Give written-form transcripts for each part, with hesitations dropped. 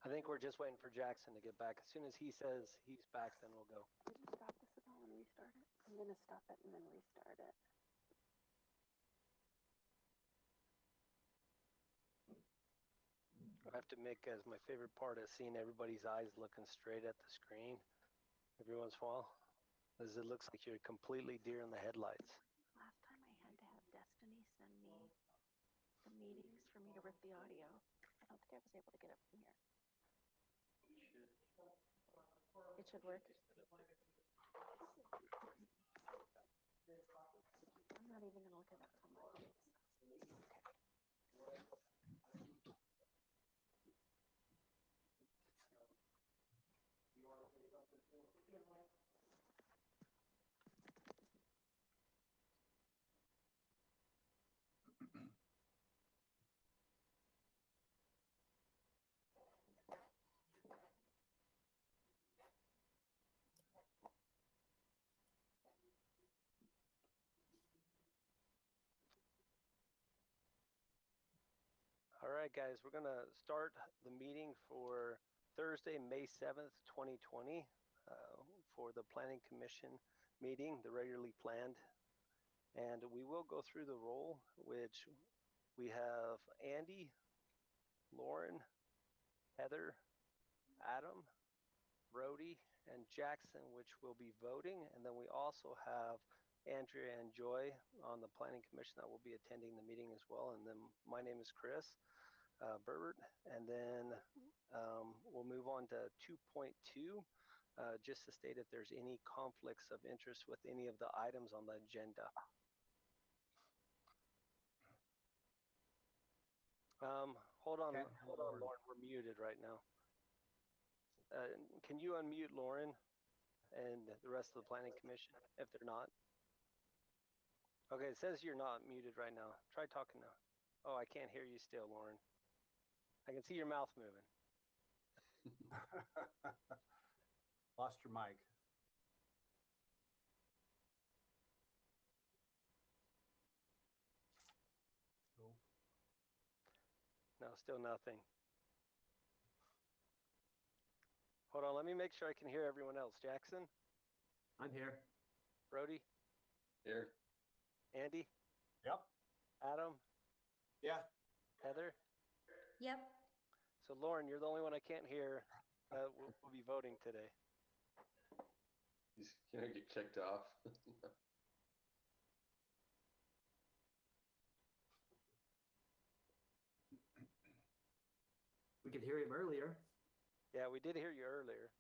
I think we're just waiting for Jackson to get back. As soon as he says he's back, then we'll go. Did you stop this at all and restart it? I'm going to stop it and then restart it. I have to make as my favorite part is seeing everybody's eyes looking straight at the screen every once in a while, as it looks like you're completely deer in the headlights. Last time I had to have Destiny send me the meetings for me to rip the audio. I don't think I was able to get it from here. It should work. I'm not even going to look at that till Monday. Okay. All right, guys, we're going to start the meeting for Thursday, May 7th, 2020, for the Planning Commission meeting, the regularly planned. And we will go through the roll, which we have Andy, Lauren, Heather, Adam, Brody, and Jackson, which will be voting. And then we also have Andrea and Joy on the Planning Commission that will be attending the meeting as well. And then my name is Chris Berbert. And then we'll move on to 2.2, just to state if there's any conflicts of interest with any of the items on the agenda. Hold on, Lauren, we're muted right now. Can you unmute Lauren and the rest of the Planning Commission if they're not? Okay, it says you're not muted right now. Try talking now. Oh, I can't hear you still, Lauren. I can see your mouth moving. Lost your mic. No. No, still nothing. Hold on, let me make sure I can hear everyone else. Jackson? I'm here. Brody? Here. Andy? Yep. Adam? Yeah. Heather? Yep. So Lauren, you're the only one I can't hear. We'll be voting today. He's gonna get kicked off. We could hear him earlier. Yeah, we did hear you earlier.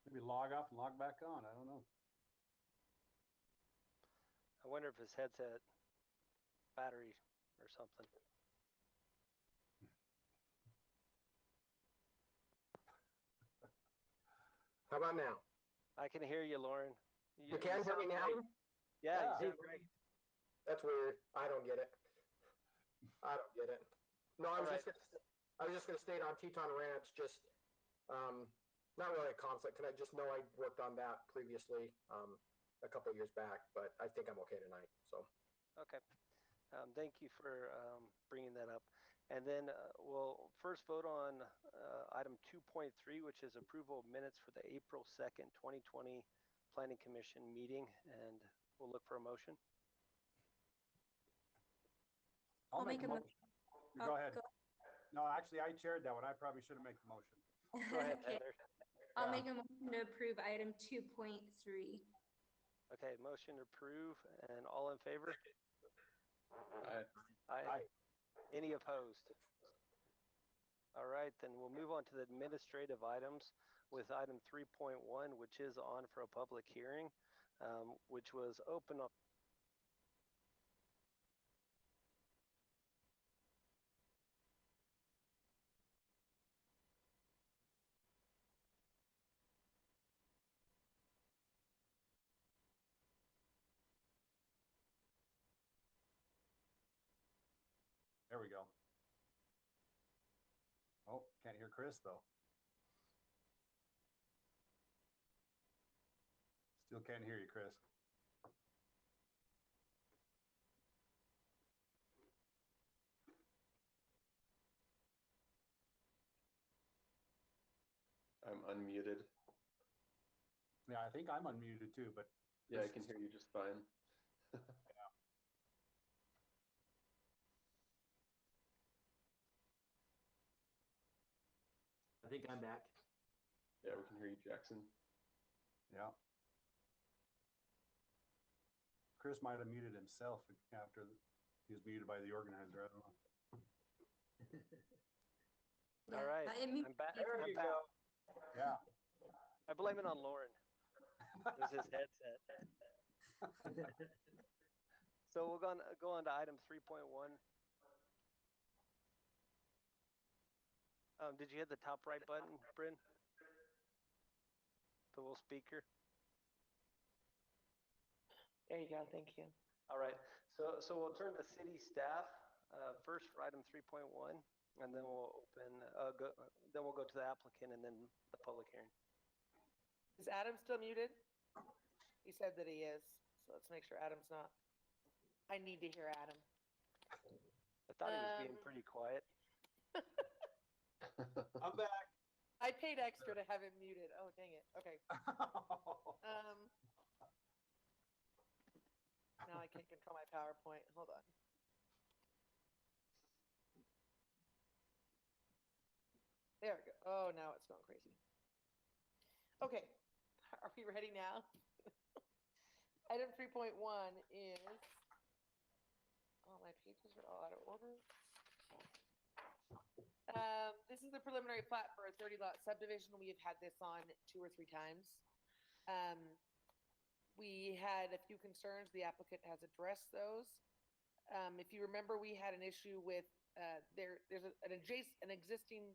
Maybe log off and log back on. I don't know. I wonder if his headset battery or something. How about now? I can hear you, Lauren. You can hear me now? Yeah, you sound great. That's weird. I don't get it. I don't get it. No, I was just going to state on Teton Ranch, just not really a conflict. And I just know I worked on that previously a couple of years back, but I think I'm okay tonight. So. Okay. Thank you for bringing that up. And then we'll first vote on item 2.3, which is approval of minutes for the April 2nd, 2020 Planning Commission meeting. And we'll look for a motion. I'll make a motion. Go ahead. No, actually, I chaired that one. I probably should have made the motion. Go ahead, Okay. Heather. I'll make a motion to approve item 2.3. Okay, motion to approve, and all in favor? Aye. Any opposed? All right, then we'll move on to the administrative items with item 3.1, which is on for a public hearing, which was open on. There we go. Oh, can't hear Chris though. Still can't hear you, Chris. unmuted. Yeah, I think I'm unmuted too, but Yeah, I can hear you just fine. I think I'm back. Yeah, we can hear you, Jackson. yeah. Chris might have muted himself after he was muted by the organizer. I don't know. Yeah, All right, it moved I'm back. me from- I'm back. Yeah. I blame it on Lauren. It was his headset. So we're going to go on to item 3.1. Did you hit the top right button, Bryn? The little speaker. There you go. Thank you. All right. So we'll turn to city staff first for item 3.1, and then we'll open. Then we'll go to the applicant and then the public hearing. Is Adam still muted? He said that he is. So let's make sure Adam's not. I need to hear Adam. I thought he was being pretty quiet. I'm back. I paid extra to have him muted. Oh, dang it. Okay. Now I can't control my PowerPoint. Hold on. There we go. Oh, now it's going crazy. Okay. Are we ready now? Item 3.1 is, oh, my pages are all out of order. This is the preliminary plat for a 30-lot subdivision. We have had this on 2 or 3 times. We had a few concerns. The applicant has addressed those. If you remember, we had an issue with there's an existing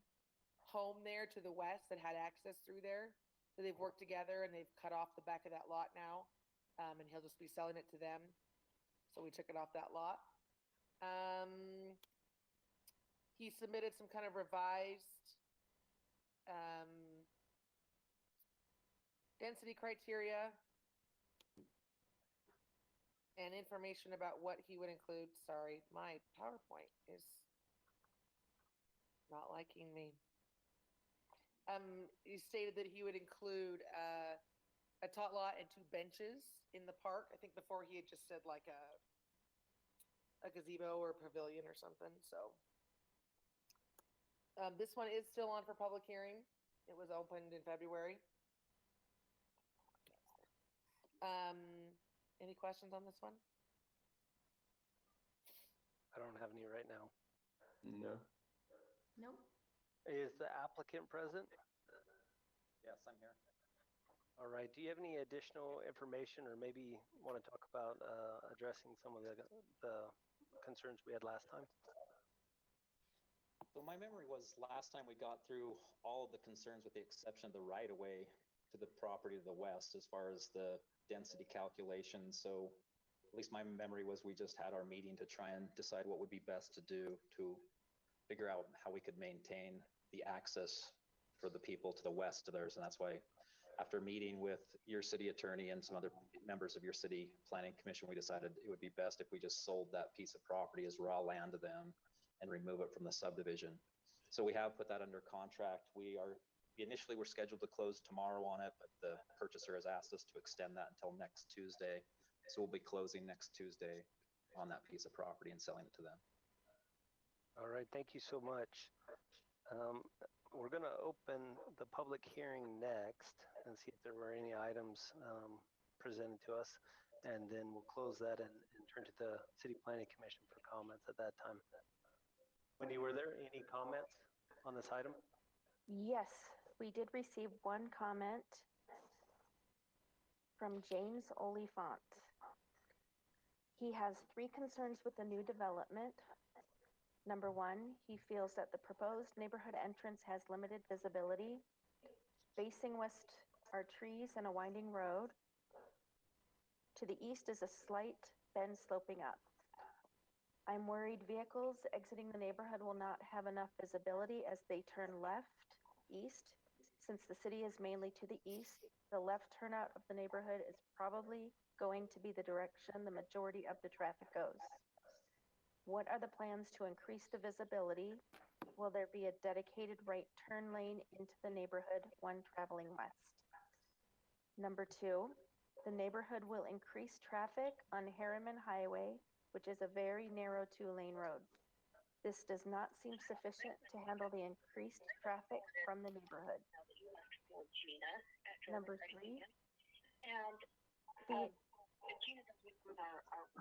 home there to the west that had access through there. So they've worked together and they've cut off the back of that lot now, and he'll just be selling it to them. So we took it off that lot. He submitted some kind of revised density criteria and information about what he would include. Sorry, my PowerPoint is not liking me. He stated that he would include a tot lot and 2 benches in the park. I think before he had just said like a gazebo or a pavilion or something. So this one is still on for public hearing. It was opened in February. Any questions on this one? I don't have any right now. No. Nope. Is the applicant present? Yes, I'm here. All right. Do you have any additional information, or maybe want to talk about addressing some of the concerns we had last time? So my memory was last time we got through all of the concerns with the exception of the right-of-way to the property to the west as far as the density calculations. So at least my memory was we just had our meeting to try and decide what would be best to do to figure out how we could maintain the access for the people to the west of theirs. And that's why after meeting with your city attorney and some other members of your city planning commission, we decided it would be best if we just sold that piece of property as raw land to them and remove it from the subdivision. So we have put that under contract. We initially were scheduled to close tomorrow on it, but the purchaser has asked us to extend that until next Tuesday. So we'll be closing next Tuesday on that piece of property and selling it to them. All right. Thank you so much. We're going to open the public hearing next and see if there were any items presented to us. And then we'll close that and turn to the City Planning Commission for comments at that time. Wendy, were there any comments on this item? Yes, we did receive one comment from James Oliphant. He has 3 concerns with the new development. Number 1, he feels that the proposed neighborhood entrance has limited visibility. Facing west are trees and a winding road. To the east is a slight bend sloping up. I'm worried vehicles exiting the neighborhood will not have enough visibility as they turn left, east. Since the city is mainly to the east, the left turnout of the neighborhood is probably going to be the direction the majority of the traffic goes. What are the plans to increase the visibility? will there be a dedicated right turn lane into the neighborhood when traveling west? Number 2, the neighborhood will increase traffic on Herriman Highway, which is a very narrow 2-lane road. This does not seem sufficient to handle the increased traffic from the neighborhood. Number 3, the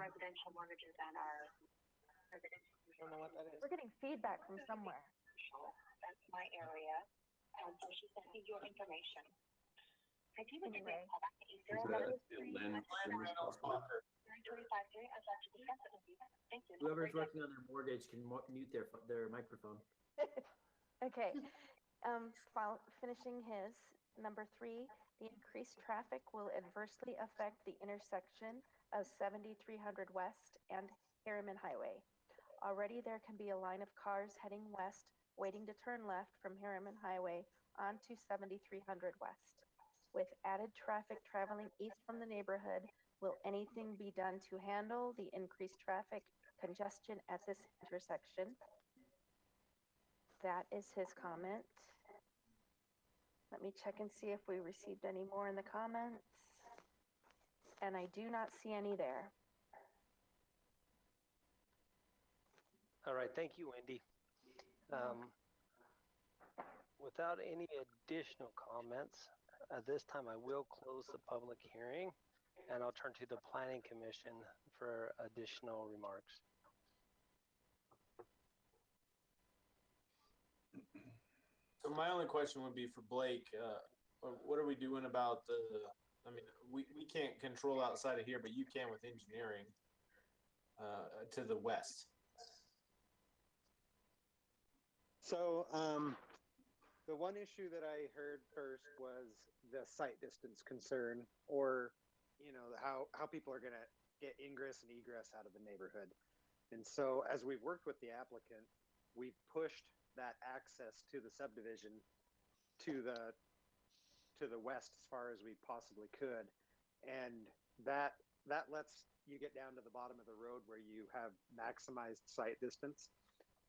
residential mortgages and our residential. I don't know what that is. we're getting feedback from somewhere. That's my area. So she sent me your information. I do want to Anyway. call back to Is that Lynn Simmons possible? 925 I'd like to discuss it with you. Thank you. Whoever's working on their mortgage can mute their microphone. Okay. While finishing his, number 3, the increased traffic will adversely affect the intersection of 7300 West and Herriman Highway. Already there can be a line of cars heading west, waiting to turn left from Herriman Highway onto 7300 West. With added traffic traveling east from the neighborhood, will anything be done to handle the increased traffic congestion at this intersection? That is his comment. Let me check and see if we received any more in the comments. And I do not see any there. All right, thank you, Wendy. Without any additional comments, at this time I will close the public hearing and I'll turn to the Planning Commission for additional remarks. So my only question would be for Blake, what are we doing about I mean, we can't control outside of here, but you can with engineering to the west. So the one issue that I heard first was the sight distance concern, or how people are going to get ingress and egress out of the neighborhood. And so as we've worked with the applicant, we've pushed that access to the subdivision to the west as far as we possibly could, and that lets you get down to the bottom of the road where you have maximized sight distance.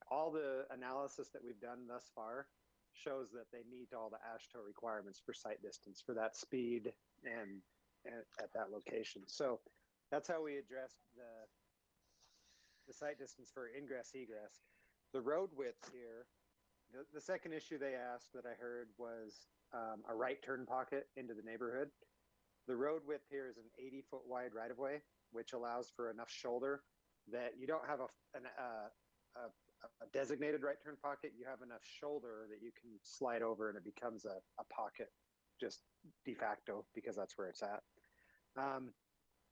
All the analysis that we've done thus far shows that they meet all the AASHTO requirements for sight distance for that speed and at that location. So that's how we addressed the sight distance for ingress egress. The road width here, the second issue they asked that I heard was a right turn pocket into the neighborhood. The road width here is an 80-foot wide right of way, which allows for enough shoulder that you don't have a designated right turn pocket. You have enough shoulder that you can slide over and it becomes a pocket just de facto because that's where it's at.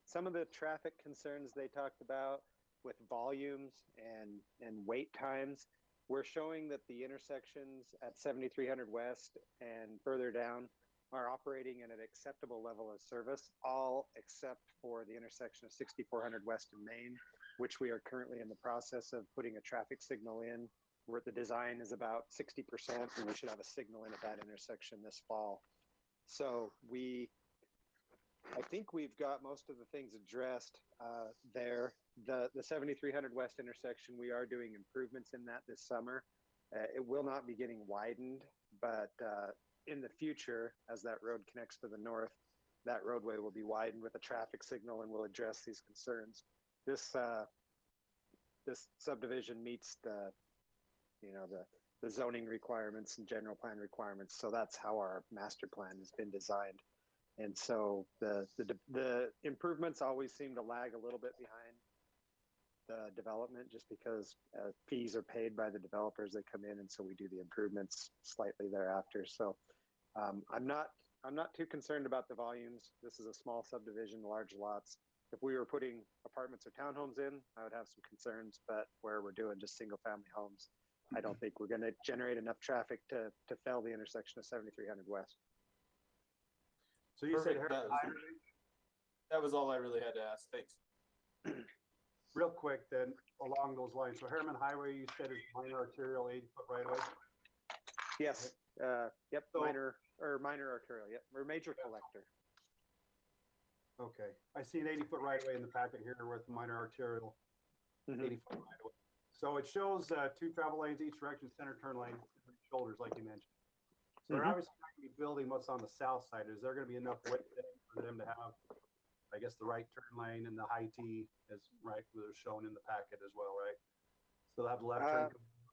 Some of the traffic concerns they talked about with volumes and wait times, we're showing that the intersections at 7300 West and further down are operating at an acceptable level of service, all except for the intersection of 6400 West and Main, which we are currently in the process of putting a traffic signal in, where the design is about 60%, and we should have a signal in at that intersection this fall. So I think we've got most of the things addressed there. The 7300 West intersection, we are doing improvements in that this summer. It will not be getting widened, but in the future, as that road connects to the north, that roadway will be widened with a traffic signal and will address these concerns. This subdivision meets the zoning requirements and general plan requirements. So that's how our master plan has been designed. And so the improvements always seem to lag a little bit behind the development, just because fees are paid by the developers that come in, and so we do the improvements slightly thereafter. So I'm not too concerned about the volumes. This is a small subdivision, large lots. If we were putting apartments or townhomes in, I would have some concerns, but where we're doing just single family homes, I don't think we're going to generate enough traffic to fell the intersection of 7300 West. So you Perfect. said That was all I really had to ask. Thanks. real quick then along those lines. So Herriman Highway, you said, is minor arterial 80-foot right away? Yes. Yep. So, minor arterial. Yep. Or major collector. Okay. I see an 80-foot right away in the packet here with minor arterial 80-foot right away. So it shows 2 travel lanes each direction, center turn lane, shoulders, like you mentioned. So they're obviously not going to be building what's on the south side. Is there going to be enough width there for them to have, I guess, the right turn lane and the high T is right, was shown in the packet as well, right? So they'll have the left turn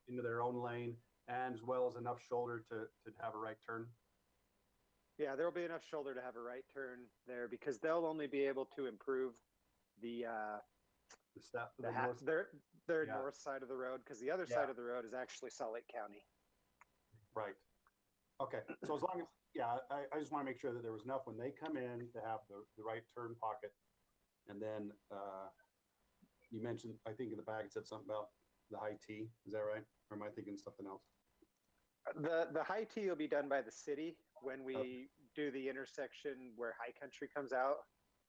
into their own lane, and as well as enough shoulder to have a right turn. Yeah, there will be enough shoulder to have a right turn there because they'll only be able to improve their north side of the road because the other side of the road is actually Salt Lake County. Right. Okay. So as long as, I just want to make sure that there was enough when they come in to have the right turn pocket. And then you mentioned, I think in the bag it said something about the high T. Is that right? Or am I thinking something else? The high T will be done by the city when we do the intersection where High Country comes out.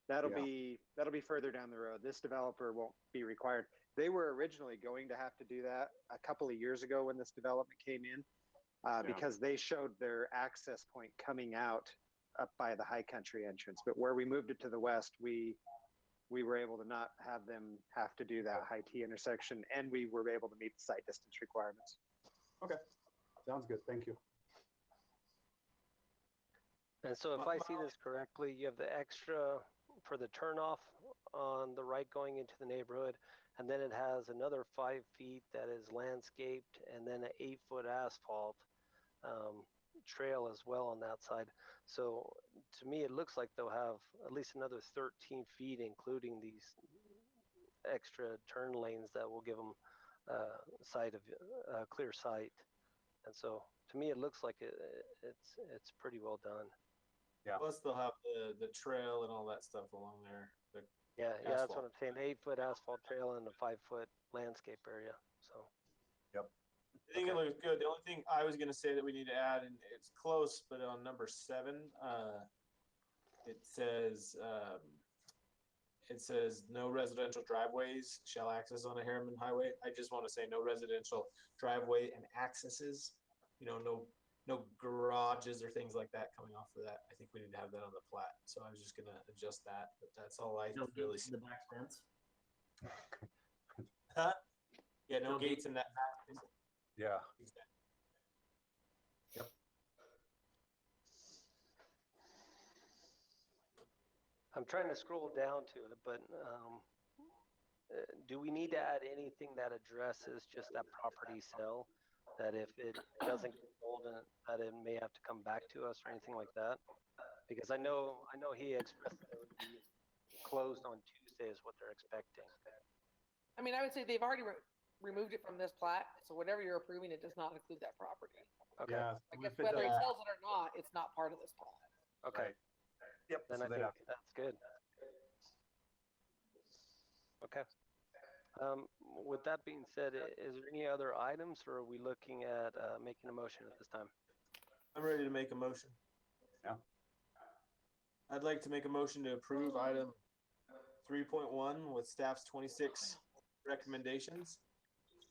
That'll be further down the road. This developer won't be required. They were originally going to have to do that a couple of years ago when this development came in, because they showed their access point coming out up by the High Country entrance. But where we moved it to the west, we were able to not have them have to do that high T intersection, and we were able to meet the site distance requirements. Okay, sounds good. Thank you. And so if I see this correctly, you have the extra for the turnoff on the right going into the neighborhood, and then it has another 5 feet that is landscaped, and then an 8-foot asphalt trail as well on that side. So to me, it looks like they'll have at least another 13 feet, including these extra turn lanes that will give them clear sight. And so to me, it looks like it's pretty well done. Yeah. Plus they'll have the trail and all that stuff along there. Yeah, that's what I'm saying. 8-foot asphalt trail and a 5-foot landscape area. So. Yep. I think it looks good. The only thing I was going to say that we need to add, and it's close, but on number 7, it says no residential driveways shall access on a Herriman highway. I just want to say no residential driveway and accesses. No garages or things like that coming off of that. I think we need to have that on the plat. So I was just going to adjust that, but that's all I really see. The back fence. Huh? Yeah, no gates in that back fence. Yeah. Exactly. Yep. I'm trying to scroll down to it, but do we need to add anything that addresses just that property sale? That if it doesn't get sold, that it may have to come back to us or anything like that? Because I know he expressed that it would be closed on Tuesday is what they're expecting. I mean, I would say they've already removed it from this plat, so whatever you're approving, it does not include that property. Okay. Yeah. I guess whether he sells it or not, it's not part of this plat. Okay. Yep. Then So I think that's good. Okay. With that being said, is there any other items, or are we looking at making a motion at this time? I'm ready to make a motion. Yeah. I'd like to make a motion to approve item 3.1 with staff's 26 recommendations,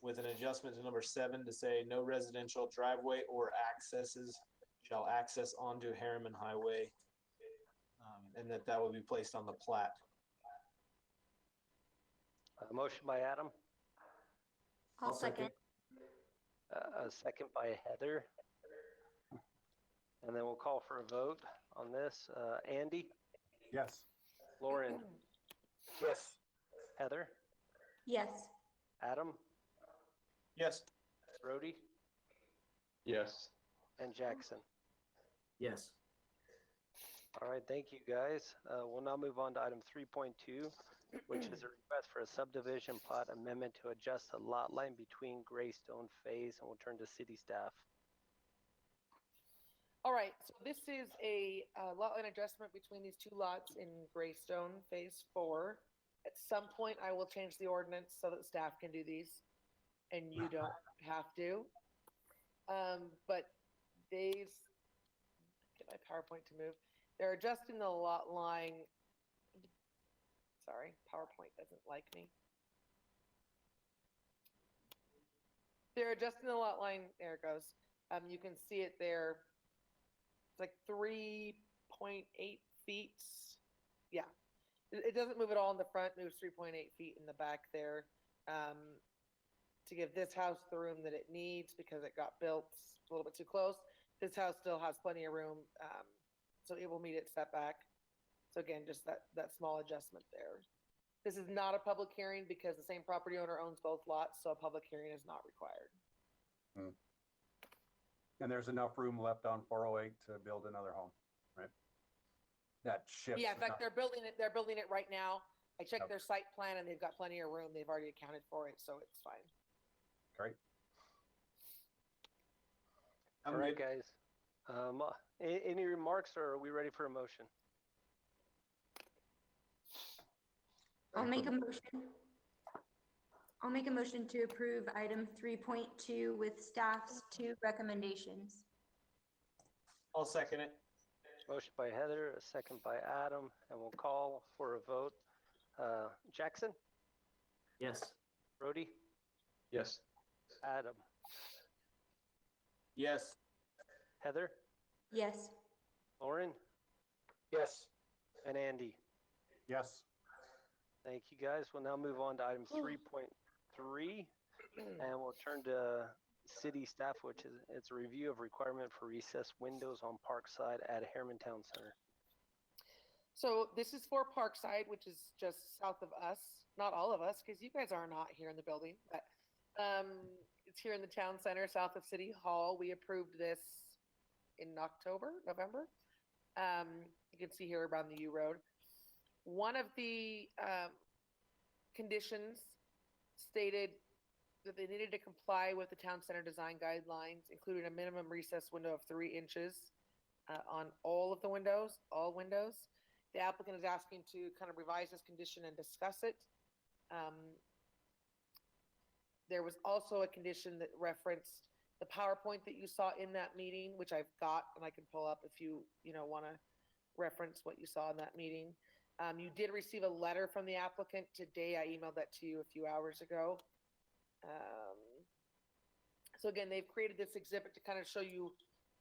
with an adjustment to number 7 to say no residential driveway or accesses shall access onto Herriman Highway, and that will be placed on the plat. A motion by Adam. I'll second. A second by Heather. And then we'll call for a vote on this. Andy? Yes. Lauren? Yes. Heather? Yes. Adam? Yes. Brody? Yes. And Jackson? Yes. All right, thank you guys. We'll now move on to item 3.2, which is a request for a subdivision plat amendment to adjust the lot line between Greystone Phase, and we'll turn to city staff. All right, so this is a lot line adjustment between these two lots in Greystone Phase 4. At some point, I will change the ordinance so that staff can do these, and you don't have to. But these, get my PowerPoint to move. They're adjusting the lot line. Sorry, PowerPoint doesn't like me. They're adjusting the lot line. There it goes. You can see it there. It's like 3.8 feet. Yeah. It doesn't move at all in the front, moves 3.8 feet in the back there. to give this house the room that it needs because it got built a little bit too close. This house still has plenty of room, so it will meet its setback. So again, just that small adjustment there. This is not a public hearing because the same property owner owns both lots, so a public hearing is not required. And there's enough room left on 408 to build another home, right? That shifts. Yeah, in fact, they're building it. They're building it right now. I checked Okay. their site plan, and they've got plenty of room. They've already accounted for it, so it's fine. Great. All right, guys. Any remarks, or are we ready for a motion? I'll make a motion. I'll make a motion to approve item 3.2 with staff's 2 recommendations. I'll second it. Motion by Heather, a second by Adam, and we'll call for a vote. Jackson, Yes. Brody, Yes. Adam, Yes. Heather, Yes. Lauren, Yes. and Andy. Yes. Thank you, guys. We'll now move on to item 3.3, and we'll turn to city staff, which is it's a review of requirement for recessed windows on Parkside at Herriman Town Center. So this is for Parkside, which is just south of us. Not all of us, because you guys are not here in the building, but it's here in the town center, south of City Hall. We approved this in November. You can see here around the U Road. One of the conditions stated that they needed to comply with the town center design guidelines, including a minimum recessed window of 3 inches on all of the windows, all windows. The applicant is asking to kind of revise this condition and discuss it. There was also a condition that referenced the PowerPoint that you saw in that meeting, which I've got, and I can pull up if you want to reference what you saw in that meeting. You did receive a letter from the applicant today. I emailed that to you a few hours ago. So again, they've created this exhibit to kind of show you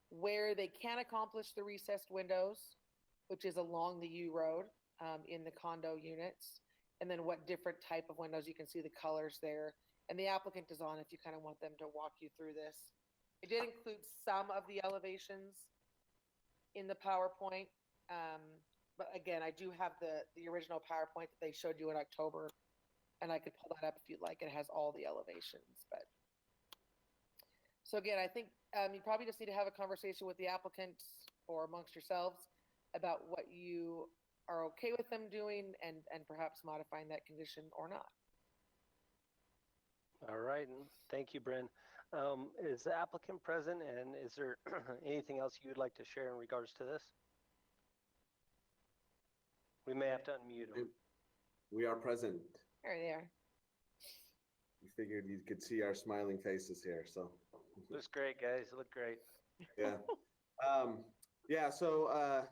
where they can accomplish the recessed windows, which is along the U Road in the condo units, and then what different type of windows. You can see the colors there. And the applicant is on if you kind of want them to walk you through this. It did include some of the elevations in the PowerPoint. But again, I do have the original PowerPoint that they showed you in October, and I could pull that up if you'd like. It has all the elevations. But so again, I think you probably just need to have a conversation with the applicant or amongst yourselves about what you are okay with them doing, and perhaps modifying that condition or not. All right, and thank you, Bryn. Is the applicant present, and is there anything else you would like to share in regards to this? We may have to unmute them. We are present. There they are. We figured you could see our smiling faces here, so. Looks great, guys. Look great. Yeah. Yeah, so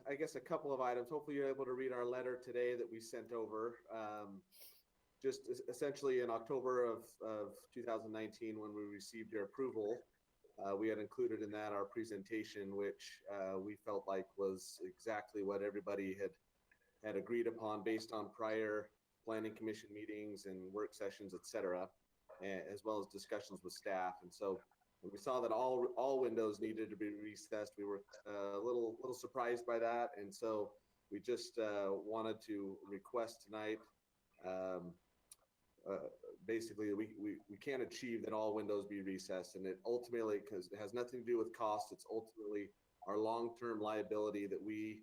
I guess a couple of items. Hopefully you're able to read our letter today that we sent over. Just essentially in October of 2019, when we received your approval, we had included in that our presentation, which we felt like was exactly what everybody had agreed upon based on prior planning commission meetings and work sessions, et cetera, as well as discussions with staff. And so when we saw that all windows needed to be recessed, we were a little surprised by that. And so we just wanted to request tonight, basically we can't achieve that all windows be recessed, and it ultimately, because it has nothing to do with cost, it's ultimately our long-term liability that we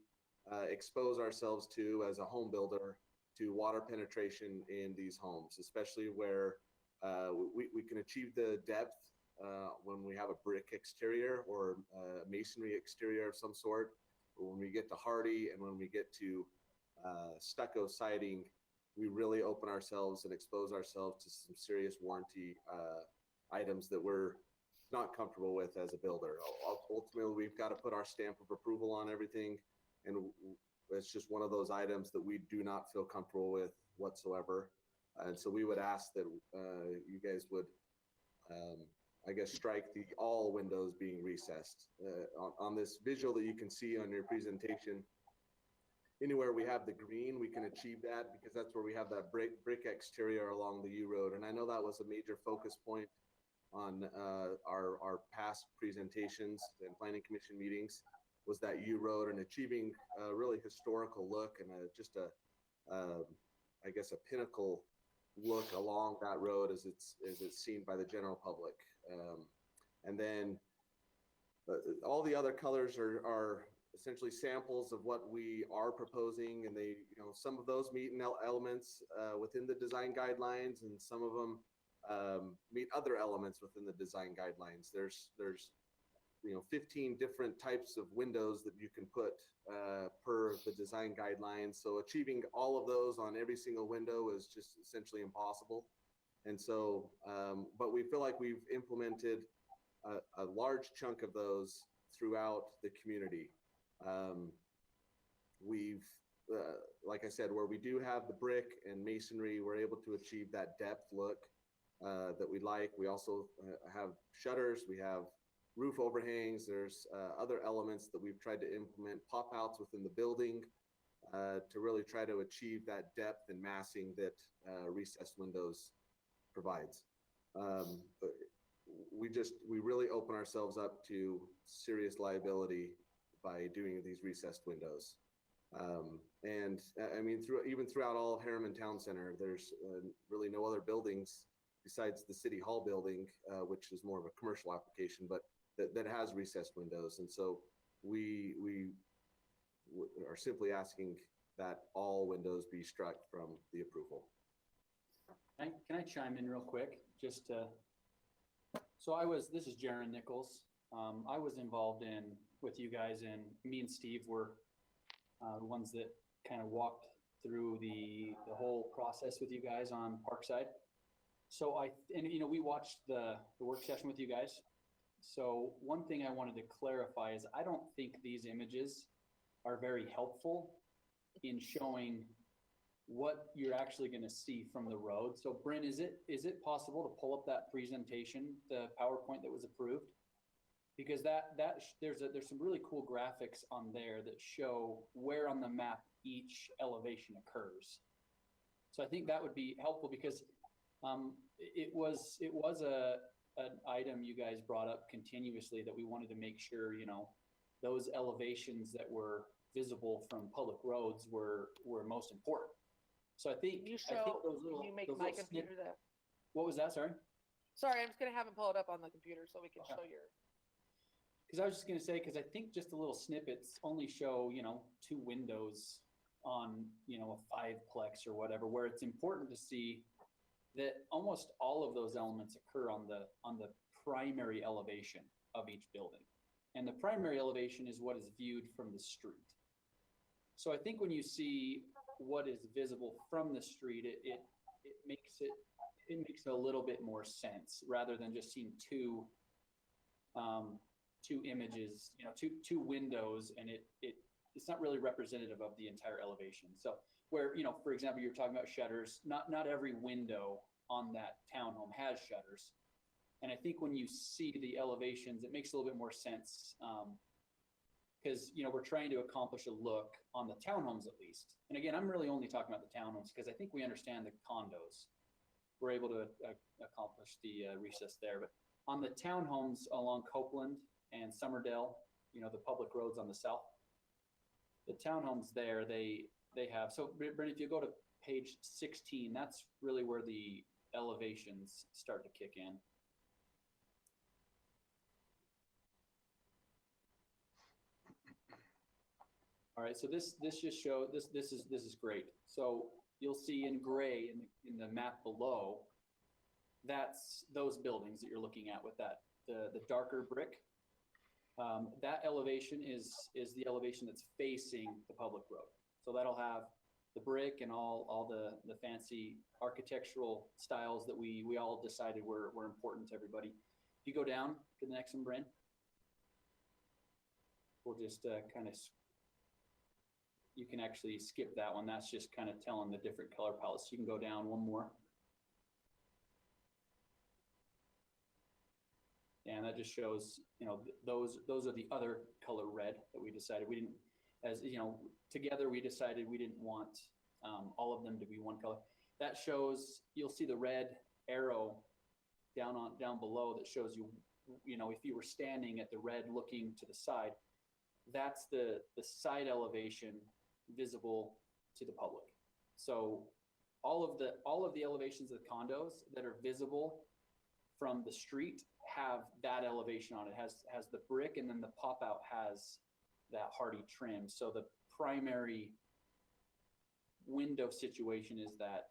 expose ourselves to as a home builder to water penetration in these homes, especially where we can achieve the depth when we have a brick exterior or masonry exterior of some sort. But when we get to hardy and when we get to stucco siding, we really open ourselves and expose ourselves to some serious warranty items that we're not comfortable with as a builder. Ultimately, we've got to put our stamp of approval on everything, and it's just one of those items that we do not feel comfortable with whatsoever. And so we would ask that you guys would, I guess, strike the all windows being recessed. On this visual that you can see on your presentation, anywhere we have the green, we can achieve that because that's where we have that brick exterior along the U Road. And I know that was a major focus point on our past presentations and planning commission meetings, was that U Road and achieving a really historical look and just a I guess a pinnacle look along that road as it's seen by the general public. And then all the other colors are essentially samples of what we are proposing, and they, some of those meet in elements within the design guidelines, and some of them meet other elements within the design guidelines. There's 15 different types of windows that you can put per the design guidelines. So achieving all of those on every single window is just essentially impossible. And so, but we feel like we've implemented a large chunk of those throughout the community. We've, like I said, where we do have the brick and masonry, we're able to achieve that depth look that we like. We also have shutters, we have roof overhangs. There's other elements that we've tried to implement, pop outs within the building to really try to achieve that depth and massing that recessed windows provides. We really open ourselves up to serious liability by doing these recessed windows. And I mean, even throughout all Herriman Town Center, there's really no other buildings besides the City Hall building, which is more of a commercial application, but that has recessed windows. And so we are simply asking that all windows be struck from the approval. Can I chime in real quick? Just this is Jaron Nichols. I was involved with you guys, and me and Steve were the ones that kind of walked through the whole process with you guys on Parkside. So we watched the work session with you guys. So one thing I wanted to clarify is I don't think these images are very helpful in showing what you're actually going to see from the road. So Bryn, is it possible to pull up that presentation, the PowerPoint that was approved? Because there's some really cool graphics on there that show where on the map each elevation occurs. So I think that would be helpful because it was an item you guys brought up continuously that we wanted to make sure, those elevations that were visible from public roads were most important. So I think those little, you make those my little computer that. What was that? Sorry, I'm just gonna have him pull it up on the computer so we can show your. Because I was just gonna say, because I think just the little snippets only show 2 windows on a 5-plex or whatever, where it's important to see that almost all of those elements occur on the primary elevation of each building. And the primary elevation is what is viewed from the street. So I think when you see what is visible from the street, it makes a little bit more sense rather than just seeing two images, two windows, and it's not really representative of the entire elevation. So where, for example, you're talking about shutters, not every window on that townhome has shutters. And I think when you see the elevations, it makes a little bit more sense because, we're trying to accomplish a look on the townhomes at least. And again, I'm really only talking about the townhomes because I think we understand the condos. We're able to accomplish the recess there. But on the townhomes along Copeland and Summerdale, the public roads on the south, the townhomes there, they have, so Brent, if you go to page 16, that's really where the elevations start to kick in. All right, so this just shows this is great. So you'll see in gray in the map below, that's those buildings that you're looking at with that the darker brick. That elevation is the elevation that's facing the public road. So that'll have the brick and all the fancy architectural styles that we all decided were important to everybody. If you go down to the next one, Brent, we'll just kind of, you can actually skip that one. That's just kind of telling the different color palettes. You can go down one more. And that just shows, those are the other color red that we decided. We didn't, as you know, together we decided we didn't want all of them to be one color. That shows, you'll see the red arrow down below that shows you, you know, if you were standing at the red looking to the side, that's the side elevation visible to the public. So all of the elevations of the condos that are visible from the street have that elevation on it. Has the brick, and then the pop out has that hardy trim. So the primary window situation is that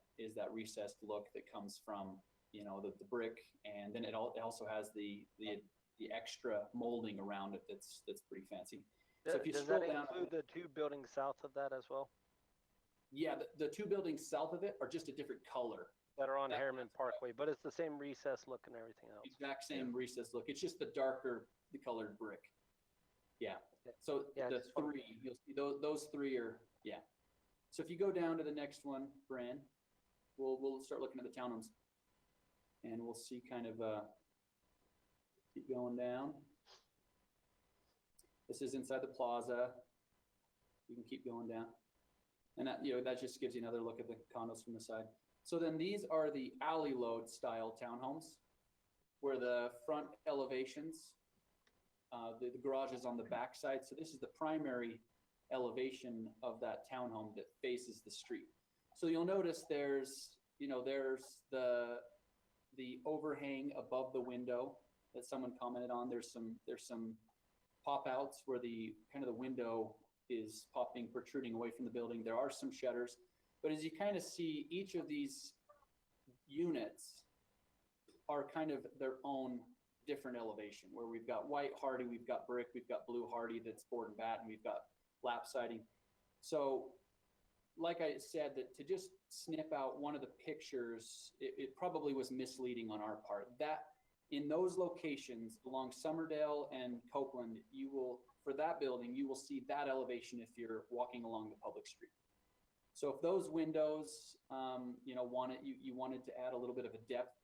recessed look that comes from, you know, the brick, and then it also has the extra molding around it that's pretty fancy. So if you Does scroll that down, include the two buildings south of that as well? yeah, the two buildings south of it are just a different color. That are on Herriman Parkway, but it's the same recess look and everything else. Exact same recess look. It's just the darker, the colored brick. Yeah. So the three, you'll see those three are, yeah. So if you go down to the next one, Bran, we'll start looking at the townhomes, and we'll see kind of keep going down. This is inside the plaza. You can keep going down, and that, you know, that just gives you another look at the condos from the side. So then these are the alley load style townhomes, where the front elevations, the garage is on the back side. So this is the primary elevation of that townhome that faces the street. So you'll notice there's the overhang above the window that someone commented on. There's some pop outs where the kind of the window is protruding away from the building. There are some shutters. But as you kind of see, each of these units are kind of their own different elevation, where we've got white hardy, we've got brick, we've got blue hardy that's board and bat, and we've got lap siding. So like I said, that to just snip out one of the pictures, it probably was misleading on our part. That in those locations along Summerdale and Copeland, for that building, you will see that elevation if you're walking along the public street. So if those windows, you know, you wanted to add a little bit of a depth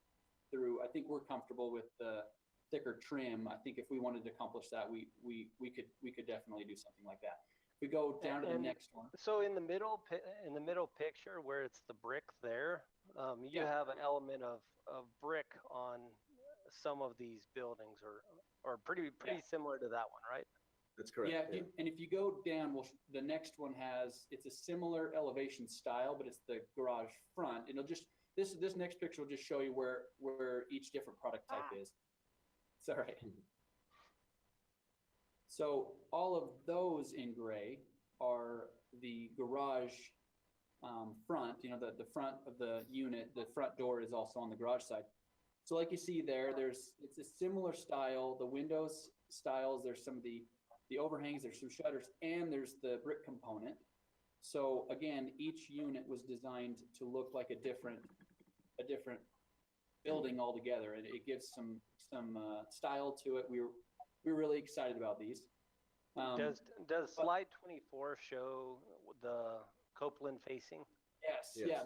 through, I think we're comfortable with the thicker trim. I think if we wanted to accomplish that, we could definitely do something like that. If we go down to the next one. So in the middle picture where it's the brick there, you have an element of brick on some of these buildings, or pretty similar to that one, right? That's correct. Yeah, and if you go down, the next one it's a similar elevation style, but it's the garage front. And it'll just, this next picture will just show you where each different product type is. It's all right. So all of those in gray are the garage front, you know, the front of the unit. The front door is also on the garage side. So like you see there, it's a similar style. The windows styles, there's some of the overhangs, there's some shutters, and there's the brick component. So again, each unit was designed to look like a different building altogether, and it gives some style to it. We're really excited about these. Does slide 24 show the Copeland facing? Yes. Yeah.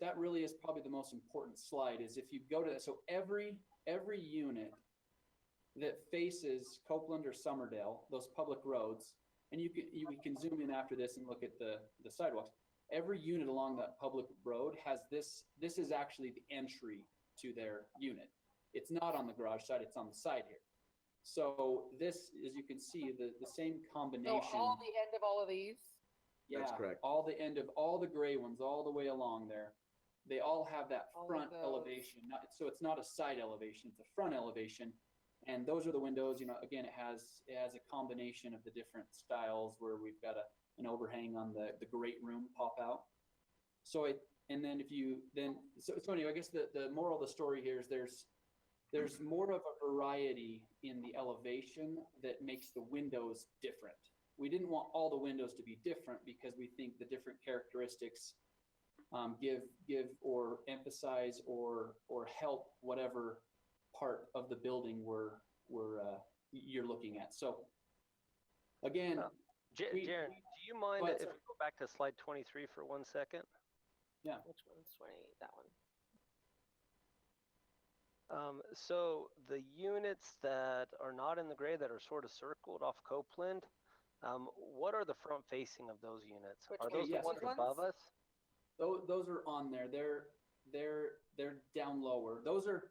That really is probably the most important slide. Is if you go to that. So every unit that faces Copeland or Summerdale, those public roads, and you can zoom in after this and look at the sidewalks. Every unit along that public road has this. This is actually the entry to their unit. It's not on the garage side, it's on the side here. So this, as you can see, the same combination. So all the end of all of these? Yeah, that's correct. All the end of all the gray ones, all the way along there. They all have that front elevation. So it's not a side elevation, it's a front elevation. And those are the windows, you know, again, it has a combination of the different styles where we've got an overhang on the great room pop out. So so anyway, I guess the moral of the story here is there's more of a variety in the elevation that makes the windows different. We didn't want all the windows to be different because we think the different characteristics give or emphasize or help whatever part of the building you're looking at. So again, Jaron, do you mind if we go back to slide 23 for 1 second? Yeah. Which one's 20? That one. So the units that are not in the gray, that are sort of circled off Copeland, What are the front facing of those units? Which Are those the yes, ones ones? above us? Those are on there. They're down lower. Those are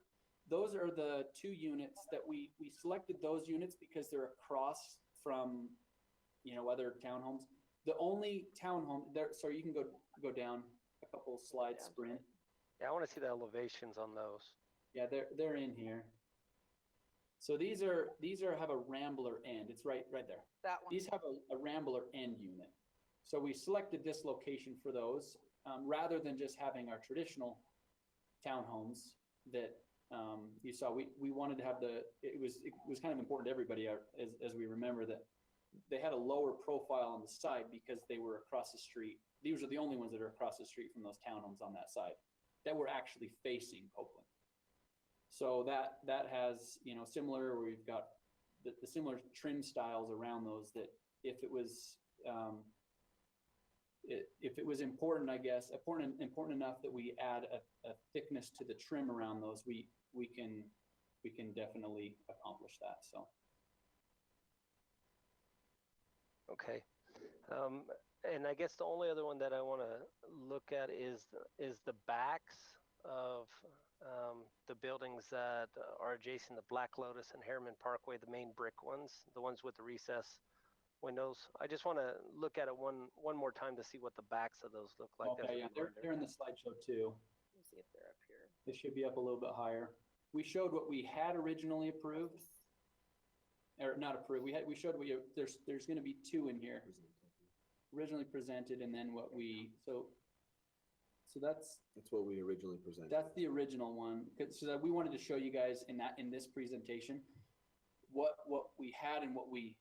the two units that we selected those units because they're across from, you know, other townhomes. The only townhome there, sorry, you can go down a couple slides, Sprint. Yeah, I want to see the elevations on those. Yeah, they're in here. So these have a rambler end. It's right there. That one. These have a rambler end unit. So we selected this location for those rather than just having our traditional townhomes that you saw. We wanted to have it was kind of important to everybody as we remember that they had a lower profile on the side because they were across the street. These are the only ones that are across the street from those townhomes on that side that were actually facing Copeland. So that has, you know, similar, where we've got the similar trim styles around those, that if it was important, I guess, important enough that we add a thickness to the trim around those, we can definitely accomplish that. So. Okay. And I guess the only other one that I want to look at is the backs of the buildings that are adjacent to Black Lotus and Herriman Parkway, the main brick ones, the ones with the recess windows. I just want to look at it one more time to see what the backs of those look like. Okay, yeah, they're in the slideshow too. Let me see if they're up here. They should be up a little bit higher. We showed what we had originally approved, or not approved. We showed there's going to be two in here, originally presented, and then what we so that's what we originally presented. That's the original one. So that we wanted to show you guys in this presentation what we had and what we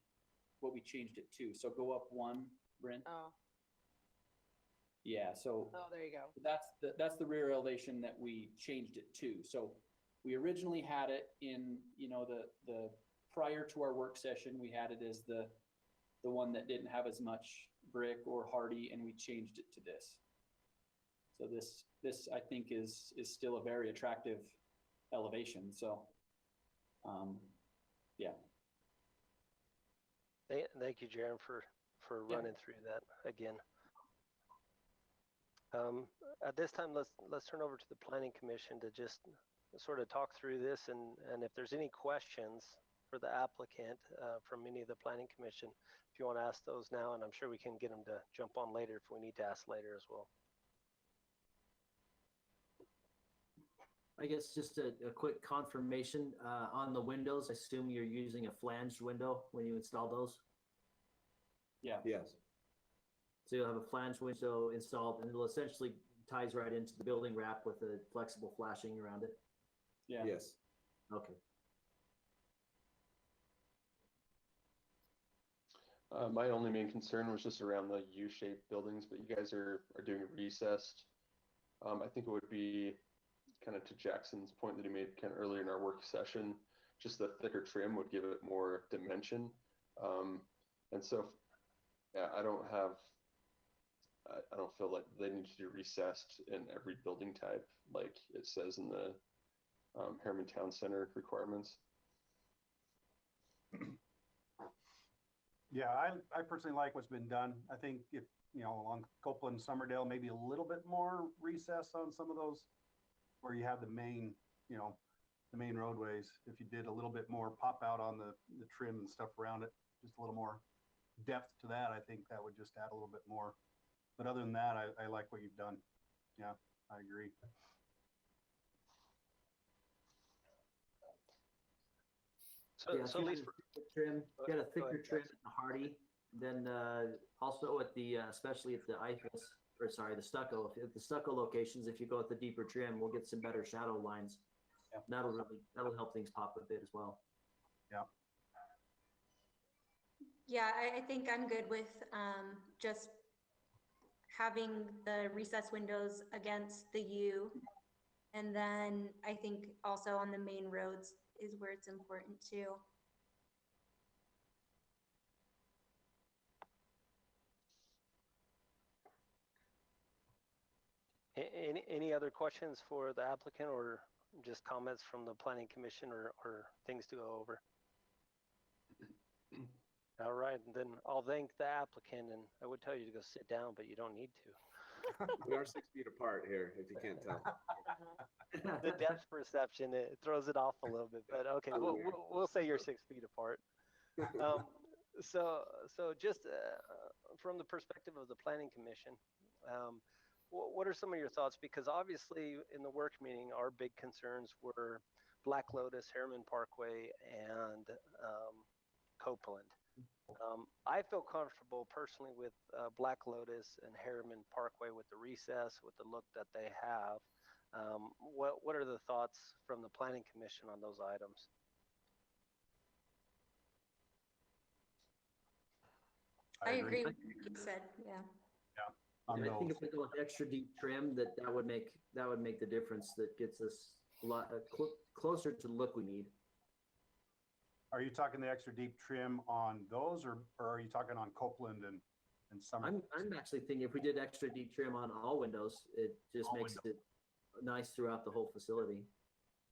changed it to. So go up one, Brent. Oh. Yeah. So. Oh, there you go. That's the rear elevation that we changed it to. So we originally had it in, you know, the prior to our work session, we had it as the one that didn't have as much brick or hardy, and we changed it to this. So this I think is still a very attractive elevation. So, yeah. Thank you, Jaron, for running through that again. At this time, let's turn over to the Planning Commission to just sort of talk through this, and if there's any questions for the applicant from any of the Planning Commission, if you want to ask those now, and I'm sure we can get them to jump on later if we need to ask later as well. I guess just a quick confirmation on the windows. I assume you're using a flanged window when you install those? Yeah. Yes. So you'll have a flanged window installed, and it'll essentially ties right into the building wrap with a flexible flashing around it? Yeah. Yes. Okay. My only main concern was just around the U-shaped buildings, but you guys are doing recessed. I think it would be kind of to Jackson's point that he made kind of earlier in our work session, just the thicker trim would give it more dimension. And so, yeah, I don't feel like they need to do recessed in every building type, like it says in the Herriman Town Center requirements. Yeah, I personally like what's been done. I think if, you know, along Copeland, Summerdale, maybe a little bit more recess on some of those where you have the main, you know, the main roadways. If you did a little bit more pop out on the trim and stuff around it, just a little more depth to that, I think that would just add a little bit more. But other than that, I like what you've done. Yeah, I agree. So at least trim, get a thicker trim at the hardy. Then also at the especially at the the stucco. At the stucco locations, if you go with the deeper trim, we'll get some better shadow lines. Yeah. That'll help things pop a bit as well. Yeah. Yeah, I think I'm good with just having the recess windows against the U. And then I think also on the main roads is where it's important too. Any other questions for the applicant, or just comments from the Planning Commission, or things to go over? All right, and then I'll thank the applicant, and I would tell you to go sit down, but you don't need to. We are 6 feet apart here, if you can't tell. The depth perception, it throws it off a little bit, but okay, we'll say you're 6 feet apart. Um, so just from the perspective of the Planning Commission, what are some of your thoughts? Because obviously in the work meeting, our big concerns were Black Lotus, Herriman Parkway, and Copeland. I feel comfortable personally with Black Lotus and Herriman Parkway with the recess, with the look that they have. What are the thoughts from the Planning Commission on those items? I agree with what you said, yeah. I think if we go with extra deep trim, that would make the difference. That gets us a lot closer to the look we need. Are you talking the extra deep trim on those, or are you talking on Copeland and some? I'm actually thinking if we did extra deep trim on all windows, it just makes it nice throughout the whole facility.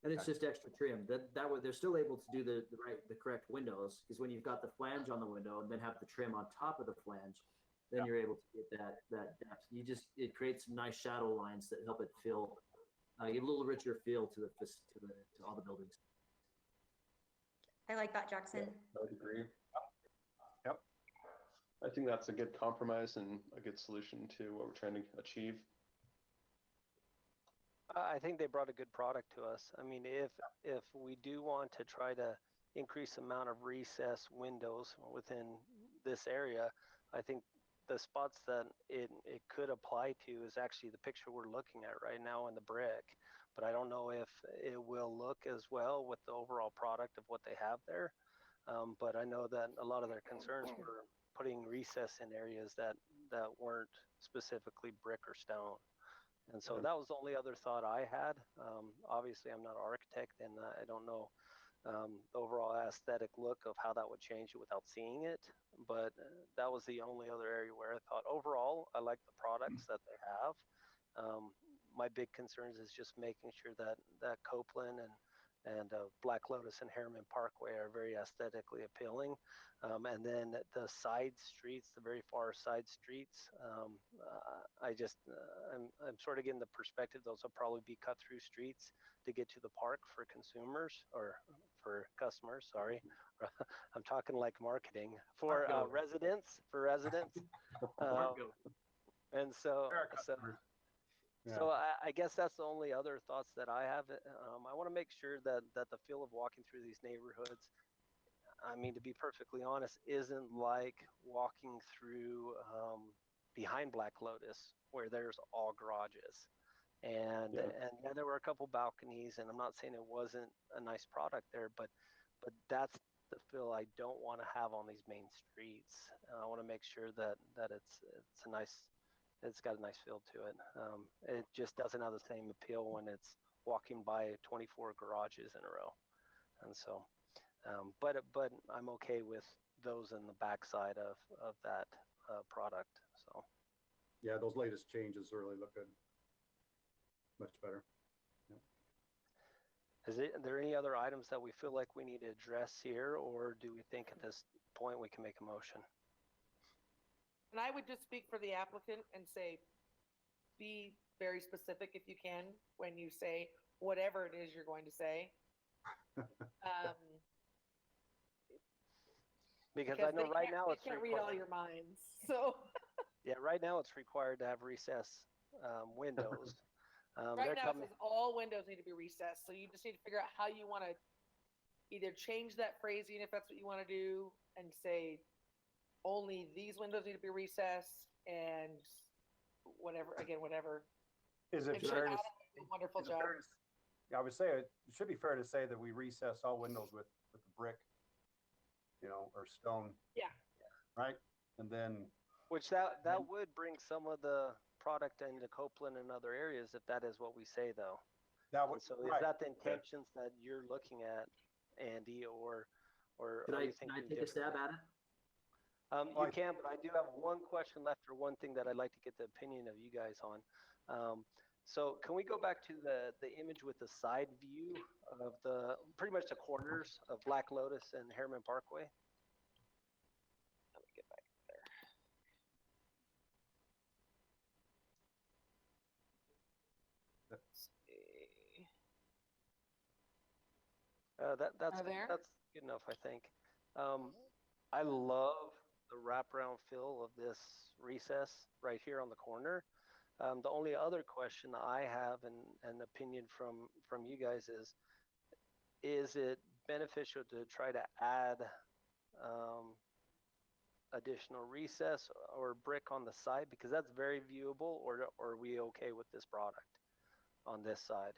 And it's just extra trim. That way they're still able to do the correct windows, because when you've got the flange on the window and then have the trim on top of the flange, then you're able to get that depth. It creates some nice shadow lines that help it feel give a little richer feel to all the buildings. I like that, Jackson. I would agree. Yep. I think that's a good compromise and a good solution to what we're trying to achieve. I think they brought a good product to us. I mean, if we do want to try to increase the amount of recess windows within this area, I think the spots that it could apply to is actually the picture we're looking at right now in the brick. But I don't know if it will look as well with the overall product of what they have there. But I know that a lot of their concerns were putting recess in areas that weren't specifically brick or stone. And so that was the only other thought I had. Obviously, I'm not an architect, and I don't know the overall aesthetic look of how that would change it without seeing it. But that was the only other area where I thought overall, I like the products that they have. My big concerns is just making sure that Copeland and Black Lotus and Herriman Parkway are very aesthetically appealing. And then the side streets, the very far side streets, I'm sort of getting the perspective those will probably be cut through streets to get to the park for consumers or for customers. Sorry, I'm talking like marketing for residents. And so. So I guess that's the only other thoughts that I have. I want to make sure that the feel of walking through these neighborhoods, I mean, to be perfectly honest, isn't like walking through behind Black Lotus where there's all garages. And yeah, there were a couple balconies, and I'm not saying it wasn't a nice product there, but that's the feel I don't want to have on these main streets. I want to make sure that it's got a nice feel to it. It just doesn't have the same appeal when it's walking by 24 garages in a row. And so, but I'm okay with those in the backside of that product. So. Yeah, those latest changes really look good. Much better. Yeah. Are there any other items that we feel like we need to address here, or do we think at this point we can make a motion? And I would just speak for the applicant and say, be very specific if you can when you say whatever it is you're going to say. Because I know right now it's can't read all your minds. So yeah, right now it's required to have recess windows. Right now it says all windows need to be recessed. So you just need to figure out how you want to either change that phrasing if that's what you want to do and say only these windows need to be recessed and whatever. Is it fair to, wonderful job. Yeah, I would say it should be fair to say that we recess all windows with the brick, or stone. Yeah. Right, and then. Which that would bring some of the product into Copeland and other areas if that is what we say, though. That would. So is that the intentions that you're looking at, Andy, or can I take a stab at it? You can, but I do have one question left, or one thing that I'd like to get the opinion of you guys on. So can we go back to the image with the side view of pretty much the corners of Black Lotus and Herriman Parkway? get back there. Let's see. That's good enough, I think. I love the wraparound feel of this recess right here on the corner. The only other question I have and an opinion from you guys is it beneficial to try to add um, additional recess or brick on the side because that's very viewable, or are we okay with this product on this side?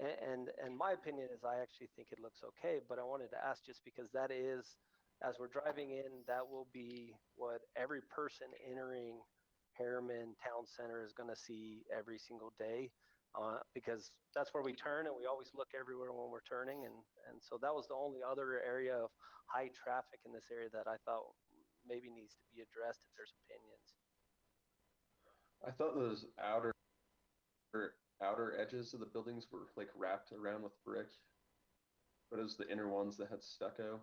And my opinion is I actually think it looks okay, but I wanted to ask just because that is, as we're driving in, that will be what every person entering Herriman Town Center is going to see every single day, because that's where we turn and we always look everywhere when we're turning. And so that was the only other area of high traffic in this area that I thought maybe needs to be addressed if there's opinions. I thought those outer edges of the buildings were like wrapped around with brick, but it was the inner ones that had stucco.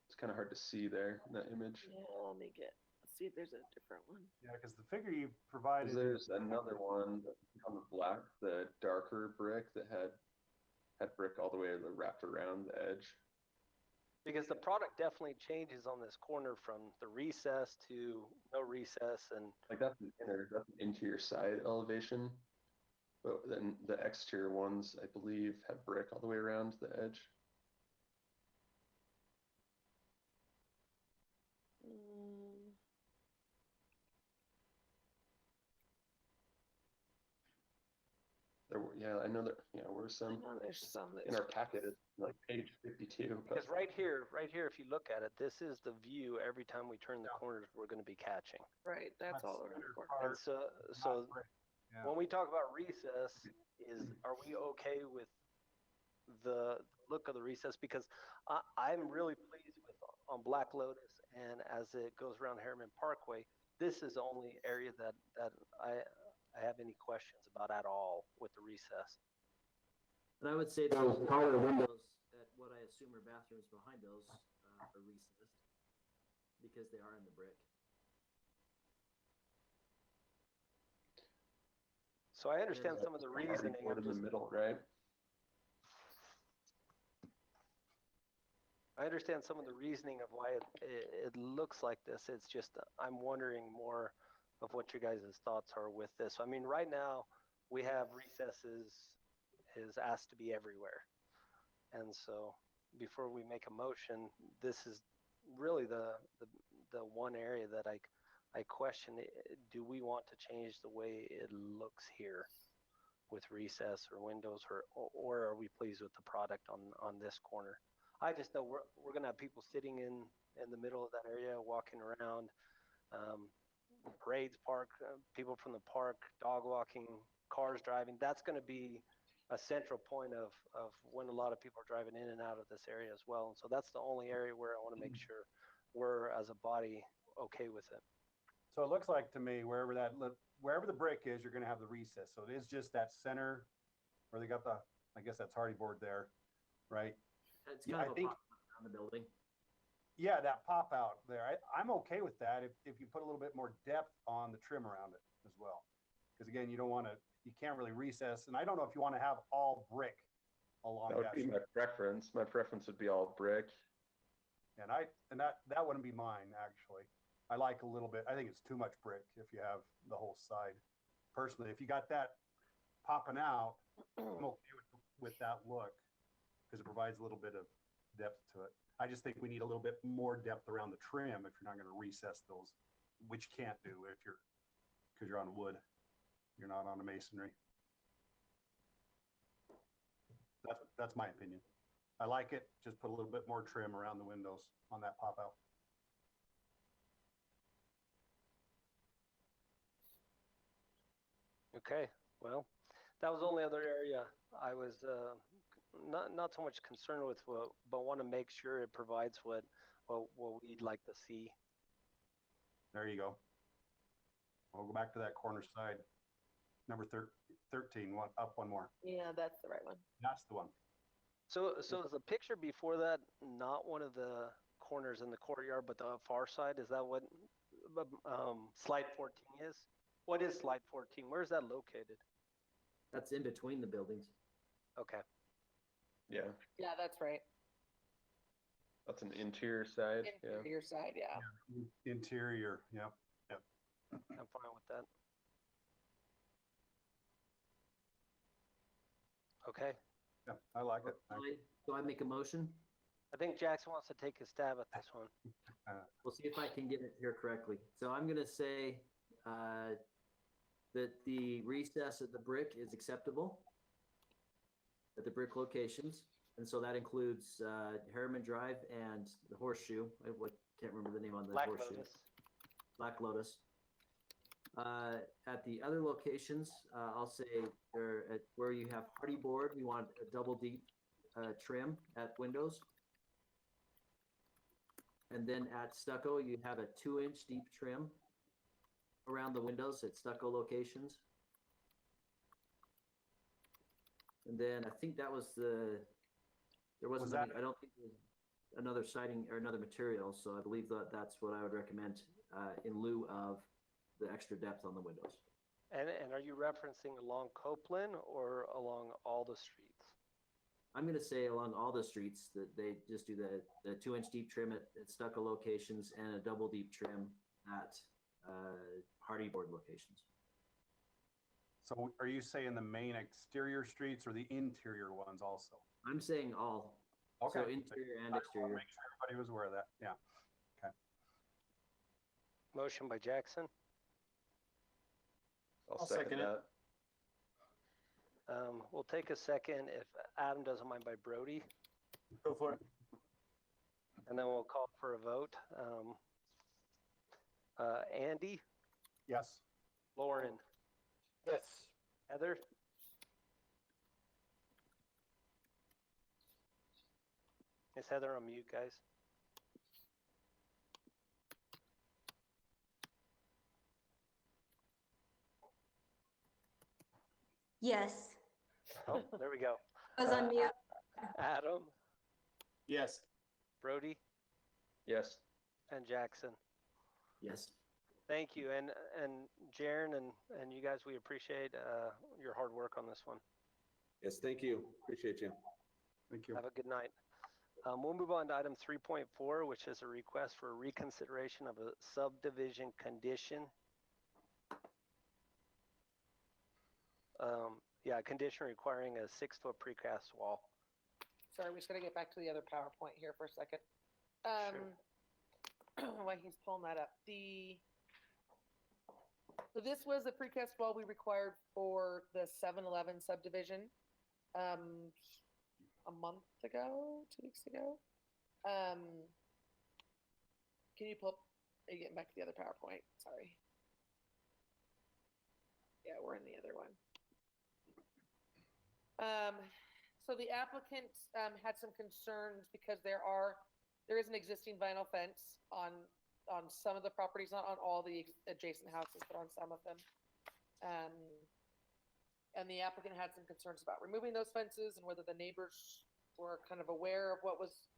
It's kind of hard to see there in that image. Yeah, let's see if there's a different one. Yeah, because the figure you provided. There's another one on the black, the darker brick that had brick all the way wrapped around the edge. Because the product definitely changes on this corner from the recess to no recess, and like that's an interior side elevation, but then the exterior ones I believe have brick all the way around the edge. There were, yeah, I know that, yeah, were some. I know there's some in our packet. It's like page 52. Because right here, if you look at it, this is the view every time we turn the corners we're going to be catching. Right, that's all around the corner. And so when we talk about recess, are we okay with the look of the recess? Because I'm really pleased with on Black Lotus, and as it goes around Herriman Parkway, this is the only area that I have any questions about at all with the recess. And I would say those taller windows at what I assume are bathrooms behind those are recessed because they are in the brick. So I understand some of the reasoning. In the middle, right? I understand some of the reasoning of why it looks like this. It's just I'm wondering more of what your guys' thoughts are with this. I mean, right now we have recesses is asked to be everywhere, and so before we make a motion, this is really the one area that I question. Do we want to change the way it looks here with recess or windows, or are we pleased with the product on this corner? I just know we're gonna have people sitting in the middle of that area, walking around, parades park, people from the park, dog walking, cars driving. That's going to be a central point of when a lot of people are driving in and out of this area as well. And so that's the only area where I want to make sure we're as a body okay with it. So it looks like to me wherever the brick is, you're going to have the recess. So it is just that center where they got the, I guess that's hardy board there, right? It's kind of a pop around the building. Yeah, that pop out there. I'm okay with that if you put a little bit more depth on the trim around it as well. Because again, you can't really recess. And I don't know if you want to have all brick along that. Would be my preference. My preference would be all brick. And that wouldn't be mine actually. I like a little bit. I think it's too much brick if you have the whole side. Personally, if you got that popping out, I'm okay with that look because it provides a little bit of depth to it. I just think we need a little bit more depth around the trim if you're not going to recess those, which you can't do because you're on wood. You're not on a masonry. That's my opinion. I like it. Just put a little bit more trim around the windows on that pop out. Okay, well, that was the only other area I was not so much concerned with, but want to make sure it provides what we'd like to see. There you go. We'll go back to that corner side. Number 13, up one more. Yeah, that's the right one. That's the one. So is the picture before that not one of the corners in the courtyard, but the far side, is that what slide 14 is? What is slide 14? Where is that located? That's in between the buildings. Okay. Yeah, Yeah, that's right. that's an interior side. Yeah. Interior side, yeah. Interior, yep. I'm fine with that. Okay. Yeah, I like it. Do I make a motion? I think Jackson wants to take a stab at this one. We'll see if I can get it here correctly. So I'm going to say that the recess at the brick is acceptable at the brick locations. And so that includes Herriman Drive and the Horseshoe. I can't remember the name on the Black Horseshoe. Lotus. Black Lotus. At the other locations, I'll say where you have hardy board, we want a double deep trim at windows. And then at stucco, you have a 2-inch deep trim around the windows at stucco locations. And then I think that was there wasn't, I don't think there's another siding or another material. So I believe that's what I would recommend in lieu of the extra depth on the windows. And are you referencing along Copeland or along all the streets? I'm going to say along all the streets that they just do the 2-inch deep trim at stucco locations and a double deep trim at hardy board locations. So are you saying the main exterior streets or the interior ones also? I'm saying all. Okay. So interior and exterior. Make sure everybody was aware of that. Yeah. Okay. Motion by Jackson. I'll second that. We'll take a second, if Adam doesn't mind, by Brody. Go for it. And then we'll call for a vote. Andy? Yes. Lauren? Yes. Heather? Is Heather on mute, guys? Yes. Oh, there we go. I was on mute. Adam? Yes. Brody? Yes. And Jackson? Yes. Thank you. And Jaren and you guys, we appreciate your hard work on this one. Yes, thank you. Appreciate you. Thank you. Have a good night. We'll move on to item 3.4, which is a request for reconsideration of a subdivision condition. Condition requiring a 6-foot precast wall. Sorry, we just gotta get back to the other PowerPoint here for a second. While he's pulling that up, so this was the precast wall we required for the 7-Eleven subdivision a month ago, 2 weeks ago. Can you pull? Are you getting back to the other PowerPoint? Sorry. Yeah, we're in the other one. So the applicant had some concerns because there is an existing vinyl fence on some of the properties, not on all the adjacent houses, but on some of them. And the applicant had some concerns about removing those fences and whether the neighbors were kind of aware of what was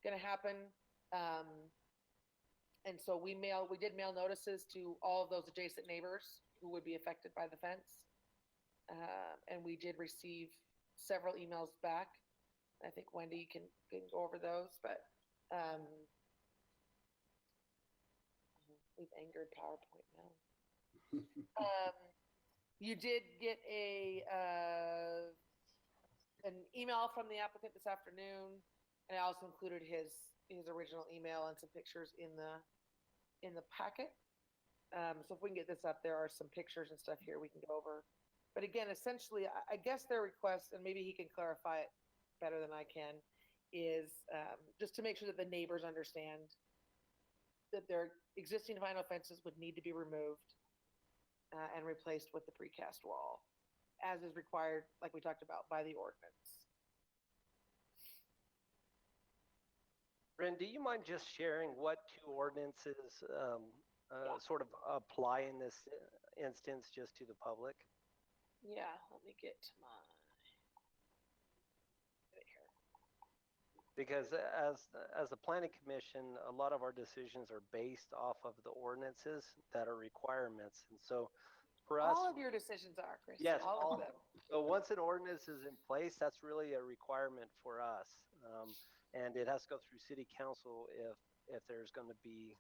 going to happen. And so we did mail notices to all of those adjacent neighbors who would be affected by the fence. And we did receive several emails back. I think Wendy can go over those, but we've angered PowerPoint now. You did get an email from the applicant this afternoon, and I also included his original email and some pictures in the packet. So if we can get this up, there are some pictures and stuff here we can go over. But again, essentially, I guess their request, and maybe he can clarify it better than I can, is just to make sure that the neighbors understand that their existing vinyl fences would need to be removed and replaced with the precast wall, as is required, like we talked about, by the ordinance. Ren, do you mind just sharing what 2 ordinances sort of apply in this instance just to the public? Yeah, let me get to my. Right here. because as the planning commission, a lot of our decisions are based off of the ordinances that are requirements, and so for us, All of your decisions are, Chris. yes, all of them. so once an ordinance is in place, that's really a requirement for us, and it has to go through city council if there's going to be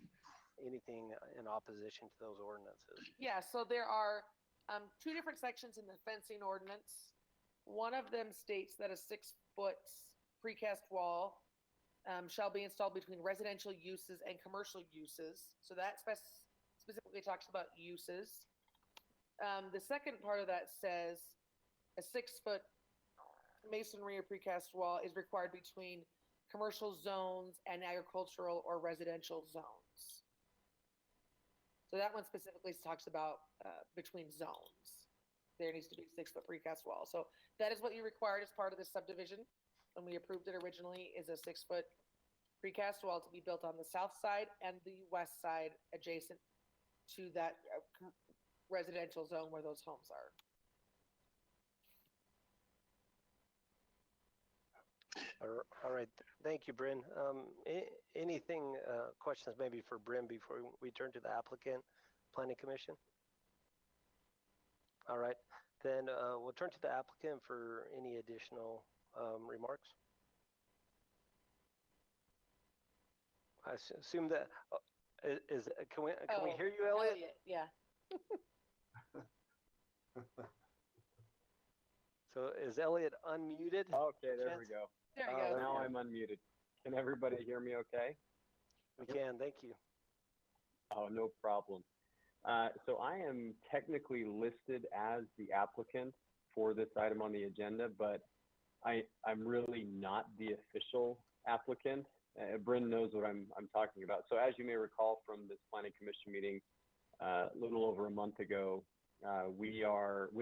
anything in opposition to those ordinances. Yeah, so there are two different sections in the fencing ordinance. One of them states that a 6-foot precast wall shall be installed between residential uses and commercial uses. So that specifically talks about uses. The second part of that says a 6-foot masonry or precast wall is required between commercial zones and agricultural or residential zones. So that one specifically talks about between zones. There needs to be a 6-foot precast wall. So that is what you required as part of this subdivision when we approved it originally, is a 6-foot precast wall to be built on the south side and the west side adjacent to that residential zone where those homes are. All right. Thank you, Bryn. Anything, questions maybe for Bryn before we turn to the applicant, Planning Commission? All right. Then we'll turn to the applicant for any additional remarks. I assume that can we hear you, Elliot? Yeah. So is Elliot unmuted? Okay, there we go. There we go. Now I'm unmuted. Can everybody hear me okay? We can, thank you. Oh, no problem. So I am technically listed as the applicant for this item on the agenda, but I'm really not the official applicant. Bryn knows what I'm talking about. So as you may recall from this planning commission meeting a little over a month ago, we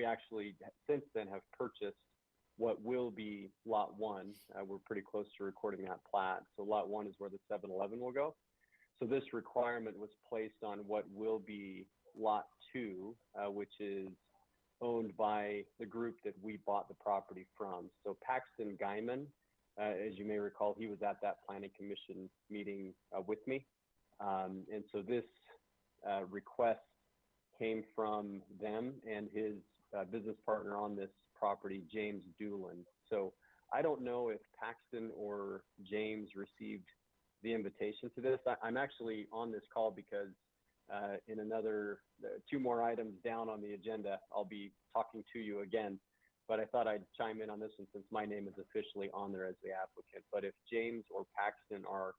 actually since then have purchased what will be Lot 1. We're pretty close to recording that plat. So Lot 1 is where the 7-Eleven will go. So this requirement was placed on what will be Lot 2, which is owned by the group that we bought the property from. So Paxton Guyman, as you may recall, he was at that planning commission meeting with me. And so this request came from them and his business partner on this property, James Doolin. So I don't know if Paxton or James received the invitation to this. I'm actually on this call because in another 2 more items down on the agenda, I'll be talking to you again. But I thought I'd chime in on this one since my name is officially on there as the applicant. But if James or Paxton are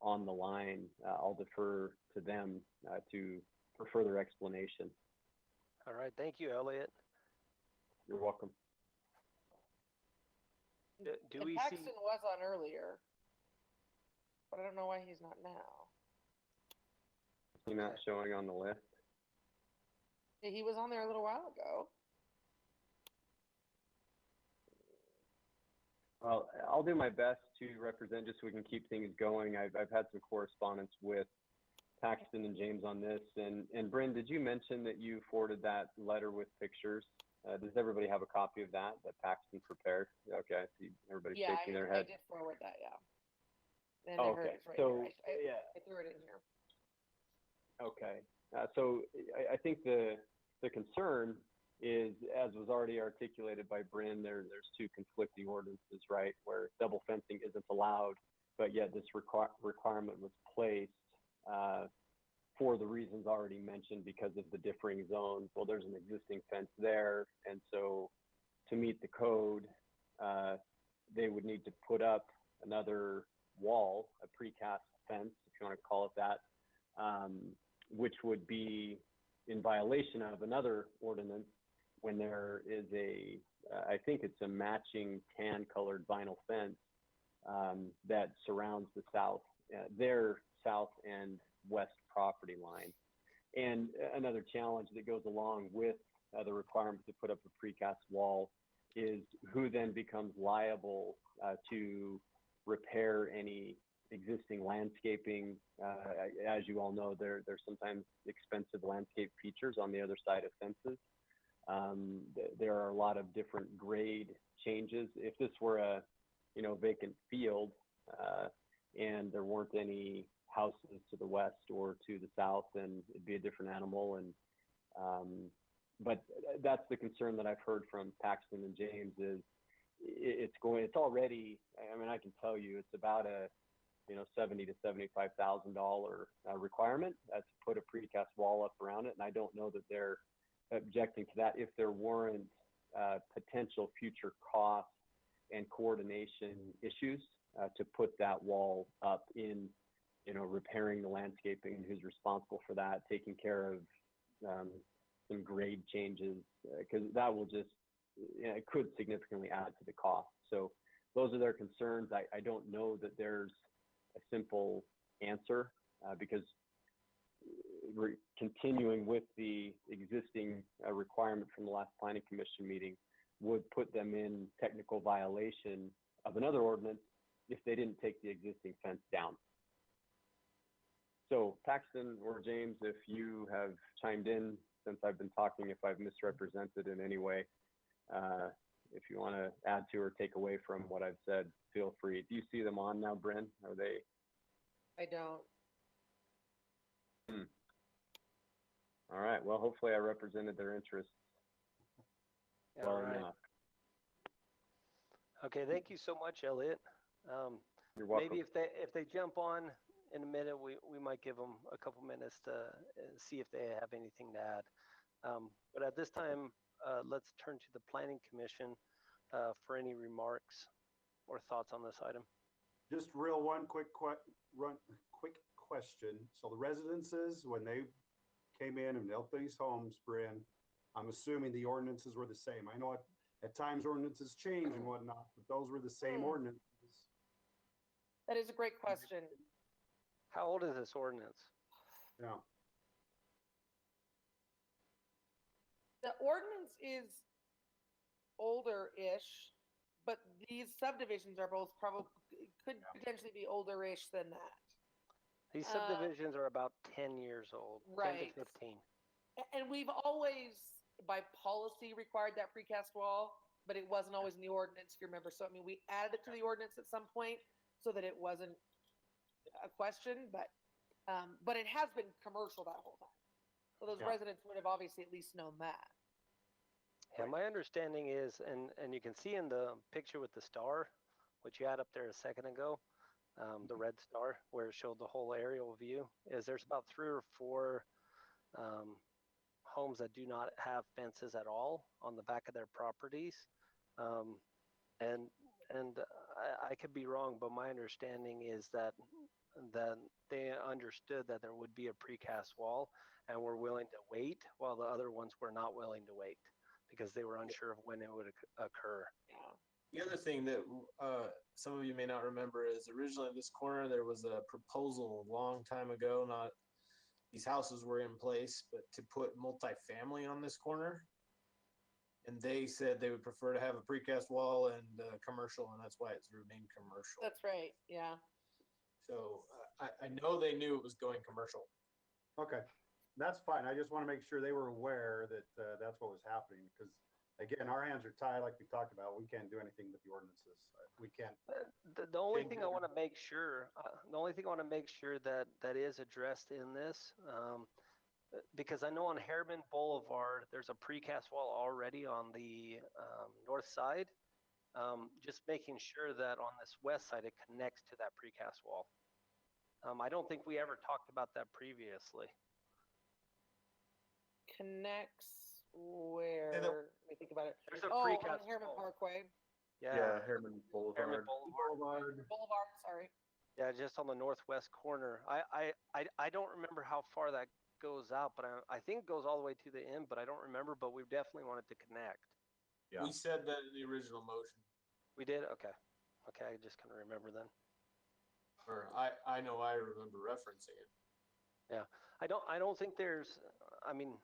on the line, I'll defer to them for further explanation. All right, thank you, Elliot. You're welcome. Do we Paxton see? was on earlier, but I don't know why he's not now. He's not showing on the list. Yeah, he was on there a little while ago. Well, I'll do my best to represent just so we can keep things going. I've had some correspondence with Paxton and James on this. And Bryn, did you mention that you forwarded that letter with pictures? Does everybody have a copy of that Paxton prepared? Okay, I see everybody shaking their head. I did forward that, yeah. And okay, right so here. yeah. I threw it in here. Okay, so I think the concern is, as was already articulated by Bryn, there's 2 conflicting ordinances, right, where double fencing isn't allowed, but yet this requirement was placed for the reasons already mentioned because of the differing zones. Well, there's an existing fence there, and so to meet the code, they would need to put up another wall, a precast fence, if you want to call it that, which would be in violation of another ordinance when there is I think it's a matching tan colored vinyl fence that surrounds the their south and west property line. And another challenge that goes along with the requirement to put up a precast wall is who then becomes liable to repair any existing landscaping. As you all know, there's sometimes expensive landscape features on the other side of fences. There are a lot of different grade changes. If this were a vacant field, and there weren't any houses to the west or to the south, and it'd be a different animal. And but that's the concern that I've heard from Paxton and James is it's already, I mean, I can tell you it's about a $70,000 to $75,000 requirement to put a precast wall up around it, and I don't know that they're objecting to that if there weren't potential future costs and coordination issues to put that wall up in, repairing the landscaping and who's responsible for that, taking care of some grade changes, because that will just, it could significantly add to the cost. So those are their concerns. I don't know that there's a simple answer because we're continuing with the existing requirement from the last planning commission meeting would put them in technical violation of another ordinance if they didn't take the existing fence down. So Paxton or James, if you have chimed in since I've been talking, if I've misrepresented in any way, if you want to add to or take away from what I've said, feel free. Do you see them on now, Bryn? Are they? I don't. All right. Well, hopefully I represented their interests well enough. Okay, thank you so much, Elliot. You're welcome. Maybe if they jump on in a minute, we might give them a couple minutes to see if they have anything to add. But at this time, let's turn to the Planning Commission for any remarks or thoughts on this item. Just one quick question. So the residences, when they came in and built these homes, Bryn, I'm assuming the ordinances were the same. I know at times ordinances change and whatnot, but those were the same ordinances. That is a great question. How old is this ordinance? Yeah. The ordinance is older-ish, but these subdivisions are both could potentially be older-ish than that. These subdivisions are about 10 years old, right. 10 to 15. And we've always, by policy, required that precast wall, but it wasn't always in the ordinance, if you remember. So, I mean, we added it to the ordinance at some point so that it wasn't a question, but it has been commercial that whole time. So those residents would have obviously at least known that. Yeah, my understanding is, and you can see in the picture with the star, which you had up there a second ago, the red star where it showed the whole aerial view, is there's about 3 or 4 homes that do not have fences at all on the back of their properties. And I could be wrong, but my understanding is that they understood that there would be a precast wall and were willing to wait, while the other ones were not willing to wait because they were unsure of when it would occur. Yeah. The other thing that some of you may not remember is originally this corner, there was a proposal a long time ago, not these houses were in place, but to put multifamily on this corner. And they said they would prefer to have a precast wall and commercial, and that's why it's remained commercial. That's right. Yeah. So I know they knew it was going commercial. Okay, that's fine. I just want to make sure they were aware that that's what was happening, because again, our hands are tied, like we talked about. We can't do anything with the ordinances. We can't. The only thing I want to make sure, that is addressed in this, because I know on Herriman Boulevard, there's a precast wall already on the north side. Just making sure that on this west side, it connects to that precast wall. I don't think we ever talked about that previously. Connects where? Let me think about it. There's a on precast Herriman wall. Parkway. Yeah, Herriman Boulevard. Herriman Boulevard. Boulevard, sorry. Yeah, just on the northwest corner. I don't remember how far that goes out, but I think it goes all the way to the end, but I don't remember, but we definitely wanted to connect. Yeah. We said that in the original motion. We did? Okay. Okay, I just couldn't remember then. Or I know I remember referencing it. Yeah. I don't think there's, I mean,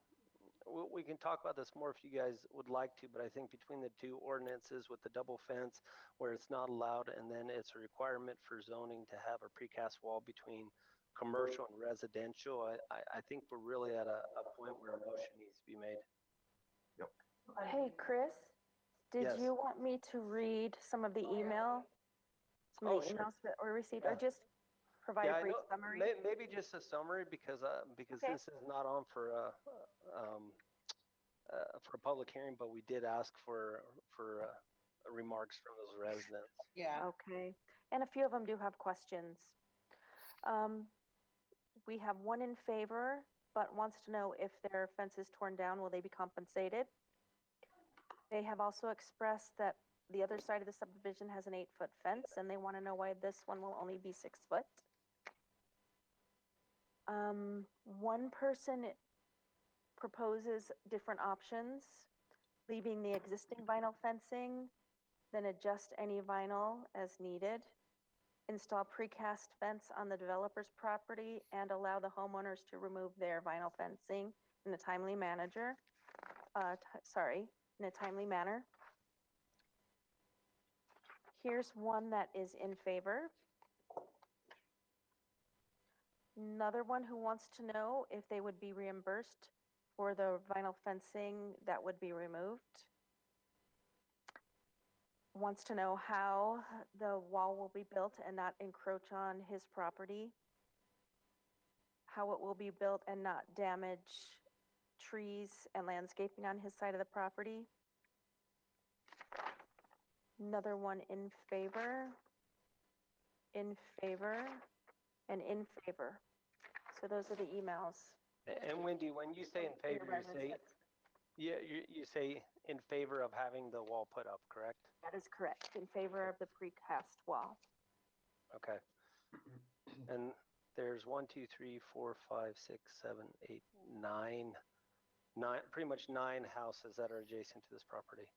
we can talk about this more if you guys would like to, but I think between the 2 ordinances with the double fence where it's not allowed and then it's a requirement for zoning to have a precast wall between commercial and residential, I think we're really at a point where a motion needs to be made. Yep. Hey, Chris, did Yes. you want me to read some of the email? some of Oh, the sure. emails that were received, Yeah. or just provide Yeah, a I brief know. summary? Maybe just a summary because Okay. this is not on for a public hearing, but we did ask for remarks from those residents. Yeah. Okay, and a few of them do have questions. We have one in favor, but wants to know if their fence is torn down, will they be compensated? They have also expressed that the other side of the subdivision has an 8-foot fence, and they want to know why this one will only be 6 foot. One person proposes different options, leaving the existing vinyl fencing, then adjust any vinyl as needed, install precast fence on the developer's property, and allow the homeowners to remove their vinyl fencing in a timely manner. In a timely manner. Here's one that is in favor. Another one who wants to know if they would be reimbursed for the vinyl fencing that would be removed. Wants to know how the wall will be built and not encroach on his property. How it will be built and not damage trees and landscaping on his side of the property. Another one in favor, and in favor. So those are the emails. And Wendy, when you say in favor, you say in favor of having the wall put up, correct? That is correct, in favor of the precast wall. Okay. And there's 1, 2, 3, 4, 5, 6, 7, 8, 9, pretty much 9 houses that are adjacent to this property.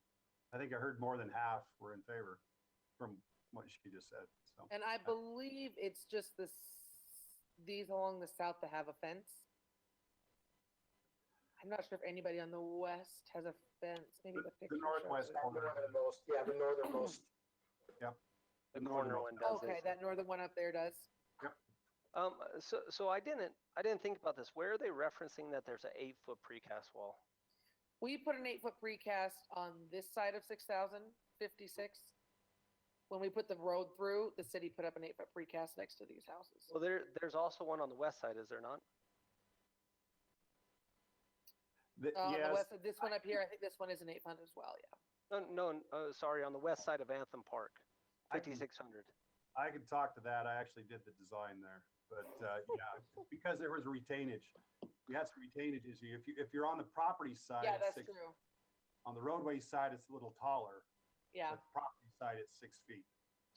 I think I heard more than half were in favor from what she just said. So. And I believe it's just these along the south that have a fence. I'm not sure if anybody on the west has a fence. Maybe the picture. The northwest corner. Northernmost, yeah, the northernmost. Yep. The corner one does. Okay, that northern one up there does. Yep. So I didn't think about this. Where are they referencing that there's an 8-foot precast wall? We put an 8-foot precast on this side of 6056. When we put the road through, the city put up an 8-foot precast next to these houses. Well, there's also one on the west side, is there not? On yes, the west side, this one up here, I think this one is an 8-foot as well. Yeah. No, sorry, on the west side of Anthem Park, 5600. I could talk to that. I actually did the design there, but yeah, because there was retainage. We had some retainage issue. If you're on the property side, Yeah, it's that's true. On the roadway side, it's a little taller. Yeah. But the property side, it's 6 feet.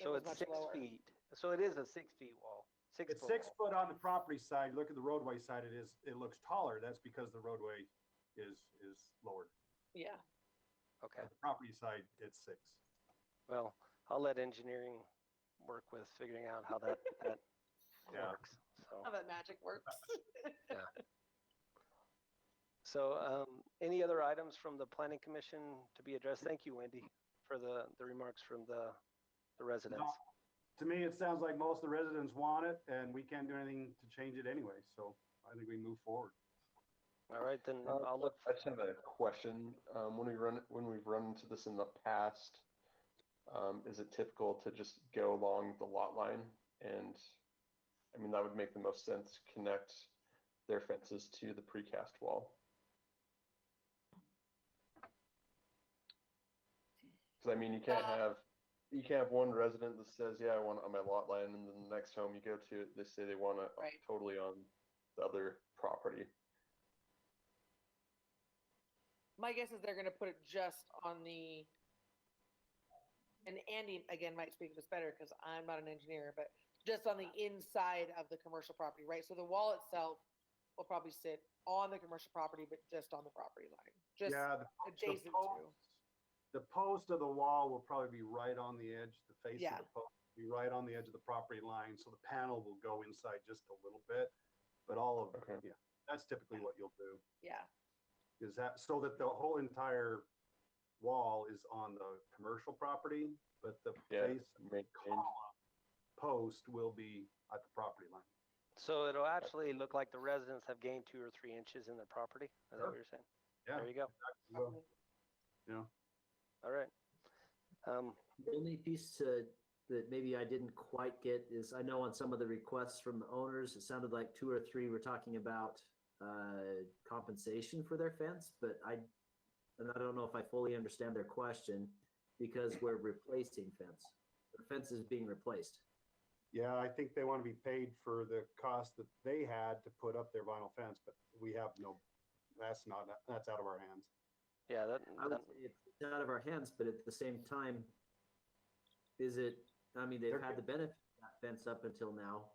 So it's 6 feet. So it is a 6 feet wall. It's 6 foot on the property side. Look at the roadway side. It looks taller. That's because the roadway is lowered. Yeah. Okay. On the property side, it's 6. Well, I'll let engineering work with figuring out how that Yeah. works. So How that magic works. yeah. So any other items from the Planning Commission to be addressed? Thank you, Wendy, for the remarks from the residents. No, to me, it sounds like most of the residents want it, and we can't do anything to change it anyway. So I think we move forward. All right, then I'll look. I just have a question. When we've run into this in the past, is it typical to just go along the lot line? And I mean, that would make the most sense, connect their fences to the precast wall. Because I mean, you can't have one resident that says, yeah, I want it on my lot line, and then the next home you go to, they say they want it Right. totally on the other property. My guess is they're going to put it just on the, and Andy, again, might speak to this better because I'm not an engineer, but just on the inside of the commercial property, right? So the wall itself will probably sit on the commercial property, but just on the property line. Just adjacent to. The post of the wall will probably be right on the edge. The face of the post will be right on the edge of the property line. So the panel will go inside just a little bit, but all of yeah, that's typically what you'll do. Yeah. Is that so that the whole entire wall is on the commercial property, but the face post will be at the property line. So it'll actually look like the residents have gained 2 or 3 inches in their property. Is that what you're saying? Yeah. There you go. Exactly. Well, yeah. All right. The only piece to that maybe I didn't quite get is I know on some of the requests from the owners, it sounded like 2 or 3 were talking about compensation for their fence, but I don't know if I fully understand their question because we're replacing fence. The fence is being replaced. Yeah, I think they want to be paid for the cost that they had to put up their vinyl fence, but we have no, that's out of our hands. Yeah, I would say it's out of our hands, but at the same time, is it, I mean, they've had the benefit of that fence up until now.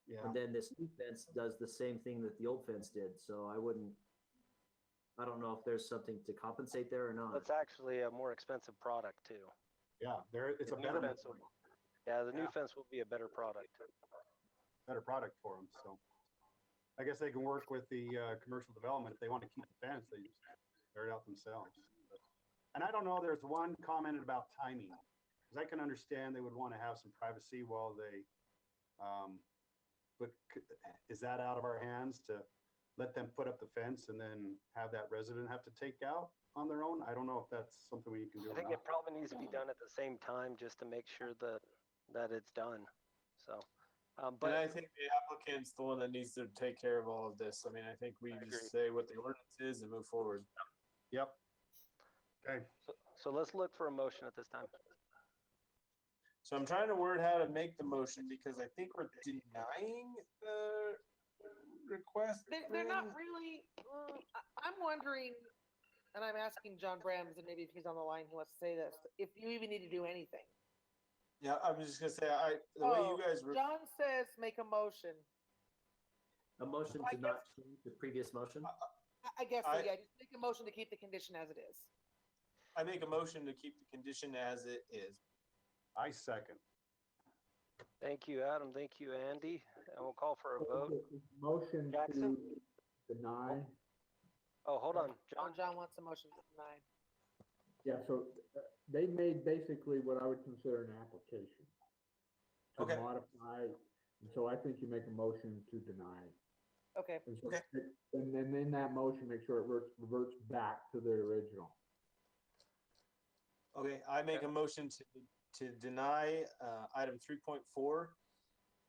Yeah. And then this new fence does the same thing that the old fence did. So I don't know if there's something to compensate there or not. It's actually a more expensive product too. Yeah, it's a The new better fence will, yeah, the new fence will be a better product. better product for them. So I guess they can work with the commercial development. If they want to keep the fence, they just tear it out themselves. And I don't know, there's one commented about timing, because I can understand they would want to have some privacy while they, but is that out of our hands to let them put up the fence and then have that resident have to take out on their own? I don't know if that's something we can do. I think it probably needs to be done at the same time just to make sure that it's done. So, but and I think the applicant's the one that needs to take care of all of this. I mean, I think we just say what the ordinance is and move forward. Yep. Okay. So let's look for a motion at this time. So I'm trying to word how to make the motion because I think we're denying the request. They're not really. I'm wondering, and I'm asking John Brams, and maybe if he's on the line, he wants to say this. If you even need to do anything. Yeah, I'm just gonna say the way you guys. John says make a motion. A motion to not change the previous motion. I guess so. Yeah, just make a motion to keep the condition as it is. I make a motion to keep the condition as it is. I second. Thank you, Adam. Thank you, Andy. And we'll call for a vote. Motion Jackson? to deny. Oh, hold on. John wants a motion to deny. Yeah, so they made basically what I would consider an application to modify. And so I think you make a motion to deny. Okay. And, so, and then in that motion, make sure it reverts back to the original. Okay, I make a motion to deny item 3.4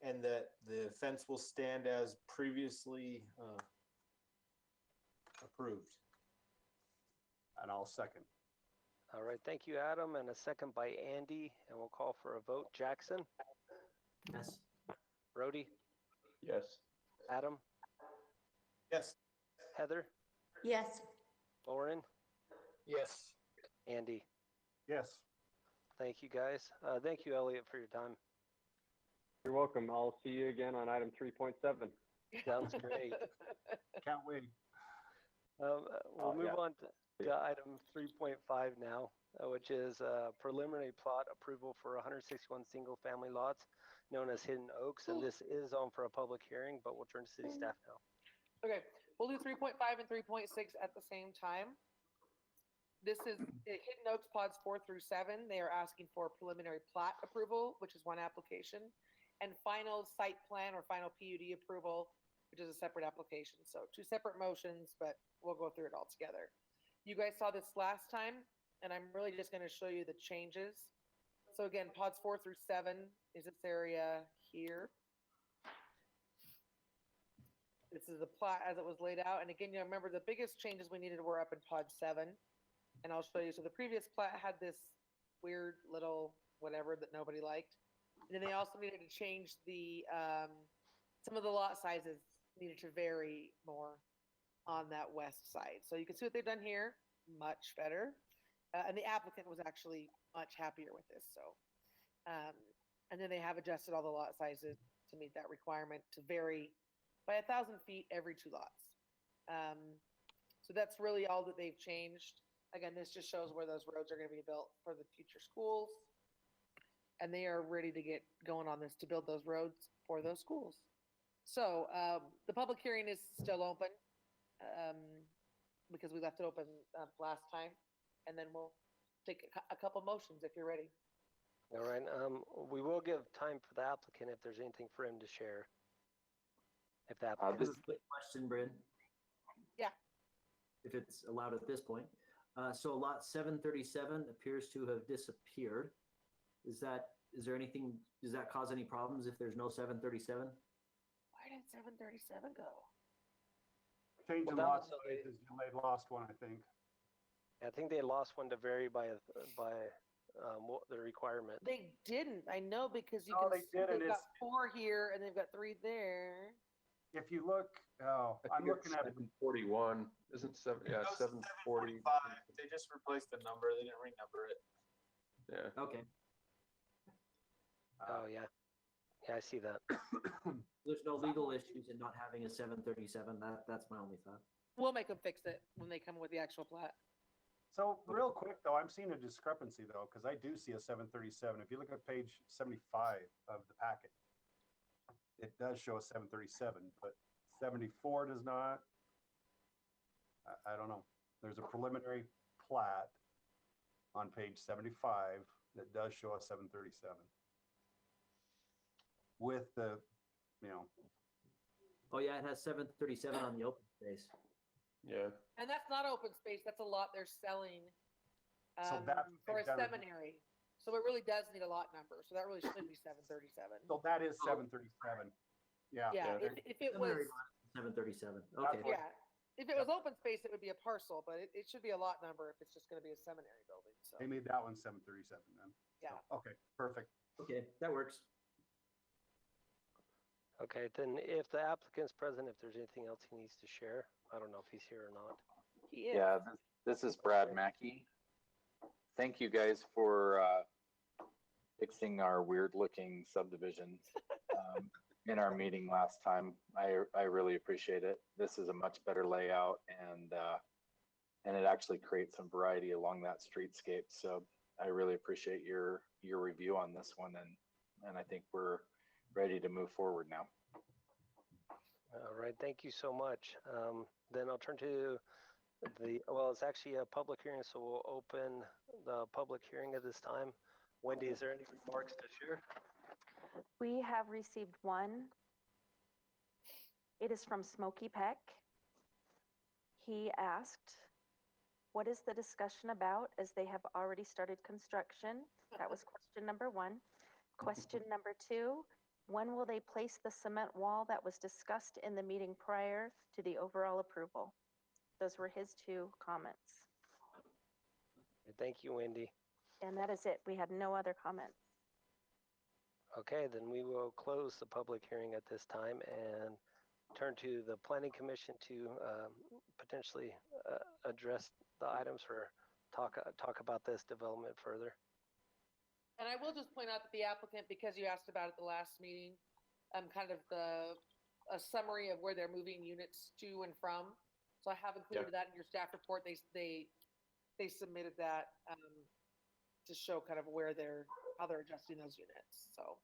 and that the fence will stand as previously approved. And I'll second. All right. Thank you, Adam. And a second by Andy. And we'll call for a vote. Jackson? Yes. Brody? Yes. Adam? Yes. Heather? Yes. Lauren? Yes. Andy? Yes. Thank you, guys. Thank you, Elliot, for your time. You're welcome. I'll see you again on item 3.7. Sounds great. Can't wait. We'll move on to item 3.5 now, which is preliminary plot approval for 161 single-family lots known as Hidden Oaks. And this is on for a public hearing, but we'll turn to city staff now. Okay, we'll do 3.5 and 3.6 at the same time. This is Hidden Oaks pods 4 through 7. They are asking for preliminary plat approval, which is one application, and final site plan or final PUD approval, which is a separate application. So 2 separate motions, but we'll go through it all together. You guys saw this last time, and I'm really just going to show you the changes. So again, pods 4 through 7 is this area here. This is the plat as it was laid out. And again, you remember the biggest changes we needed were up in pod 7. And I'll show you. So the previous plat had this weird little whatever that nobody liked. And then they also needed to change the, some of the lot sizes needed to vary more on that west side. So you can see what they've done here, much better. And the applicant was actually much happier with this. So, and then they have adjusted all the lot sizes to meet that requirement to vary by 1,000 feet every 2 lots. So that's really all that they've changed. Again, this just shows where those roads are going to be built for the future schools. And they are ready to get going on this to build those roads for those schools. So the public hearing is still open because we left it open last time. And then we'll take a couple motions if you're ready. All right. We will give time for the applicant if there's anything for him to share. If the applicant. This is a quick question, Bryn. Yeah. If it's allowed at this point. So lot 737 appears to have disappeared. Is that is there anything, does that cause any problems if there's no 737? Why did 737 go? Changing Well, lot that was so they- sizes, they lost one, I think. I think they lost one to vary by the requirement. They didn't. I know because you No, can they see didn't. they've got It's- 4 here and they've got 3 there. If you look, I I'm think looking it's at 741. Isn't seven? Yeah, It goes to 740. 745. They just replaced the number. They didn't renumber it. Yeah. Okay. Oh yeah, yeah, I see that. There's no legal issues in not having a 737. That's my only thought. We'll make them fix it when they come with the actual plat. So real quick though, I'm seeing a discrepancy though, because I do see a 737. If you look at page 75 of the packet, it does show a 737, but 74 does not. I don't know. There's a preliminary plat on page 75 that does show a 737 with the, you know. Oh yeah, it has 737 on the open space. Yeah. And that's not open space. That's a lot they're selling So that's for a that is- seminary. So it really does need a lot number. So that really should be 737. So that is 737. Yeah. Yeah. Yeah. If it was, Seminary lot is 737. Okay. what- yeah. If it was open space, it would be a parcel, but it should be a lot number if it's just going to be a seminary building. So They made that one 737 then. yeah. So, okay, perfect. Okay, that works. Okay, then if the applicant's present, if there's anything else he needs to share, I don't know if he's here or not. He is. Yeah, this is Brad Mackey. Thank you guys for fixing our weird looking subdivisions in our meeting last time. I really appreciate it. This is a much better layout and it actually creates some variety along that streetscape. So I really appreciate your review on this one and I think we're ready to move forward now. All right, thank you so much. Then I'll turn to well, it's actually a public hearing, so we'll open the public hearing at this time. Wendy, is there any remarks to share? We have received one. It is from Smokey Peck. He asked, what is the discussion about as they have already started construction? That was question number 1. Question number 2, when will they place the cement wall that was discussed in the meeting prior to the overall approval? Those were his 2 comments. Thank you, Wendy. And that is it. We had no other comments. Okay, then we will close the public hearing at this time and turn to the Planning Commission to potentially address the items or talk about this development further. And I will just point out that the applicant, because you asked about it the last meeting, kind of a summary of where they're moving units to and from. So I have included that in your staff report. They submitted that to show kind of how they're adjusting those units. So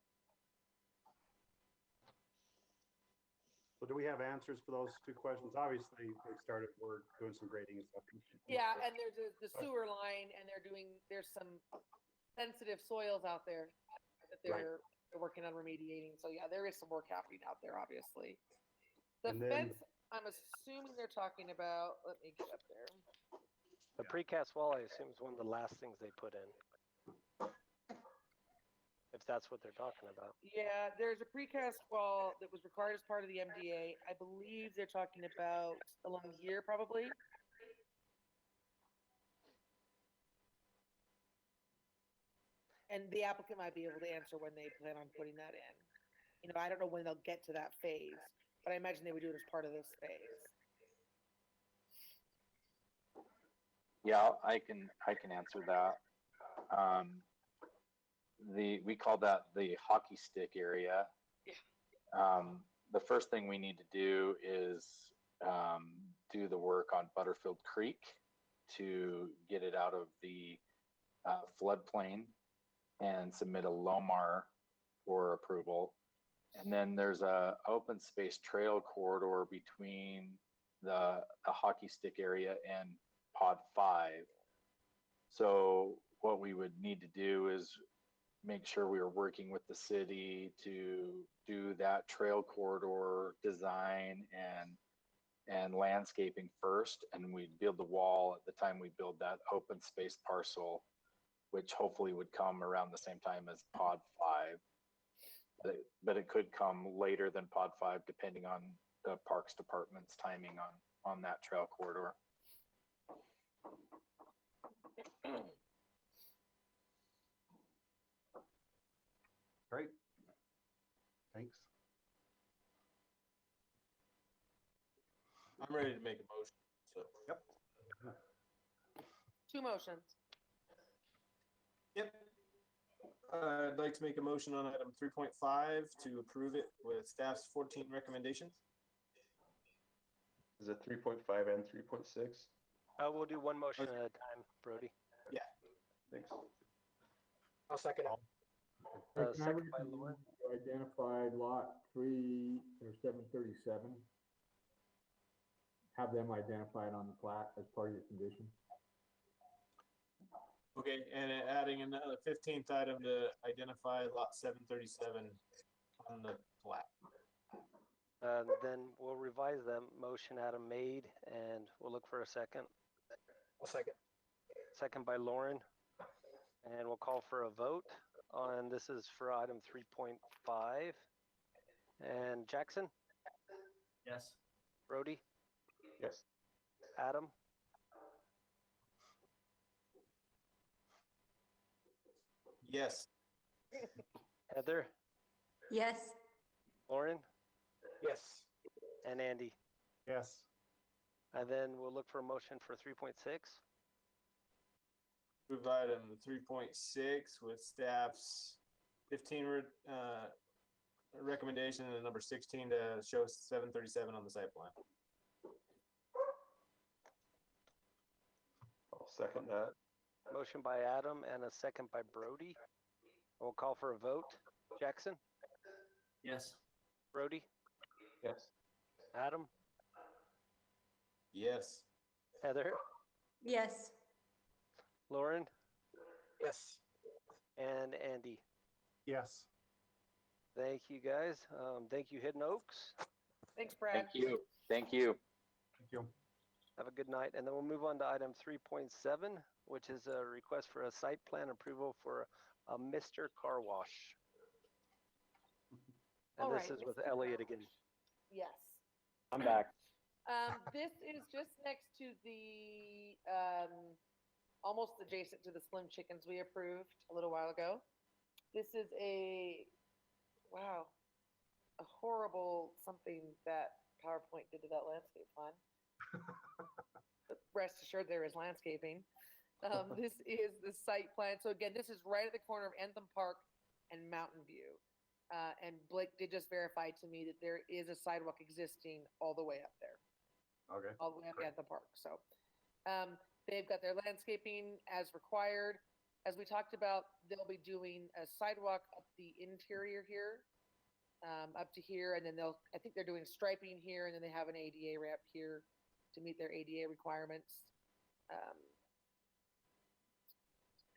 do we have answers for those 2 questions? Obviously, they started work doing some grading and stuff. yeah, and there's the sewer line, and there's some sensitive soils out there that they're working on remediating. So yeah, there is some work happening out there, obviously. The fence, I'm assuming they're talking about, let me get up there. The precast wall, I assume, is one of the last things they put in. If that's what they're talking about. Yeah, there's a precast wall that was required as part of the MDA. I believe they're talking about along here, probably. And the applicant might be able to answer when they plan on putting that in. You know, I don't know when they'll get to that phase, but I imagine they would do it as part of this phase. Yeah, I can answer that. We call that the hockey stick area. Yeah. The first thing we need to do is do the work on Butterfield Creek to get it out of the floodplain and submit a LOMAR for approval. And then there's a open space trail corridor between the hockey stick area and pod 5. So what we would need to do is make sure we are working with the city to do that trail corridor design and landscaping first, and we'd build the wall at the time we build that open space parcel which hopefully would come around the same time as Pod 5. But it could come later than Pod 5, depending on the Parks Department's timing on that trail corridor. Great. Thanks. I'm ready to make a motion. So. Yep. Two motions. Yep. I'd like to make a motion on item 3.5 to approve it with staff's 14 recommendations. Is it 3.5 and 3.6? We'll do one motion at a time, Brody. Yeah. Thanks. I'll second it. Hey, can I Second by recommend Lauren. you identify lot 3 or 737? Have them identified on the plat as part of your condition. Okay, and adding another 15th item to identify lot 737 on the plat. Then we'll revise that motion Adam made, and we'll look for a second. I'll second. Second by Lauren, and we'll call for a vote on this is for item 3.5. And Jackson, Yes. Brody, Yes. Adam, Yes. Heather, Yes. Lauren, Yes. and Andy. Yes. And then we'll look for a motion for 3.6. Approve item 3.6 with staff's 15 recommendation and number 16 to show 737 on the site plan. I'll second that. Motion by Adam and a second by Brody. We'll call for a vote. Jackson, Yes. Brody, Yes. Adam, Yes. Heather, Yes. Lauren, Yes. and Andy. Yes. Thank you, guys. Thank you, Hidden Oaks. Thanks, Brad. Thank you. Thank you. Thank you. Have a good night. And then we'll move on to item 3.7, which is a request for a site plan approval for a Mr. Car Wash. And All this right, is with Mr. Elliot Car again. Yes. I'm back. This is just next to the almost adjacent to the Slim Chickens we approved a little while ago. This is a horrible something that PowerPoint did to that landscape plan. But rest assured, there is landscaping. This is the site plan. So again, this is right at the corner of Anthem Park and Mountain View. And Blake did just verify to me that there is a sidewalk existing all the way up there. Okay. All the way up at the park. So they've got their landscaping as required. As we talked about, they'll be doing a sidewalk up the interior here, up to here, and then I think they're doing striping here, and then they have an ADA ramp here to meet their ADA requirements.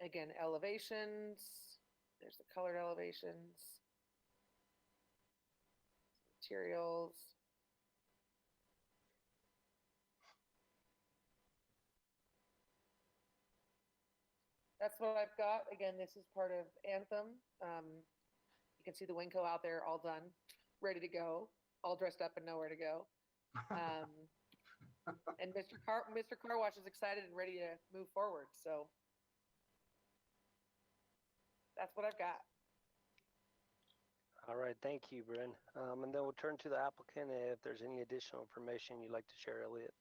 Again, elevations. There's the colored elevations. Materials. That's what I've got. Again, this is part of Anthem. You can see the Winco out there all done, ready to go, all dressed up and nowhere to go. And Mr. Car Wash is excited and ready to move forward. So that's what I've got. All right, thank you, Bryn. And then we'll turn to the applicant if there's any additional information you'd like to share, Elliot.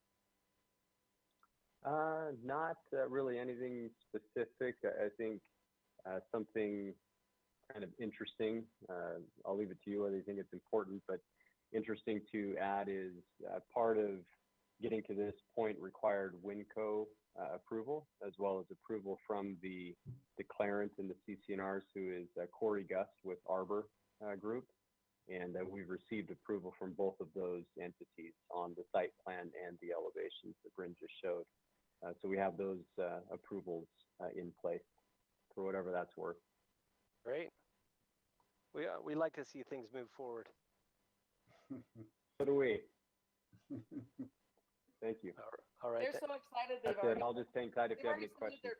Not really anything specific. I think something kind of interesting. I'll leave it to you whether you think it's important, but interesting to add is part of getting to this point required WinCo approval, as well as approval from the declarant and the CCNRs, who is Corey Gust with Arbor Group. And we've received approval from both of those entities on the site plan and the elevations that Bryn just showed. So we have those approvals in place for whatever that's worth. Great. We like to see things move forward. So do we. Thank you. All right. They're so excited. That's it. I'll just hang tight if you have any questions.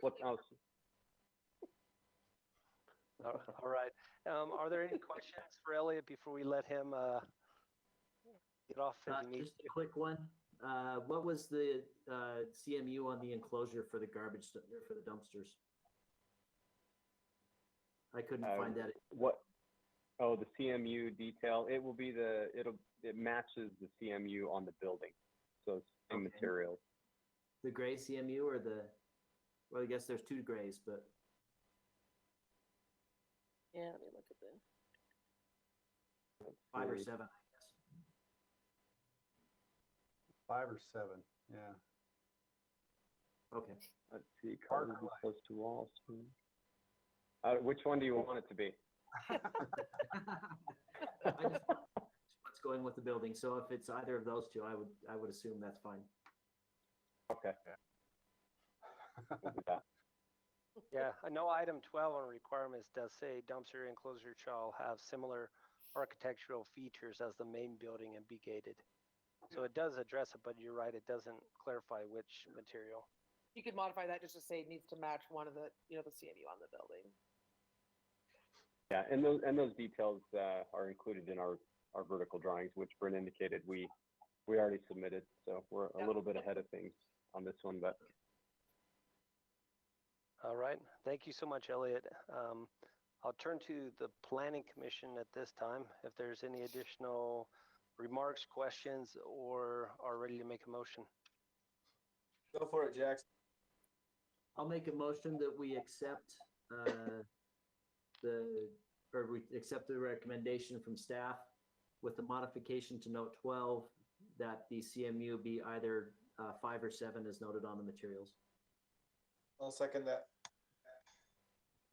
All right. Are there any questions for Elliot before we let him get off if he needs Just a quick one. What was the CMU on the enclosure for the garbage for the dumpsters? I couldn't find that. What? Oh, the CMU detail. It will be it matches the CMU on the building, so it's same materials. The gray CMU or the? Well, I guess there's two grays, but. Yeah, let me look at this. 5 or 7, I guess. 5 or 7, yeah. Okay. Let's see. Colors be close to walls. Which one do you want it to be? I just what's going with the building. So if it's either of those two, I would assume that's fine. Okay. Yeah, I know item 12 on requirements does say dumpster enclosure shall have similar architectural features as the main building and be gated. So it does address it, but you're right, it doesn't clarify which material. You could modify that just to say it needs to match one of the, the CMU on the building. Yeah, and those details are included in our vertical drawings, which Brent indicated we already submitted. So we're a little bit ahead of things on this one, but. All right, thank you so much, Elliot. I'll turn to the Planning Commission at this time. If there's any additional remarks, questions, or are ready to make a motion. Go for it, Jackson. I'll make a motion that we accept the recommendation from staff with the modification to note 12 that the CMU be either 5 or 7 as noted on the materials. I'll second that.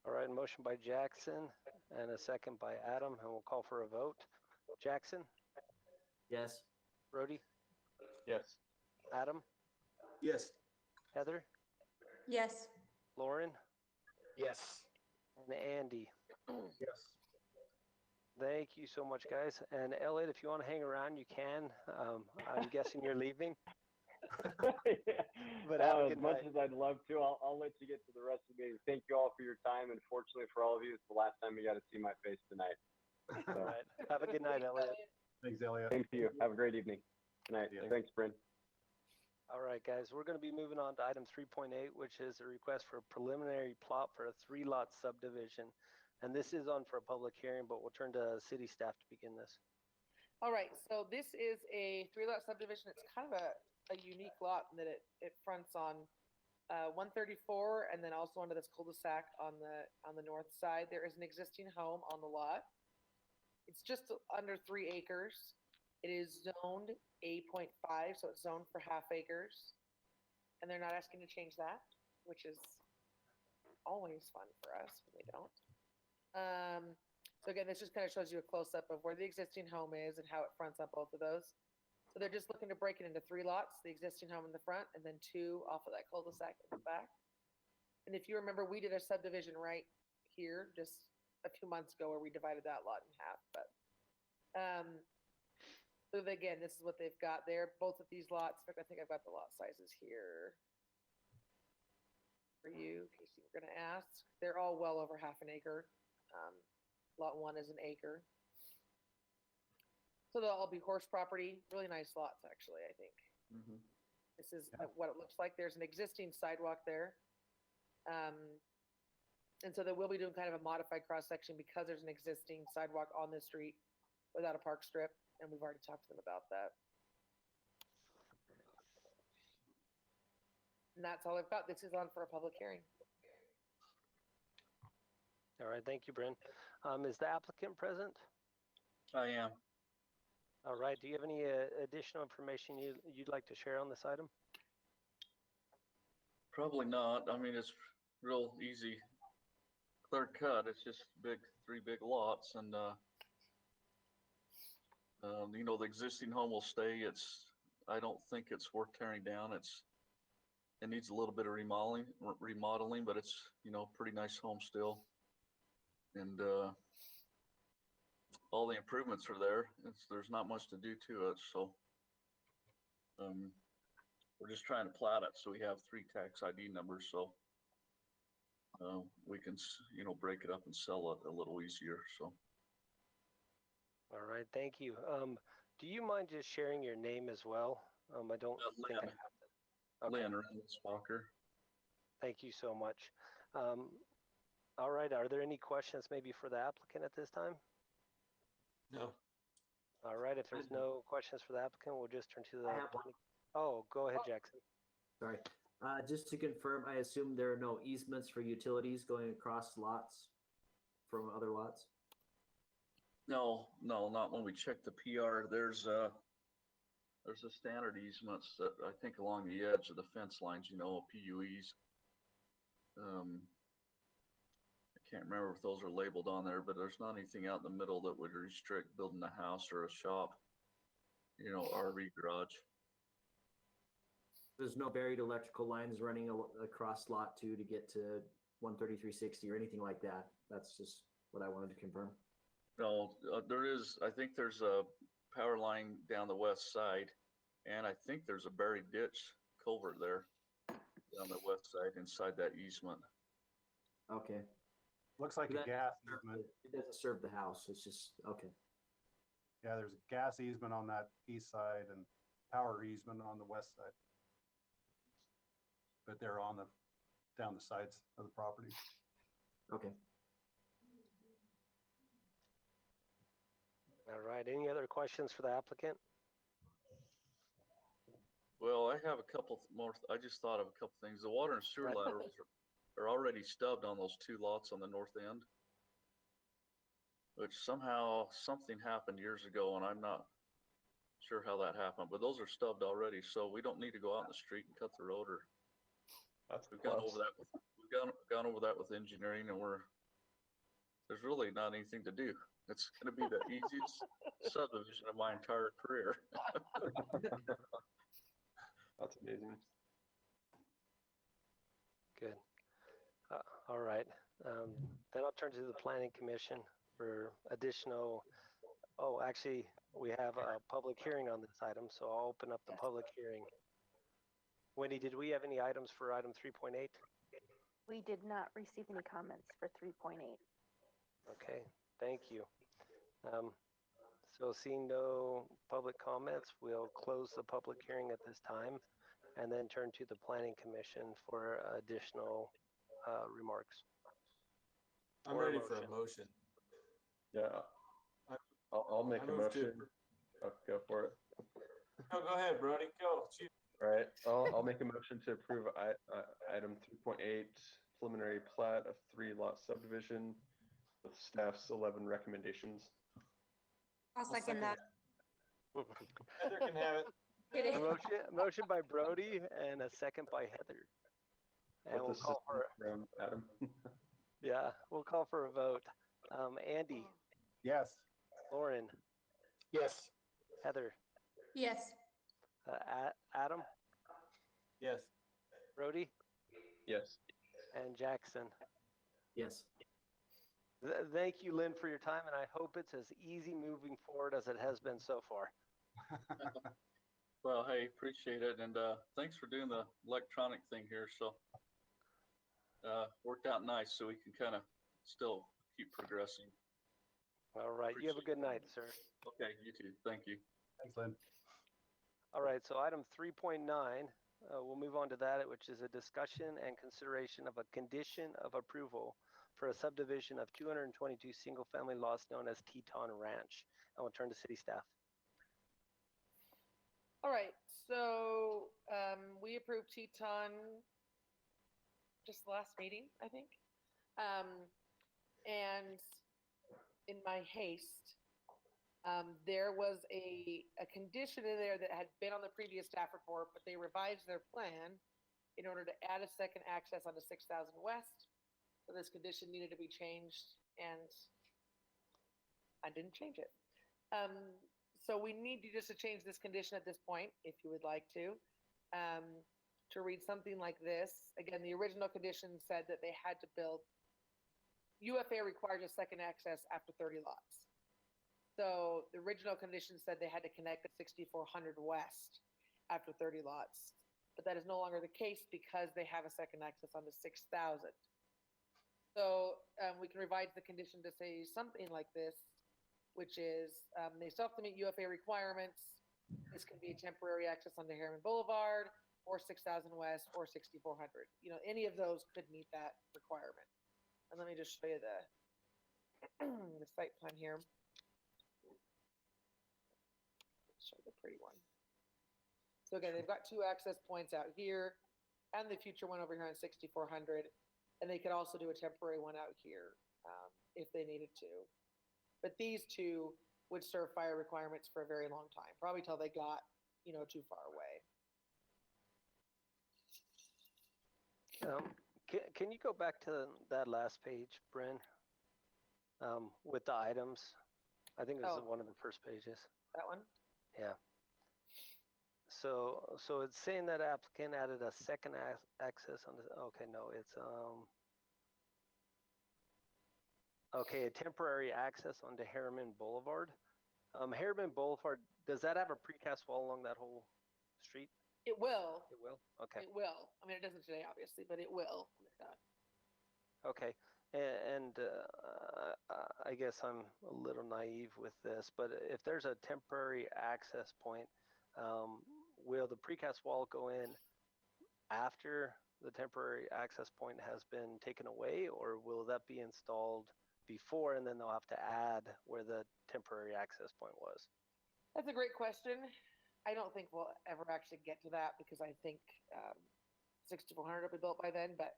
All right, motion by Jackson and a second by Adam, and we'll call for a vote. Jackson? Yes. Brody? Yes. Adam? Yes. Heather? Yes. Lauren? Yes. And Andy? Yes. Thank you so much, guys. And Elliot, if you want to hang around, you can. I'm guessing you're leaving. But as much as I'd love to, I'll let you get to the rest of the meeting. Thank you all for your time, and fortunately for all of you, it's the last time you got to see my face tonight. So. All right. Have a good night, Elliot. Thanks, Elliot. Thank you. Have a great evening. Good night. Yeah. Thanks, Brent. All right, guys, we're going to be moving on to item 3.8, which is a request for a preliminary plot for a 3-lot subdivision. And this is on for a public hearing, but we'll turn to city staff to begin this. All right, so this is a 3-lot subdivision. It's kind of a unique lot in that it fronts on 134 and then also onto this cul-de-sac on the north side. There is an existing home on the lot. It's just under 3 acres. It is zoned A.5, so it's zoned for half acres. And they're not asking to change that, which is always fun for us when they don't. So again, this just kind of shows you a close-up of where the existing home is and how it fronts on both of those. So they're just looking to break it into 3 lots, the existing home in the front and then 2 off of that cul-de-sac in the back. And if you remember, we did a subdivision right here just a few months ago where we divided that lot in half. But so again, this is what they've got there. Both of these lots, in fact, I think I've got the lot sizes here for you in case you were going to ask. They're all well over half an acre. Lot 1 is an acre. So they'll all be horse property. Really nice lots, actually, I think. Mm-hmm. This is what it looks like. There's an existing sidewalk there. And so they will be doing kind of a modified cross-section because there's an existing sidewalk on this street without a park strip, and we've already talked to them about that. And that's all I've got. This is on for a public hearing. All right, thank you, Bryn. Is the applicant present? I am. All right, do you have any additional information you'd like to share on this item? Probably not. I mean, it's real easy, clear cut. It's just 3 big lots, and the existing home will stay. I don't think it's worth tearing down. It needs a little bit of remodeling, but it's pretty nice home still, and all the improvements are there. There's not much to do to it, so we're just trying to plat it so we have 3 tax ID numbers. So we can, break it up and sell it a little easier. So. All right, thank you. Do you mind just sharing your name as well? I don't think I Lynn. have that. Okay. Lynn Reynolds Walker. Thank you so much. All right, are there any questions maybe for the applicant at this time? No. All right, if there's no questions for the applicant, we'll just turn to the. I have one. Oh, go ahead, Jackson. Sorry. Just to confirm, I assume there are no easements for utilities going across lots from other lots? No, not when we check the PR. There's a standard easements that I think along the edge of the fence lines, PUEs. I can't remember if those are labeled on there, but there's not anything out in the middle that would restrict building a house or a shop, RV garage. There's no buried electrical lines running across lot 2 to get to 13360 or anything like that. That's just what I wanted to confirm. No, there is, I think there's a power line down the west side, and I think there's a buried ditch culvert there down the west side inside that easement. Okay. Looks like a gas easement. It doesn't serve the house. It's just, okay. Yeah, there's a gas easement on that east side and power easement on the west side. But they're down the sides of the property. Okay. All right, any other questions for the applicant? Well, I have a couple more. I just thought of a couple things. The water and sewer laterals are already stubbed on those 2 lots on the north end, which somehow something happened years ago, and I'm not sure how that happened, but those are stubbed already, so we don't need to go out in the street and cut the road. Or we've gone over that. We've gone over that with engineering, and there's really not anything to do. It's going to be the easiest subdivision of my entire career. That's amazing. Good. All right. Then I'll turn to the Planning Commission for additional. Oh, actually, we have a public hearing on this item, so I'll open up the public hearing. Wendy, did we have any items for item 3.8? We did not receive any comments for 3.8. Okay, thank you. So seeing no public comments, we'll close the public hearing at this time and then turn to the Planning Commission for additional remarks. I'm ready for a motion. Yeah, I'll make a motion. Go for it. Oh, go ahead, Brody. Go. Shoot. All right, I'll make a motion to approve item 3.8, preliminary plat of 3-lot subdivision with staff's 11 recommendations. I'll second that. Heather can have it. Motion by Brody and a second by Heather. And we'll call for from Adam. Yeah, we'll call for a vote. Andy. Yes. Lauren. Yes. Heather. Yes. Adam. Yes. Brody. Yes. And Jackson. Yes. Thank you, Lynn, for your time, and I hope it's as easy moving forward as it has been so far. Well, hey, appreciate it, and thanks for doing the electronic thing here. So worked out nice, so we can kind of still keep progressing. All right, you have a good night, sir. Okay, you too. Thank you. Thanks, Lynn. All right, so item 3.9, we'll move on to that, which is a discussion and consideration of a condition of approval for a subdivision of 222 single-family lots known as Teton Ranch. I will turn to city staff. All right, so we approved Teton just last meeting, I think. And in my haste, there was a condition in there that had been on the previous staff report, but they revised their plan in order to add a second access onto 6,000 West. So this condition needed to be changed, and I didn't change it. So we need you just to change this condition at this point, if you would like to read something like this. Again, the original condition said that they had to build, UFA requires a second access after 30 lots. So the original condition said they had to connect at 6,400 West after 30 lots. But that is no longer the case because they have a second access on the 6,000. So we can revise the condition to say something like this, which is they still have to meet UFA requirements. This can be a temporary access onto Herriman Boulevard or 6,000 West or 6,400. You know, any of those could meet that requirement. And let me just show you the the site plan here. Show the pretty one. So again, they've got 2 access points out here and the future one over here on 6,400. And they could also do a temporary one out here if they needed to. But these 2 would serve fire requirements for a very long time, probably till they got, you know, too far away. Can you go back to that last page, Bryn, with the items? I think it was one of the first pages. That one? Yeah. So it's saying that applicant added a second access on the, okay, no, it's, okay, a temporary access onto Herriman Boulevard. Herriman Boulevard, does that have a precast wall along that whole street? It will. It will? Okay. It will. I mean, it doesn't today, obviously, but it will. Okay. And I guess I'm a little naive with this, but if there's a temporary access point, will the precast wall go in after the temporary access point has been taken away, or will that be installed before and then they'll have to add where the temporary access point was? That's a great question. I don't think we'll ever actually get to that because I think 6,400 will be built by then, but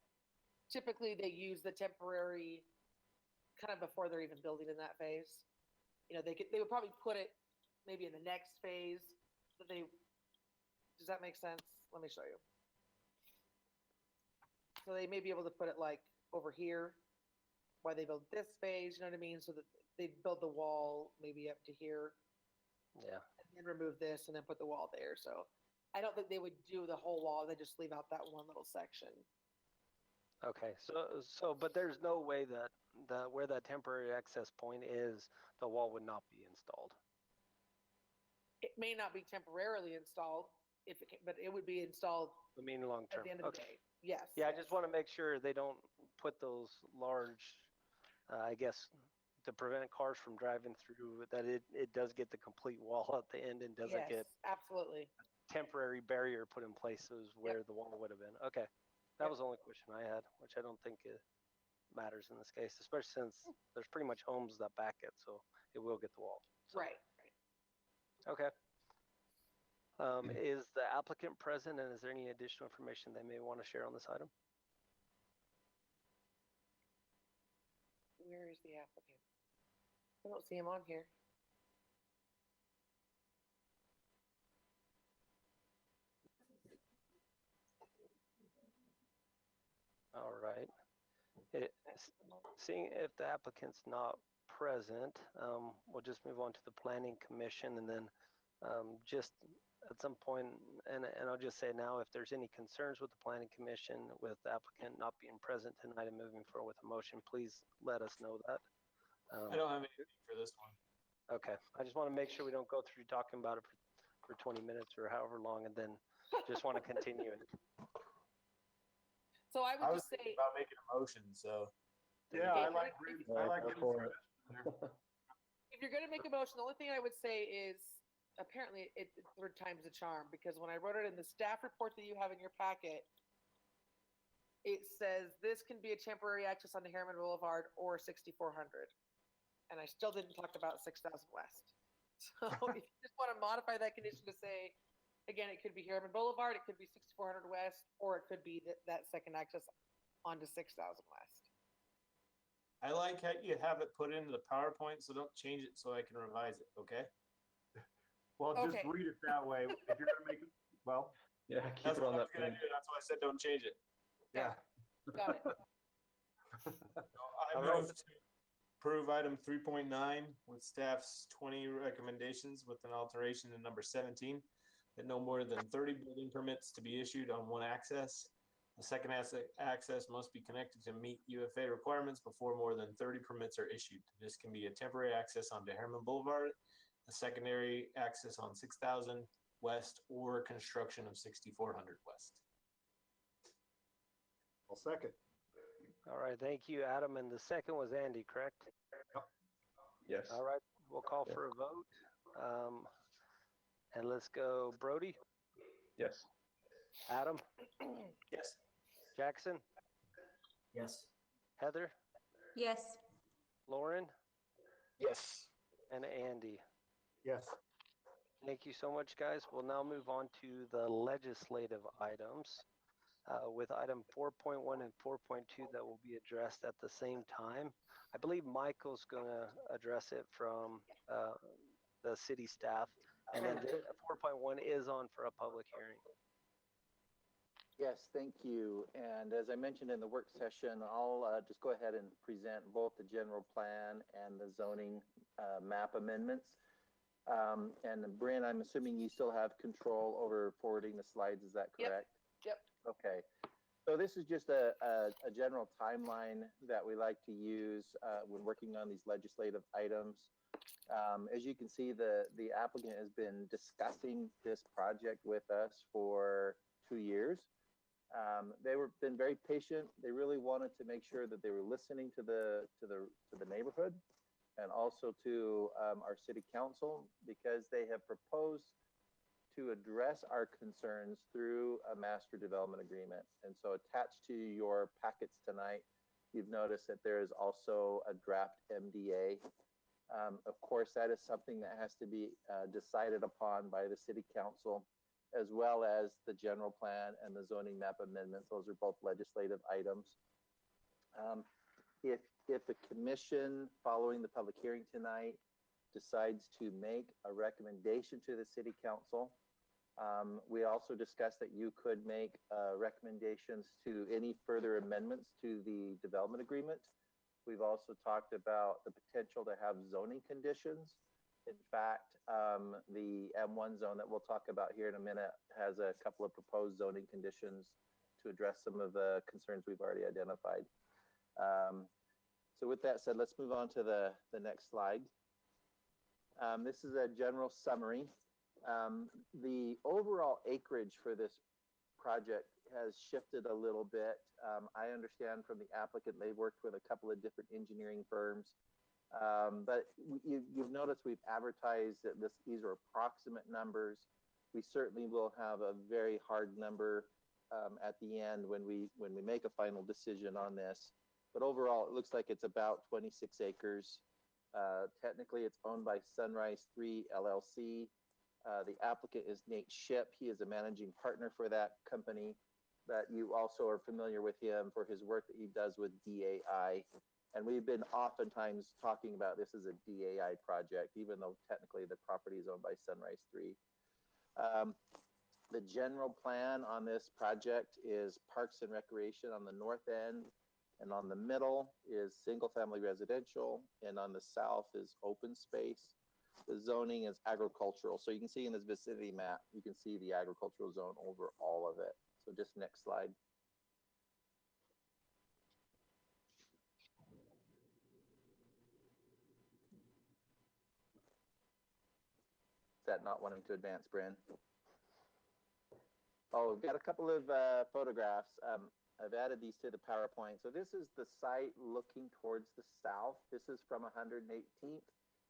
typically they use the temporary kind of before they're even building in that phase. You know, they would probably put it maybe in the next phase. But does that make sense? Let me show you. So they may be able to put it like over here while they build this phase, you know what I mean? So that they build the wall maybe up to here. Yeah. And then remove this and then put the wall there. So I don't think they would do the whole wall. They just leave out that one little section. Okay, so but there's no way that where that temporary access point is, the wall would not be installed. It may not be temporarily installed, but it would be installed. I mean, long term. At the end of the day, yes. Yeah, I just want to make sure they don't put those large, I guess, to prevent cars from driving through. That it does get the complete wall at the end and doesn't get absolutely temporary barrier put in places where the wall would have been. Okay. That was the only question I had, which I don't think it matters in this case, especially since there's pretty much homes that back it, so it will get the wall. So. Right. Okay. Is the applicant present, and is there any additional information they may want to share on this item? Where is the applicant? I don't see him on here. All right. Seeing if the applicant's not present, we'll just move on to the planning commission, and then just at some point, and I'll just say now, if there's any concerns with the planning commission with the applicant not being present tonight and moving forward with a motion, please let us know that. I don't have anything for this one. Okay. I just want to make sure we don't go through talking about it for 20 minutes or however long, and then just want to continue it. So I would was just say about making a motion. So yeah, I like for it. If you're going to make a motion, the only thing I would say is apparently third time's a charm, because when I wrote it in the staff report that you have in your packet, it says this can be a temporary access onto Herriman Boulevard or 6,400. And I still didn't talk about 6,000 West. So if you just want to modify that condition to say, again, it could be Herriman Boulevard, it could be 6,400 West, or it could be that second access onto 6,000 West. I like how you have it put into the PowerPoint, so don't change it so I can revise it, okay? Well, just read it that way. If you're going to make it, well. Yeah, keep it on that page. That's why I said don't change it. Yeah. Got it. I move to approve item 3.9 with staff's 20 recommendations with an alteration in number 17, that no more than 30 building permits to be issued on one access. The second access must be connected to meet UFA requirements before more than 30 permits are issued. This can be a temporary access onto Herriman Boulevard, a secondary access on 6,000 West, or construction of 6,400 West. I'll second. All right, thank you, Adam. And the second was Andy, correct? Yes. All right, we'll call Yeah. for a vote. And let's go Brody, Yes. Adam, Yes. Jackson, Yes. Heather, Yes. Lauren, Yes. and Andy. Yes. Thank you so much, guys. We'll now move on to the legislative items. With item 4.1 and 4.2 that will be addressed at the same time. I believe Michael's going to address it from the city staff, and then 4.1 is on for a public hearing. Yes, thank you. And as I mentioned in the work session, I'll just go ahead and present both the general plan and the zoning map amendments. And Bryn, I'm assuming you still have control over forwarding the slides. Is that correct? Yep. Okay. So this is just a general timeline that we like to use when working on these legislative items. As you can see, the applicant has been discussing this project with us for 2 years. They were been very patient. They really wanted to make sure that they were listening to the neighborhood and also to our city council, because they have proposed to address our concerns through a master development agreement. And so attached to your packets tonight, you've noticed that there is also a draft MDA. Of course, that is something that has to be decided upon by the city council, as well as the general plan and the zoning map amendments. Those are both legislative items. If the commission, following the public hearing tonight, decides to make a recommendation to the city council, we also discussed that you could make recommendations to any further amendments to the development agreement. We've also talked about the potential to have zoning conditions. In fact, the M1 zone that we'll talk about here in a minute has a couple of proposed zoning conditions to address some of the concerns we've already identified. So with that said, let's move on to the next slide. This is a general summary. The overall acreage for this project has shifted a little bit. I understand from the applicant, they've worked with a couple of different engineering firms. But you've noticed we've advertised that these are approximate numbers. We certainly will have a very hard number at the end when we make a final decision on this. But overall, it looks like it's about 26 acres. Technically, it's owned by Sunrise 3 LLC. The applicant is Nate Ship. He is a managing partner for that company. That you also are familiar with him for his work that he does with DAI. And we've been oftentimes talking about this as a DAI project, even though technically the property is owned by Sunrise 3. The general plan on this project is parks and recreation on the north end, and on the middle is single family residential, and on the south is open space. The zoning is agricultural. So you can see in this vicinity map, you can see the agricultural zone over all of it. So just next slide. Is that not wanting to advance, Bryn? Oh, we've got a couple of photographs. I've added these to the PowerPoint. So this is the site looking towards the south. This is from 118th.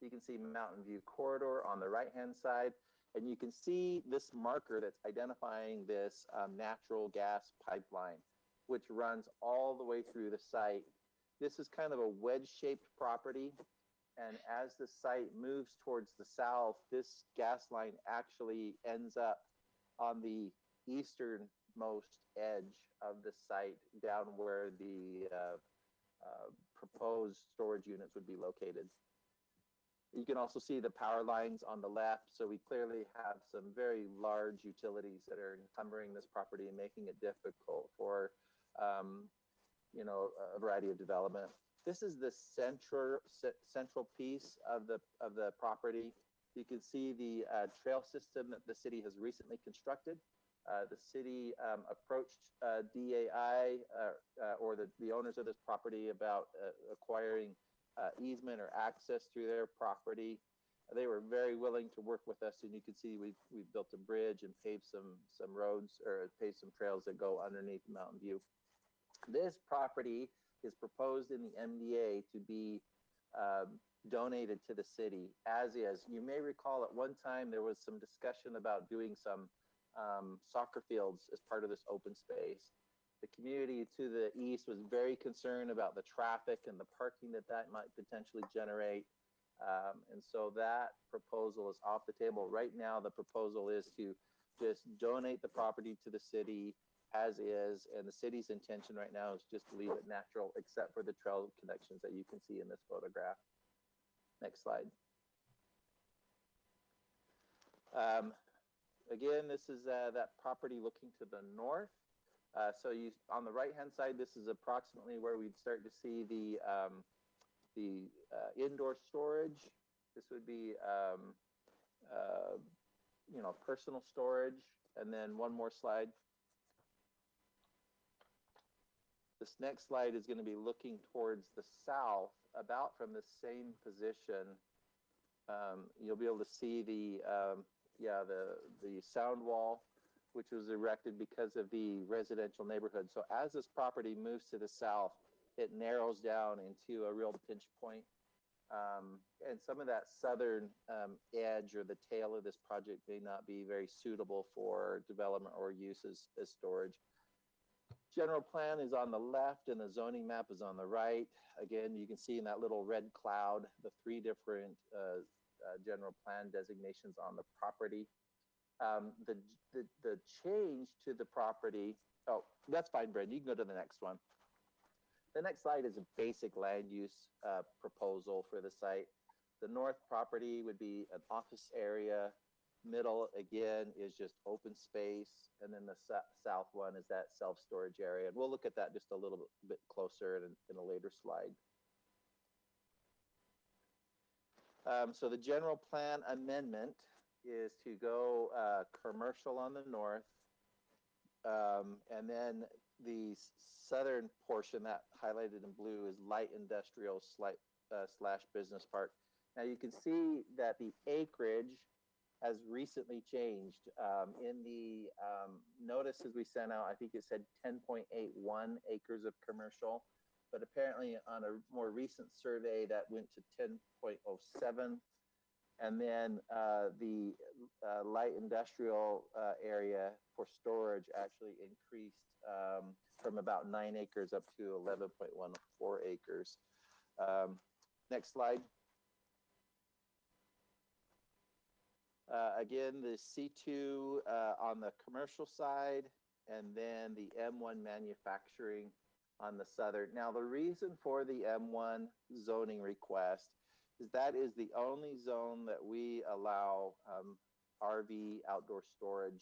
You can see Mountain View Corridor on the right-hand side. And you can see this marker that's identifying this natural gas pipeline, which runs all the way through the site. This is kind of a wedge-shaped property. And as the site moves towards the south, this gas line actually ends up on the easternmost edge of the site, down where the proposed storage units would be located. You can also see the power lines on the left. So we clearly have some very large utilities that are encumbering this property and making it difficult for, a variety of development. This is the central piece of the property. You can see the trail system that the city has recently constructed. The city approached DAI or the owners of this property about acquiring easement or access through their property. They were very willing to work with us, and you can see we've built a bridge and paved some roads or paved some trails that go underneath Mountain View. This property is proposed in the MDA to be donated to the city as is. You may recall at one time there was some discussion about doing some soccer fields as part of this open space. The community to the east was very concerned about the traffic and the parking that might potentially generate. And so that proposal is off the table. Right now, the proposal is to just donate the property to the city as is, and the city's intention right now is just to leave it natural, except for the trail connections that you can see in this photograph. Next slide. Again, this is that property looking to the north. So on the right-hand side, this is approximately where we'd start to see the indoor storage. This would be, personal storage. And then one more slide. This next slide is going to be looking towards the south, about from the same position. You'll be able to see the sound wall, which was erected because of the residential neighborhood. So as this property moves to the south, it narrows down into a real pinch point. And some of that southern edge or the tail of this project may not be very suitable for development or use as storage. General plan is on the left and the zoning map is on the right. Again, you can see in that little red cloud the three different general plan designations on the property. The change to the property, oh, that's fine, Brenda, you can go to the next one. The next slide is a basic land use proposal for the site. The north property would be an office area. Middle, again, is just open space. And then the south one is that self-storage area. And we'll look at that just a little bit closer in a later slide. So the general plan amendment is to go commercial on the north. And then the southern portion that highlighted in blue is light industrial slash business park. Now you can see that the acreage has recently changed. In the notices we sent out, I think it said 10.81 acres of commercial, but apparently on a more recent survey that went to 10.07. And then the light industrial area for storage actually increased from about 9 acres up to 11.14 acres. Next slide. Again, the C2 on the commercial side, and then the M1 manufacturing on the southern. Now, the reason for the M1 zoning request is that is the only zone that we allow RV outdoor storage.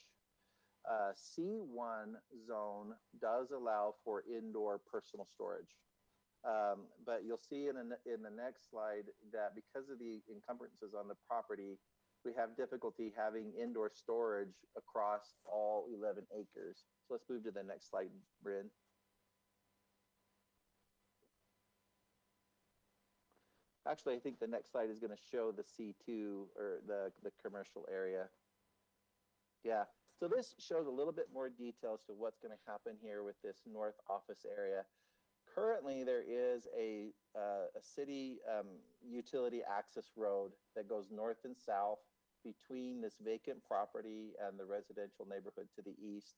C1 zone does allow for indoor personal storage. But you'll see in the next slide that because of the encumbrances on the property, we have difficulty having indoor storage across all 11 acres. So let's move to the next slide, Bryn. Actually, I think the next slide is going to show the C2 or the commercial area. Yeah, so this shows a little bit more details to what's going to happen here with this north office area. Currently, there is a city utility access road that goes north and south between this vacant property and the residential neighborhood to the east.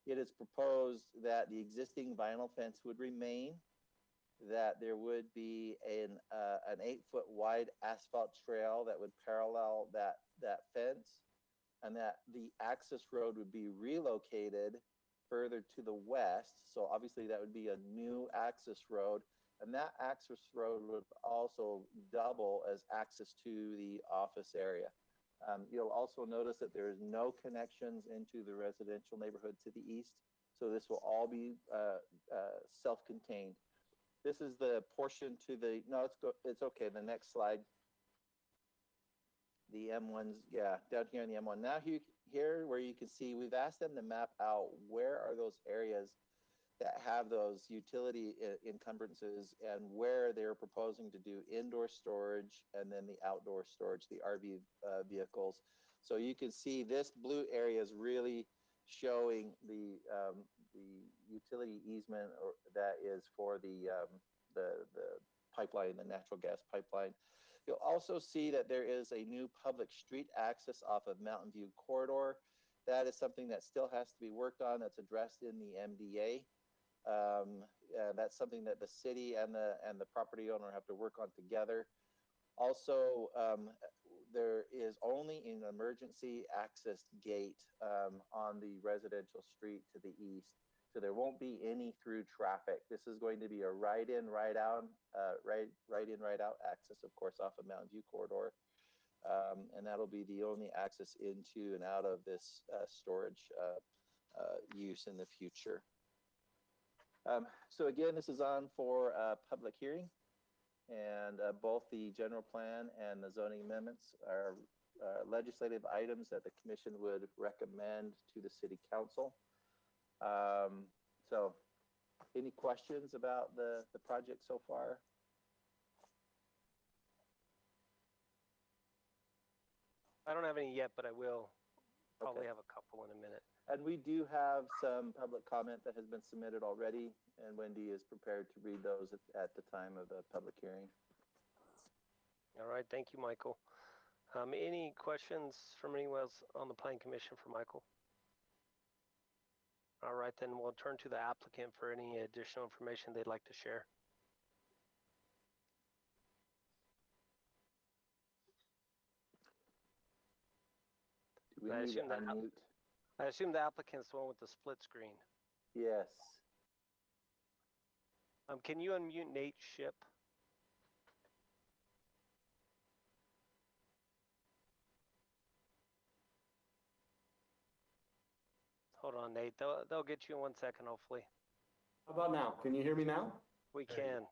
It is proposed that the existing vinyl fence would remain, that there would be an 8-foot wide asphalt trail that would parallel that fence, and that the access road would be relocated further to the west. So obviously that would be a new access road, and that access road would also double as access to the office area. You'll also notice that there is no connections into the residential neighborhood to the east. So this will all be self-contained. This is the portion to the, no, it's okay, the next slide. The M1s, yeah, down here in the M1. Now here where you can see, we've asked them to map out where are those areas that have those utility encumbrances and where they're proposing to do indoor storage and then the outdoor storage, the RV vehicles. So you can see this blue area is really showing the utility easement that is for the pipeline, the natural gas pipeline. You'll also see that there is a new public street access off of Mountain View corridor. That is something that still has to be worked on. That's addressed in the MDA. That's something that the city and the property owner have to work on together. Also, there is only an emergency access gate on the residential street to the east. So there won't be any through traffic. This is going to be a right in, right out access, of course, off of Mountain View corridor. And that'll be the only access into and out of this storage use in the future. So again, this is on for public hearing, and both the general plan and the zoning amendments are legislative items that the commission would recommend to the city council. So any questions about the project so far? I don't have any yet, but I will probably have a couple in a minute. And we do have some public comment that has been submitted already, and Wendy is prepared to read those at the time of the public hearing. All right, thank you, Michael. Any questions from anyone else on the Planning Commission for Michael? All right, then we'll turn to the applicant for any additional information they'd like to share. Do we need to unmute? I assume the applicant's the one with the split screen. Yes. Can you unmute Nate Ship? Hold on, Nate. They'll get you in 1 second, hopefully. How about now? Can you hear me now? We can.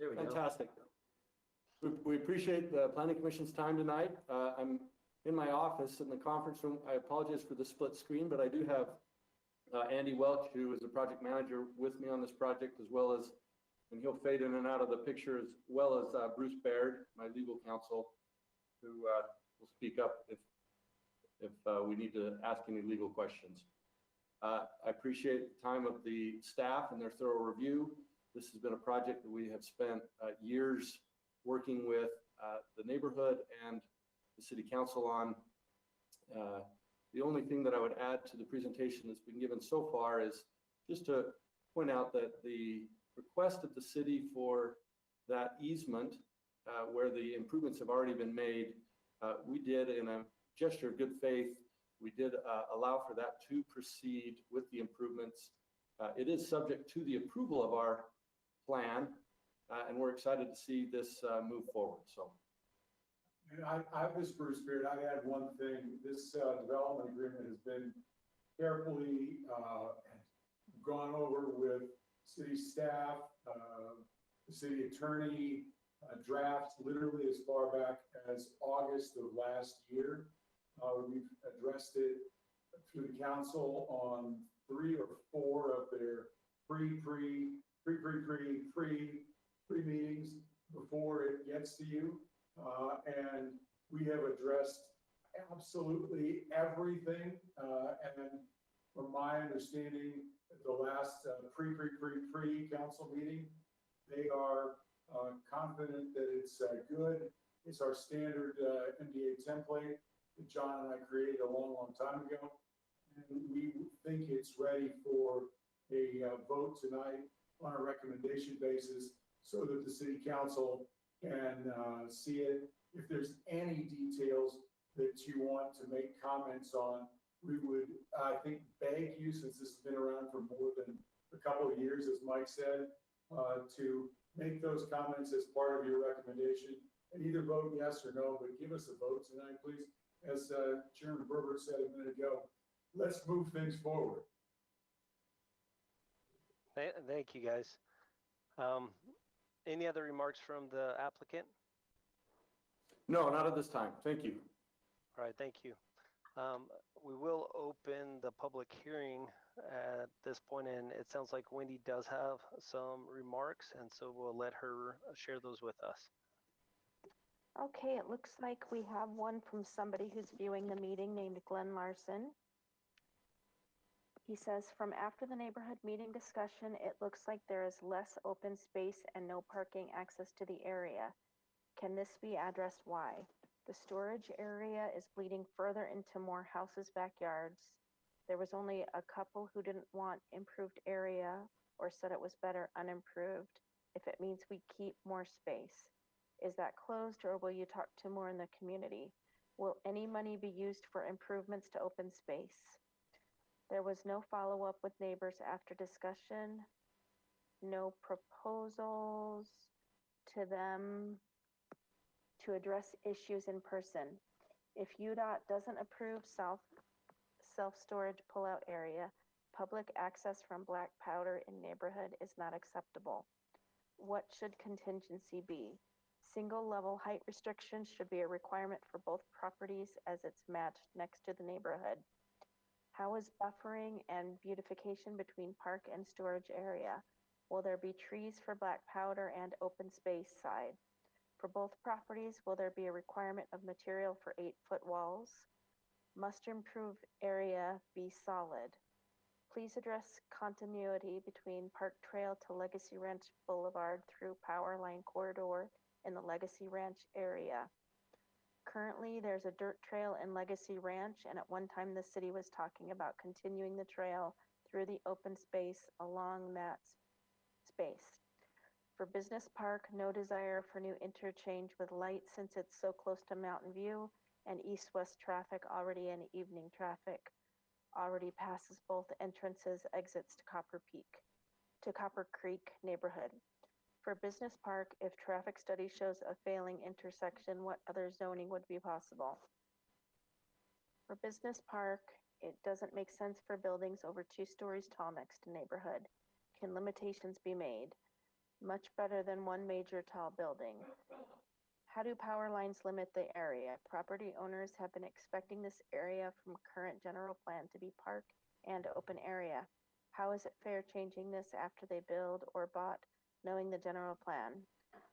There we go. Fantastic. We appreciate the Planning Commission's time tonight. I'm in my office in the conference room. I apologize for the split screen, but I do have Andy Welch, who is the project manager, with me on this project, as well as, and he'll fade in and out of the picture, as well as Bruce Baird, my legal counsel, who will speak up if we need to ask any legal questions. I appreciate the time of the staff and their thorough review. This has been a project that we have spent years working with the neighborhood and the city council on. The only thing that I would add to the presentation that's been given so far is just to point out that the request of the city for that easement, where the improvements have already been made, we did in a gesture of good faith. We did allow for that to proceed with the improvements. It is subject to the approval of our plan, and we're excited to see this move forward. So, this is Bruce Beard. I add one thing. This development agreement has been carefully gone over with city staff, the city attorney, drafts literally as far back as August of last year. We've addressed it to the council on 3 or 4 of their pre-meetings before it gets to you. And we have addressed absolutely everything. And from my understanding, at the last pre-council meeting, they are confident that it's good. It's our standard MDA template that John and I created a long time ago. And we think it's ready for a vote tonight on a recommendation basis so that the city council can see it. If there's any details that you want to make comments on, we would, I think, beg you, since this has been around for more than a couple of years, as Mike said, to make those comments as part of your recommendation and either vote yes or no, but give us a vote tonight, please. As Chairman Berbert said a minute ago, let's move things forward. Thank you, guys. Any other remarks from the applicant? No, not at this time. Thank you. All right, thank you. We will open the public hearing at this point, and it sounds like Wendy does have some remarks, and so we'll let her share those with us. Okay, it looks like we have one from somebody who's viewing the meeting named Glenn Larson. He says, from after the neighborhood meeting discussion, it looks like there is less open space and no parking access to the area. Can this be addressed? Why? The storage area is bleeding further into more houses' backyards. There was only a couple who didn't want improved area or said it was better unimproved if it means we keep more space. Is that closed, or will you talk to more in the community? Will any money be used for improvements to open space? There was no follow-up with neighbors after discussion, no proposals to them to address issues in person. If UDOT doesn't approve self-storage pullout area, public access from black powder in neighborhood is not acceptable. What should contingency be? Single level height restrictions should be a requirement for both properties as it's matched next to the neighborhood. How is buffering and beautification between park and storage area? Will there be trees for black powder and open space side? For both properties, will there be a requirement of material for 8-foot walls? Must improved area be solid? Please address continuity between Park Trail to Legacy Ranch Boulevard through Power Line Corridor in the Legacy Ranch area. Currently, there's a dirt trail in Legacy Ranch, and at one time the city was talking about continuing the trail through the open space along that space. For Business Park, no desire for new interchange with light since it's so close to Mountain View, and east-west traffic already in evening traffic already passes both entrances, exits to Copper Creek neighborhood. For Business Park, if traffic study shows a failing intersection, what other zoning would be possible? For Business Park, it doesn't make sense for buildings over 2 stories tall next to neighborhood. Can limitations be made? Much better than one major tall building. How do power lines limit the area? Property owners have been expecting this area from current general plan to be park and open area. How is it fair changing this after they build or bought, knowing the general plan?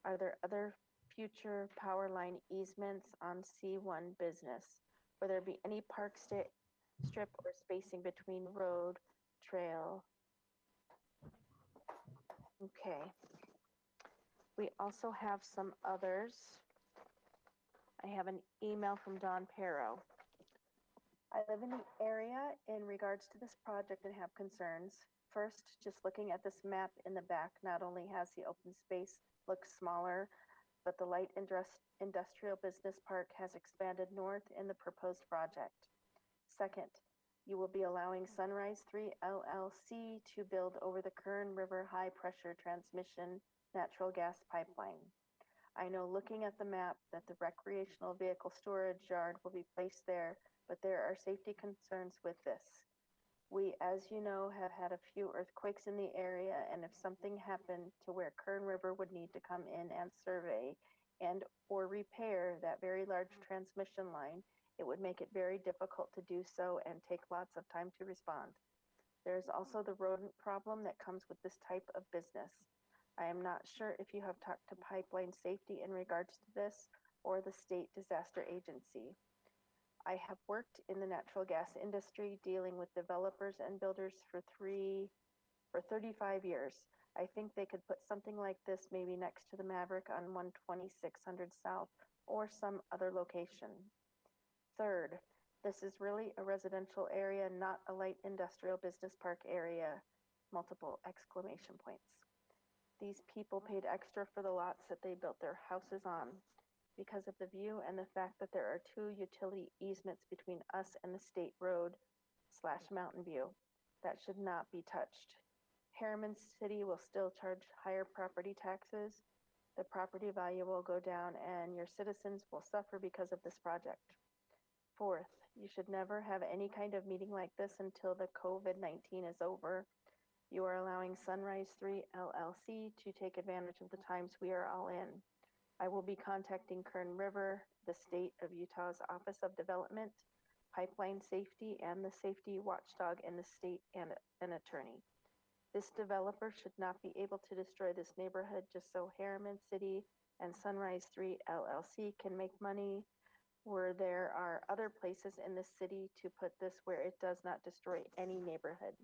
Are there other future power line easements on C1 business? Will there be any park strip or spacing between road, trail? Okay. We also have some others. I have an email from Don Perro. I live in the area in regards to this project and have concerns. First, just looking at this map in the back, not only has the open space look smaller, but the light industrial business park has expanded north in the proposed project. Second, you will be allowing Sunrise 3 LLC to build over the Kern River high pressure transmission natural gas pipeline. I know looking at the map that the recreational vehicle storage yard will be placed there, but there are safety concerns with this. We, as you know, have had a few earthquakes in the area, and if something happened to where Kern River would need to come in and survey and or repair that very large transmission line, it would make it very difficult to do so and take lots of time to respond. There's also the rodent problem that comes with this type of business. I am not sure if you have talked to Pipeline Safety in regards to this or the State Disaster Agency. I have worked in the natural gas industry dealing with developers and builders for 35 years. I think they could put something like this maybe next to the Maverick on 12600 South or some other location. Third, this is really a residential area, not a light industrial business park area. Multiple exclamation points. These people paid extra for the lots that they built their houses on because of the view and the fact that there are 2 utility easements between us and the state road / Mountain View. That should not be touched. Herriman City will still charge higher property taxes. The property value will go down and your citizens will suffer because of this project. Fourth, you should never have any kind of meeting like this until the COVID-19 is over. You are allowing Sunrise 3 LLC to take advantage of the times we are all in. I will be contacting Kern River, the State of Utah's Office of Development, Pipeline Safety, and the Safety Watchdog in the state and an attorney. This developer should not be able to destroy this neighborhood just so Herriman City and Sunrise 3 LLC can make money. where there are other places in the city to put this where it does not destroy any neighborhood.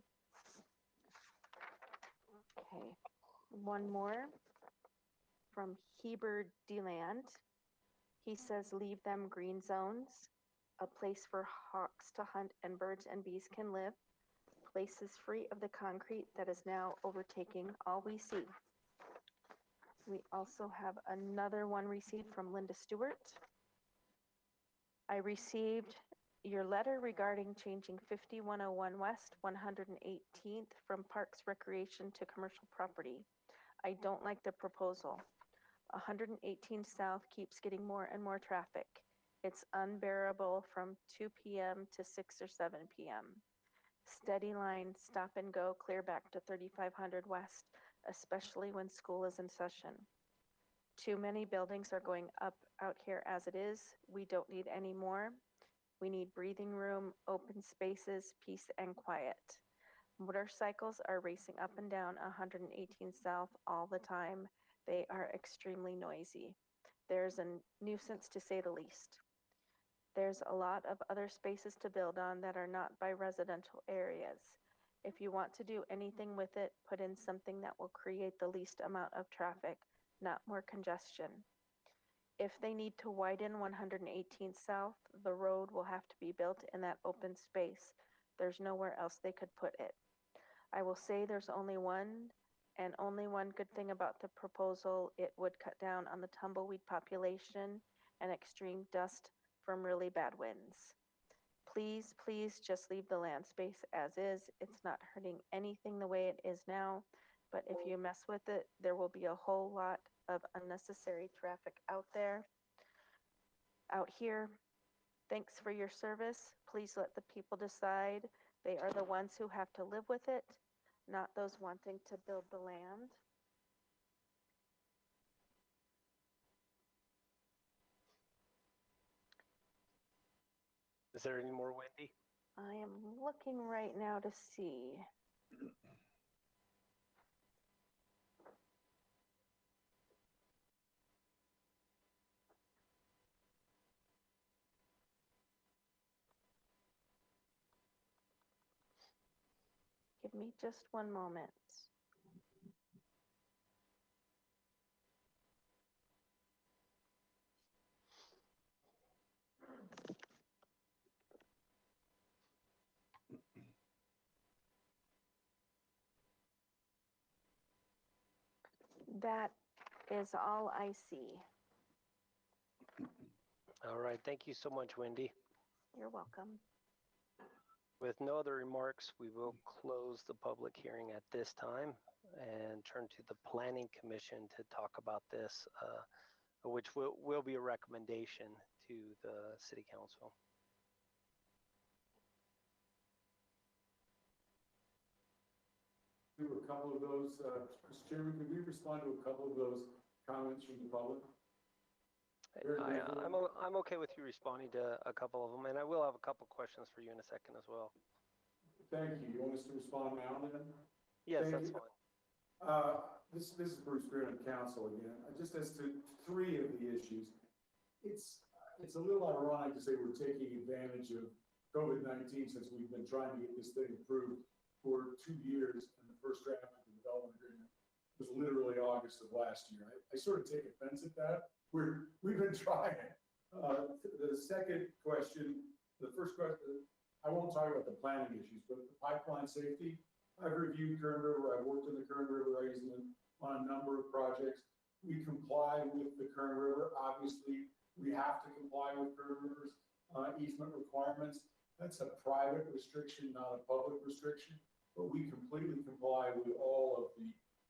Okay, one more from Heber Deland. He says, leave them green zones, a place for hawks to hunt and birds and bees can live, places free of the concrete that is now overtaking all we see. We also have another one received from Linda Stewart. I received your letter regarding changing 5101 West 118th from Parks Recreation to commercial property. I don't like the proposal. 118 South keeps getting more and more traffic. It's unbearable from 2 p.m. to 6 or 7 p.m. Steady line, stop and go, clear back to 3500 West, especially when school is in session. Too many buildings are going up out here as it is. We don't need any more. We need breathing room, open spaces, peace and quiet. Motorcycles are racing up and down 118 South all the time. They are extremely noisy. There's a nuisance to say the least. There's a lot of other spaces to build on that are not by residential areas. If you want to do anything with it, put in something that will create the least amount of traffic, not more congestion. If they need to widen 118th South, the road will have to be built in that open space. There's nowhere else they could put it. I will say there's only one good thing about the proposal. It would cut down on the tumbleweed population and extreme dust from really bad winds. Please, please just leave the land space as is. It's not hurting anything the way it is now, but if you mess with it, there will be a whole lot of unnecessary traffic out here. Thanks for your service. Please let the people decide. They are the ones who have to live with it, not those wanting to build the land. Is there any more, Wendy? I am looking right now to see. Give me just one moment. That is all I see. All right, thank you so much, Wendy. You're welcome. With no other remarks, we will close the public hearing at this time and turn to the Planning Commission to talk about this, which will be a recommendation to the City Council. Do a couple of those, Mr. Chairman, could we respond to a couple of those comments from the public? I'm okay with you responding to a couple of them, and I will have a couple questions for you in a second as well. Thank you. You want us to respond now then? Yes, Thank that's you. fine. This is Bruce Green of Council again. Just as to three of the issues, it's a little ironic to say we're taking advantage of COVID-19 since we've been trying to get this thing approved for 2 years, and the first draft of the development agreement was literally August of last year. I sort of take offense at that. We've been trying. The second question, the first question, I won't talk about the planning issues, but the pipeline safety. I've reviewed Kern River. I've worked in the Kern River easement on a number of projects. We comply with the Kern River. Obviously, we have to comply with Kern River's easement requirements. That's a private restriction, not a public restriction, but we completely comply with all of the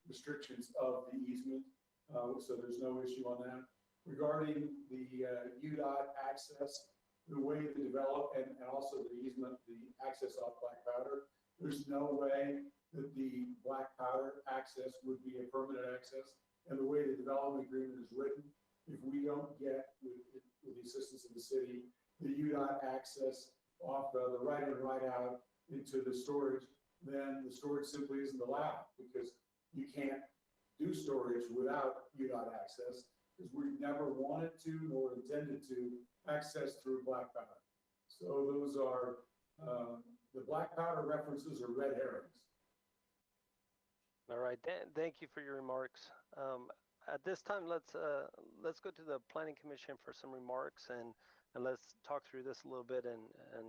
restrictions of the easement. So there's no issue on that. Regarding the UDOT access, the way to develop and also the easement, the access off Black Powder, there's no way that the Black Powder access would be a permanent access. And the way the development agreement is written, if we don't get, with the assistance of the city, the UDOT access off the right in and right out into the storage, then the storage simply isn't allowed, because you can't do storage without UDOT access, because we've never wanted to nor intended to access through black powder. So those are, the black powder references are red herrings. All right, thank you for your remarks. At this time, let's go to the Planning Commission for some remarks, and let's talk through this a little bit and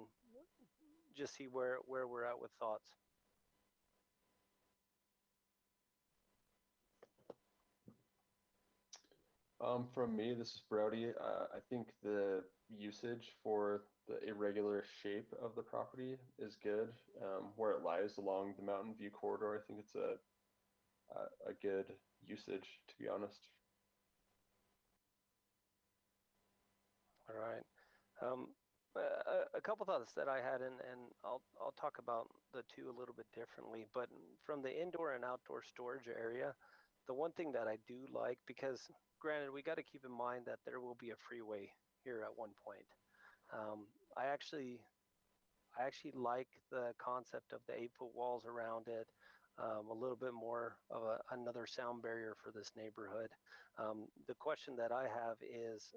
just see where we're at with thoughts. From me, this is Brody. I think the usage for the irregular shape of the property is good. Where it lies along the Mountain View corridor, I think it's a good usage, to be honest. All right. A couple thoughts that I had, and I'll talk about the two a little bit differently. But from the indoor and outdoor storage area, the one thing that I do like, because granted, we got to keep in mind that there will be a freeway here at one point. I actually like the concept of the 8-foot walls around it. A little bit more of another sound barrier for this neighborhood. The question that I have is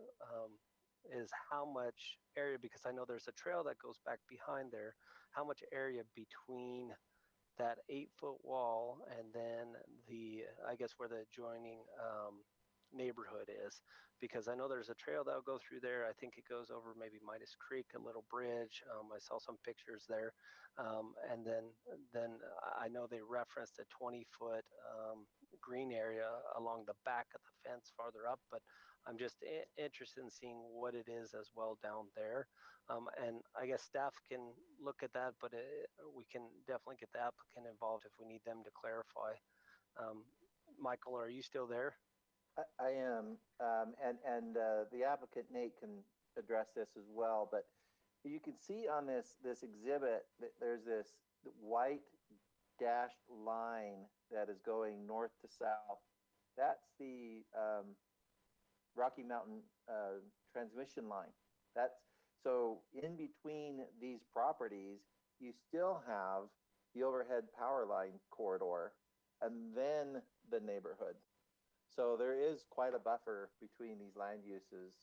how much area, because I know there's a trail that goes back behind there, how much area between that 8-foot wall and then I guess where the adjoining neighborhood is, because I know there's a trail that'll go through there. I think it goes over maybe Midas Creek, a little bridge. I saw some pictures there. And then I know they referenced a 20-foot green area along the back of the fence farther up, but I'm just interested in seeing what it is as well down there. And I guess staff can look at that, but we can definitely get the applicant involved if we need them to clarify. Michael, are you still there? I am, and the applicant Nate can address this as well. But you can see on this exhibit that there's this white dashed line that is going north to south. That's the Rocky Mountain transmission line. That's so in between these properties, you still have the overhead power line corridor, and then the neighborhood. So there is quite a buffer between these land uses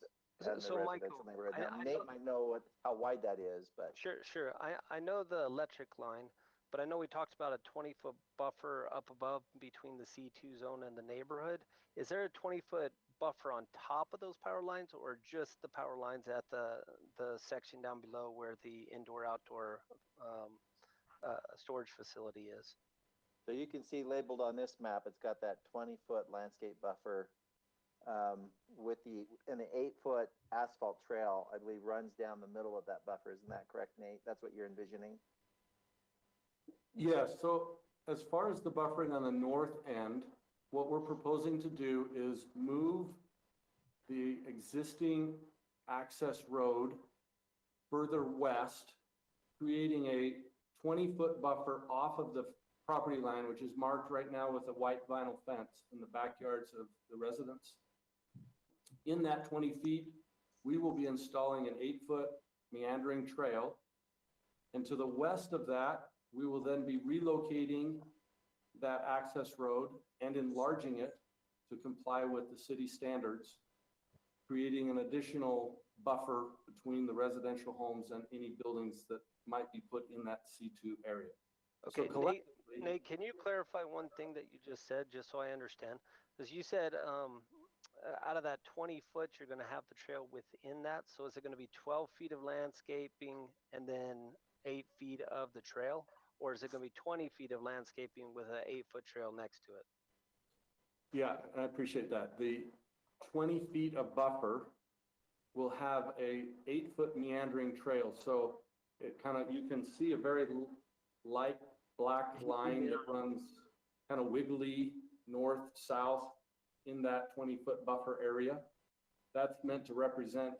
and the residential neighborhood. Now, Nate might know how wide that is, but Sure. I know the electric line, but I know we talked about a 20-foot buffer up above between the C2 zone and the neighborhood. Is there a 20-foot buffer on top of those power lines, or just the power lines at the section down below where the indoor-outdoor storage facility is? So you can see labeled on this map, it's got that 20-foot landscape buffer with an 8-foot asphalt trail, I believe, runs down the middle of that buffer. Isn't that correct, Nate? That's what you're envisioning? Yes, so as far as the buffering on the north end, what we're proposing to do is move the existing access road further west, creating a 20-foot buffer off of the property line, which is marked right now with a white vinyl fence in the backyards of the residents. In that 20 feet, we will be installing an 8-foot meandering trail. And to the west of that, we will then be relocating that access road and enlarging it to comply with the city standards, creating an additional buffer between the residential homes and any buildings that might be put in that C2 area. Okay, So Nate, can you clarify one thing that you just said, just so I understand? Because you said out of that 20 foot, you're going to have the trail within that. So is it going to be 12 feet of landscaping and then 8 feet of the trail? Or is it going to be 20 feet of landscaping with an 8-foot trail next to it? Yeah, I appreciate that. The 20 feet of buffer will have a 8-foot meandering trail. So it kind of, you can see a very light black line that runs kind of wiggly north, south in that 20-foot buffer area. That's meant to represent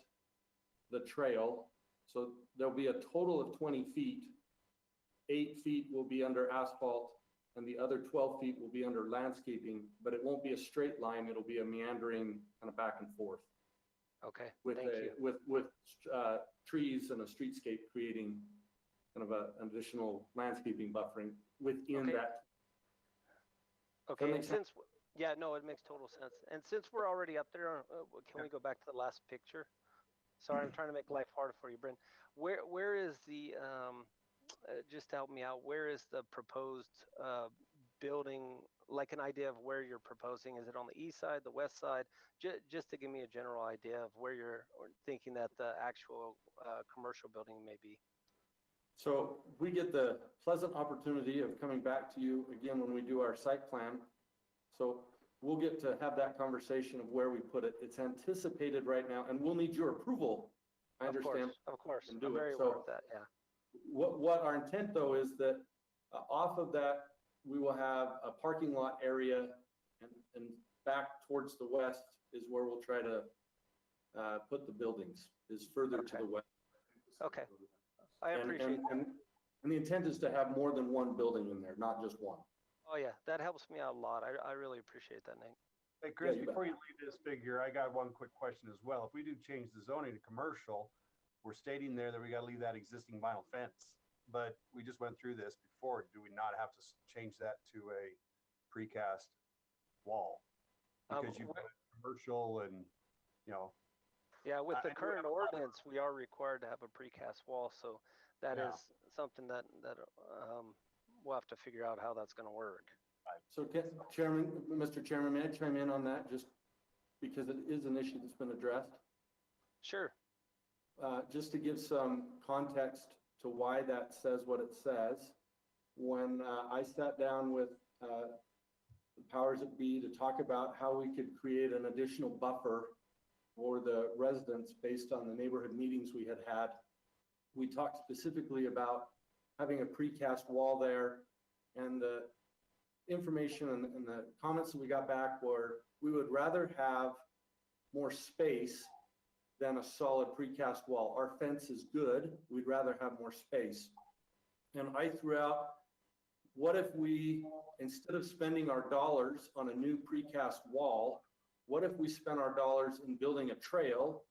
the trail. So there'll be a total of 20 feet. 8 feet will be under asphalt and the other 12 feet will be under landscaping, but it won't be a straight line. It'll be a meandering kind of back and forth. Okay, with thank you. With trees and a streetscape creating kind of an additional landscaping buffering within that. Okay, and since, yeah, no, it makes total sense. And since we're already up there, can we go back to the last picture? Sorry, I'm trying to make life harder for you, Brent. Where is the just to help me out? Where is the proposed building? Like an idea of where you're proposing? Is it on the east side, the west side? Just to give me a general idea of where you're thinking that the actual commercial building may be. So we get the pleasant opportunity of coming back to you again when we do our site plan. So we'll get to have that conversation of where we put it. It's anticipated right now, and we'll need your approval. I understand. Of course. And I'm do it. very So aware of that, yeah. what our intent though is that off of that, we will have a parking lot area, and back towards the west is where we'll try to put the buildings, is further to the west. Okay. I appreciate that. And the intent is to have more than one building in there, not just one. Oh yeah, that helps me out a lot. I really appreciate that, Nate. Hey, Chris, Yeah, you before you leave this figure, I got one quick question as well. If we do change the zoning to commercial, we're stating there that we got to leave that existing vinyl fence. But we just went through this before. Do we not have to change that to a precast wall? Because you've got commercial and, you know. Yeah, with the current ordinance, we are required to have a precast wall, so that is something that we'll have to figure out how that's going to work. So Mr. Chairman, may I chime in on that just because it is an issue that's been addressed? Sure. Just to give some context to why that says what it says, when I sat down with the powers that be to talk about how we could create an additional buffer for the residents based on the neighborhood meetings we had, we talked specifically about having a precast wall there, and the information and the comments that we got back were we would rather have more space than a solid precast wall. Our fence is good. We'd rather have more space. And I threw out, what if we, instead of spending our dollars on a new precast wall, what if we spent our dollars in building a trail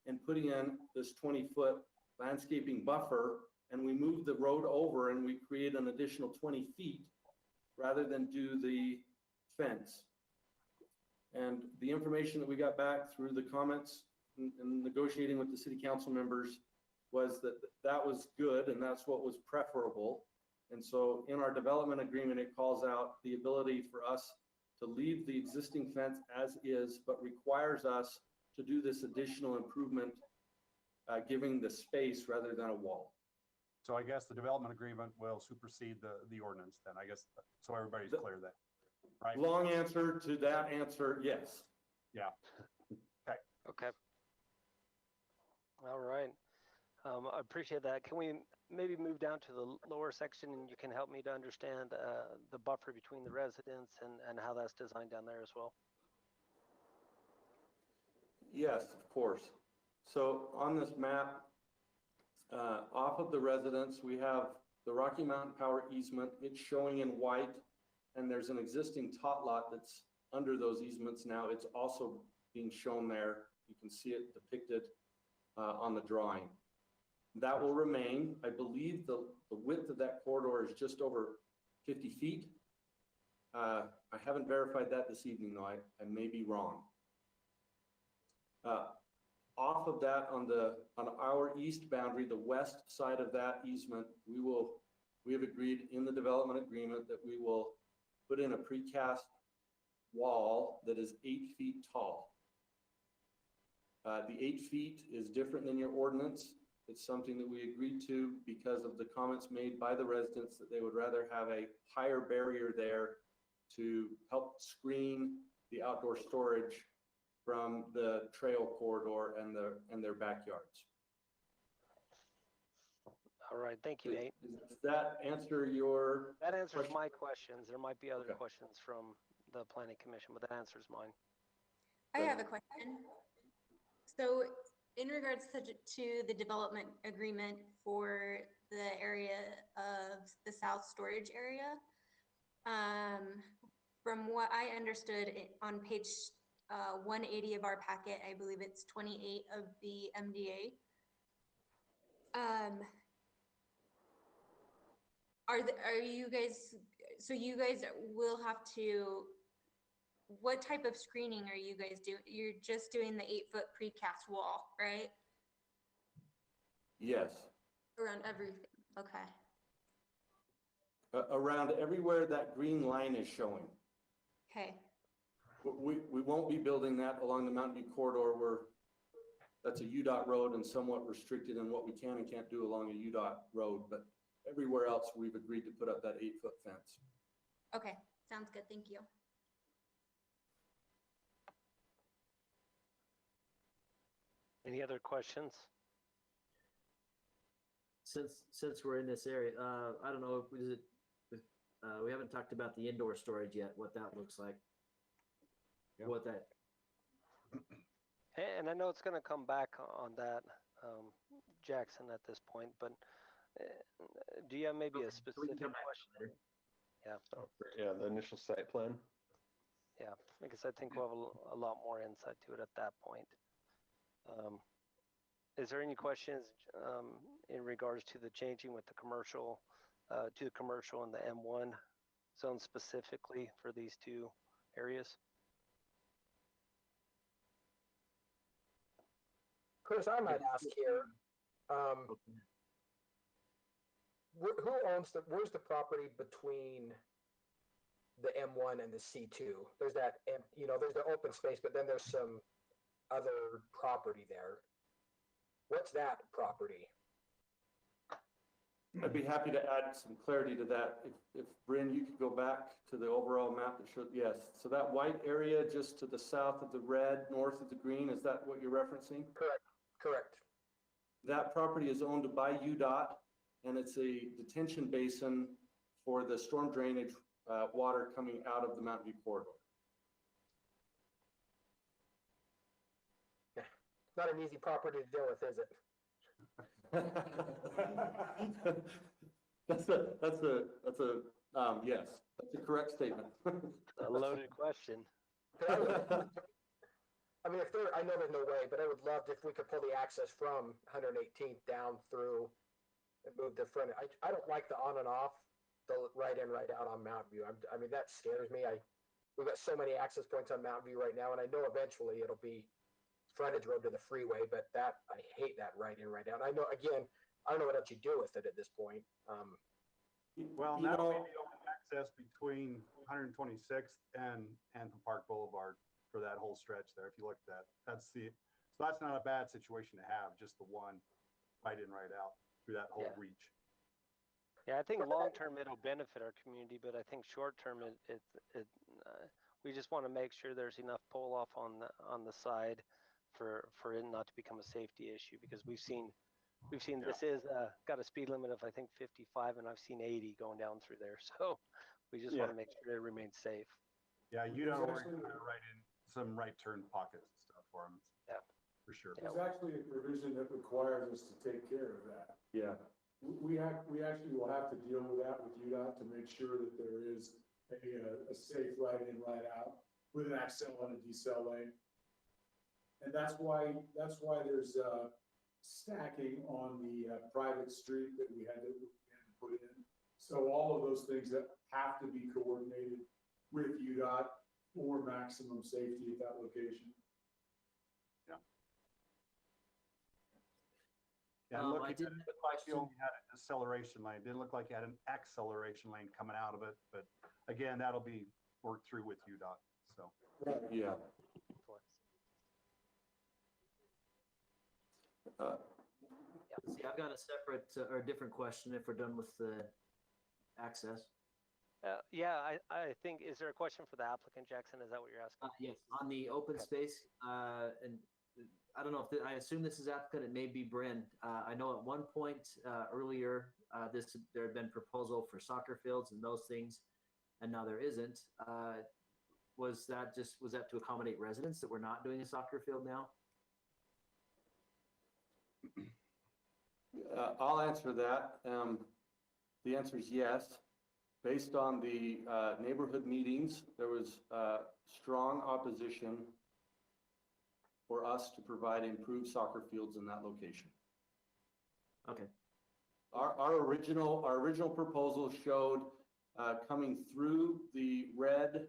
and putting in this 20-foot landscaping buffer, and we move the road over and we create an additional 20 feet rather than do the fence? And the information that we got back through the comments and negotiating with the city council members was that that was good and that's what was preferable. And so in our development agreement, it calls out the ability for us to leave the existing fence as is, but requires us to do this additional improvement, giving the space rather than a wall. So I guess the development agreement will supersede the ordinance then, I guess, so everybody's clear then, right? Long answer to that answer, yes. Yeah. Okay. Okay. All right. I appreciate that. Can we maybe move down to the lower section and you can help me to understand the buffer between the residents and how that's designed down there as well? Yes, of course. So on this map, off of the residence, we have the Rocky Mountain Power easement. It's showing in white, and there's an existing tot lot that's under those easements now. It's also being shown there. You can see it depicted on the drawing. That will remain. I believe the width of that corridor is just over 50 feet. I haven't verified that this evening, though. I may be wrong. Off of that, on our east boundary, the west side of that easement, we have agreed in the development agreement that we will put in a precast wall that is 8 feet tall. The 8 feet is different than your ordinance. It's something that we agreed to because of the comments made by the residents that they would rather have a higher barrier there to help screen the outdoor storage from the trail corridor and their backyards. All right, thank you, Nate. Does that answer your That answers question? my questions. There might be other questions from the planning commission, but that answers mine. I have a question. So in regards to the development agreement for the area of the south storage area, from what I understood on page 180 of our packet, I believe it's 28 of the MDA. Are you guys, so you guys will have to, what type of screening are you guys doing? You're just doing the 8-foot precast wall, right? Yes. Around everything, okay. Around everywhere that green line is showing. Okay, We won't be building that along the Mountain View corridor where that's a UDOT road and somewhat restricted in what we can and can't do along a UDOT road, but everywhere else we've agreed to put up that 8-foot fence. okay, sounds good, thank you. Any other questions? Since we're in this area, I don't know, we haven't talked about the indoor storage yet, what that looks like. Yep. What that, And I know it's going to come back on that, Jackson, at this point, but do you have maybe a specific question? Yeah. Yeah, the initial site plan. Yeah, because I think we'll have a lot more insight to it at that point. Is there any questions in regards to the changing with the commercial, to the commercial and the M1 zone specifically for these two areas? Chris, I might ask here, who owns where's the property between the M1 and the C2? There's that, there's the open space, but then there's some other property there. What's that property? I'd be happy to add some clarity to that. If Bryn, you could go back to the overall map that showed, yes. So that white area just to the south of the red, north of the green, is that what you're referencing? Correct. That property is owned by UDOT, and it's a detention basin for the storm drainage water coming out of the Mountain View corridor. Not an easy property to deal with, is it? Yes, that's a correct statement. A loaded question. I mean, I know there's no way, but I would love if we could pull the access from 118th down through and move the front. I don't like the on and off, the right in, right out on Mountain View. I mean, that scares me. We've got so many access points on Mountain View right now, and I know eventually it'll be frontage road to the freeway, but I hate that right in, right out. I know, again, I don't know what else you do with it at this point. Well, that'll be the only access between 126th and Anthem Park Boulevard for that whole stretch there. If you look at that, so that's not a bad situation to have, just the one right in, right out through that whole reach. Yeah, I think long term it'll benefit our community, but I think short term we just want to make sure there's enough pull off on the side for it not to become a safety issue, because we've seen this is got a speed limit of I think 55, and I've seen 80 going down through there. So we just want to make sure it remains safe. Yeah, you don't worry about it right in some right turn pockets and stuff for them. Yeah, for sure. There's actually a provision that requires us to take care of that. Yeah. We actually will have to deal with that with UDOT to make sure that there is a safe right in, right out with an accel and a decel lane. And that's why there's stacking on the private street that we had to put in. So all of those things that have to be coordinated with UDOT for maximum safety at that location. Yeah, it didn't look like you only had an acceleration lane. It didn't look like you had an acceleration lane coming out of it, but again, that'll be worked through with UDOT. So yeah. See, I've got a separate or a different question if we're done with the access. Yeah, I think, is there a question for the applicant, Jackson? Is that what you're asking? Yes, on the open space, and I don't know if I assume this is applicant. It may be Bryn. I know at one point earlier, there had been proposal for soccer fields and those things, and now there isn't. Was that to accommodate residents that we're not doing a soccer field now? I'll answer that. The answer is yes. Based on the neighborhood meetings, there was strong opposition for us to provide improved soccer fields in that location. Okay. Our original proposal showed coming through the red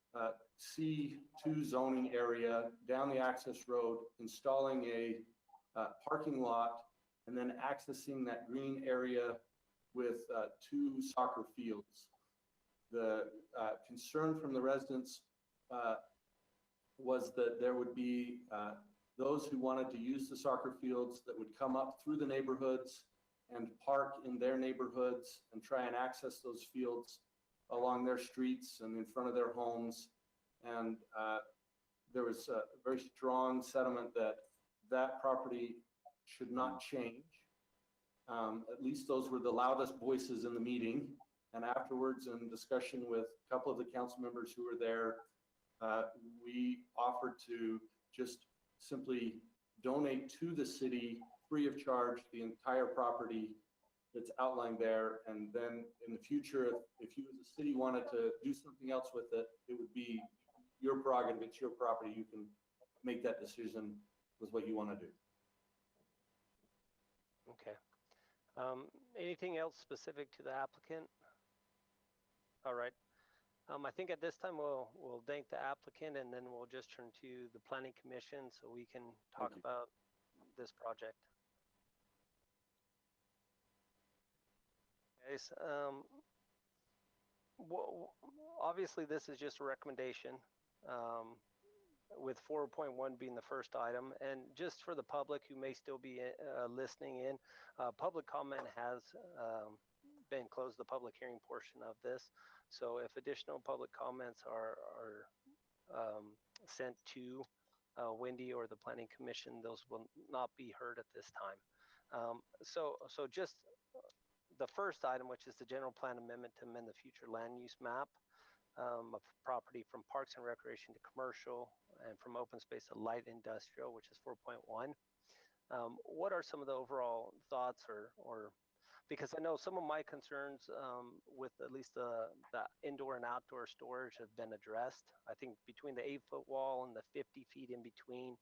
C2 zoning area down the access road, installing a parking lot, and then accessing that green area with 2 soccer fields. The concern from the residents was that there would be those who wanted to use the soccer fields that would come up through the neighborhoods and park in their neighborhoods and try and access those fields along their streets and in front of their homes. And there was a very strong sentiment that that property should not change. At least those were the loudest voices in the meeting. And afterwards, in discussion with a couple of the council members who were there, we offered to just simply donate to the city free of charge the entire property that's outlined there. And then in the future, if you as a city wanted to do something else with it, it would be your prerogative. It's your property. You can make that decision with what you want to do. Okay. Anything else specific to the applicant? All right. I think at this time we'll thank the applicant, and then we'll just turn to the planning commission so we can talk about this project. Guys, obviously this is just a recommendation, with 4.1 being the first item. And just for the public who may still be listening in, public comment has been closed, the public hearing portion of this. So if additional public comments are sent to Wendy or the planning commission, those will not be heard at this time. So just the first item, which is the general plan amendment to amend the future land use map of property from parks and recreation to commercial, and from open space to light industrial, which is 4.1. What are some of the overall thoughts, or because I know some of my concerns with at least the indoor and outdoor storage have been addressed. I think between the 8-foot wall and the 50 feet in between,